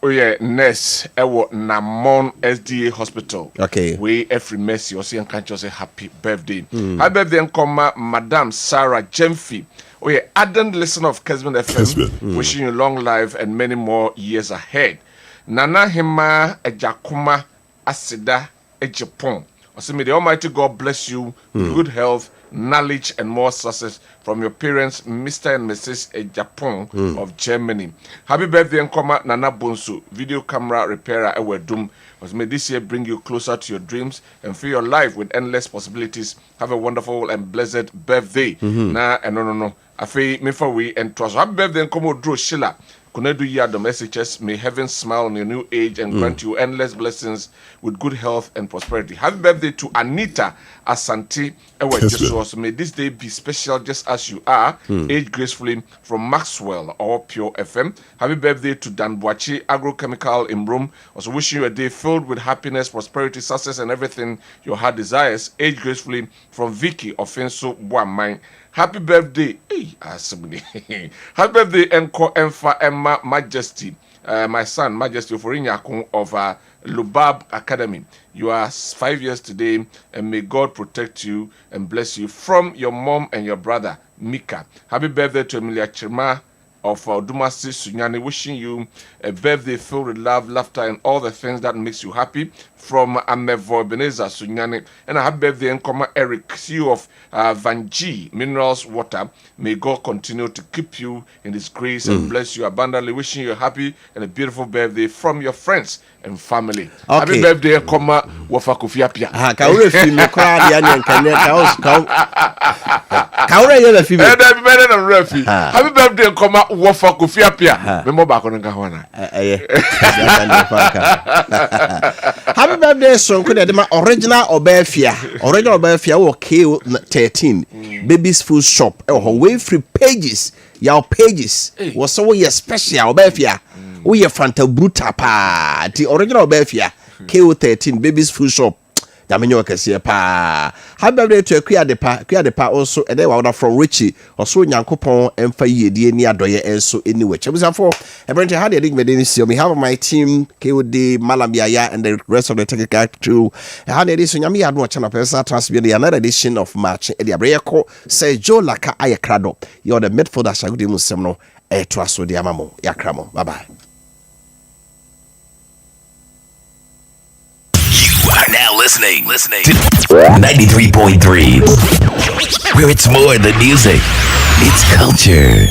Oye nurse ewo Namon SDA Hospital. Okay. We every mercy or say can't just say happy birthday. Happy birthday and Madam Sarah Jemfi. Oye ardent listener of Kessben FM. Wishing you long life and many more years ahead. Nana Hima Ejakuma Asida Ejapon. So may the Almighty God bless you with good health, knowledge, and more success from your parents, Mr. and Mrs. Ejapon of Germany. Happy birthday and Nana Bonsu, video camera repairer Ewedum. May this year bring you closer to your dreams and fill your life with endless possibilities. Have a wonderful and blessed birthday. No. I feel me for we and trust. Happy birthday and Drew Sheila. Kunedu Yadom SHS, may heaven smile on your new age and grant you endless blessings with good health and prosperity. Happy birthday to Anita Asante Ewe. May this day be special just as you are, age gracefully, from Maxwell or Pure FM. Happy birthday to Dan Boachi Agrochemical in Rome. Also wishing you a day filled with happiness, prosperity, success, and everything your heart desires. Age gracefully, from Vicky Offenso Boamai. Happy birthday, happy birthday, Enko Enfa Emma Majesty, my son Majesty Oforinyakun of Lubab Academy. You are 5 years today, and may God protect you and bless you from your mom and your brother Mika. Happy birthday to Emilia Chima of Dumasi Sunyani, wishing you a birthday filled with love, laughter, and all the things that makes you happy. From Amevo Ebenezer Sunyani. And a happy birthday and Eric, CEO of Vanji Minerals Water. May God continue to keep you in His grace and bless you abundantly. Wishing you a happy and a beautiful birthday from your friends and family. Okay. Happy birthday and Wofa Kofi Appiah. Happy birthday and Wofa Kofi Appiah. Memo back on Gawana. Happy birthday, son. Could original Obafia or KO13 Baby's Food Shop. Oh, way free pages. Your pages was so special Obafia. We are Fanta Bruta pa. The original Obafia KO13 Baby's Food Shop. Daminyo kese pa. Happy birthday to Quia de pa also, and they were from Richie or so Yankopon and Faye, the near doye and so anyway. Everyone, how do you think we have my team, KOD, Malambiaya, and the rest of the technical crew. How do you think we have no channel person transmit another edition of Maakye? Eddie Abreyako say Joe Laka Ayakrado. You're the midfielder Shagudi Musemno. Twaso Diamamo Yakramo. Bye bye. You are now listening to 93.3, where it's more than music, it's culture.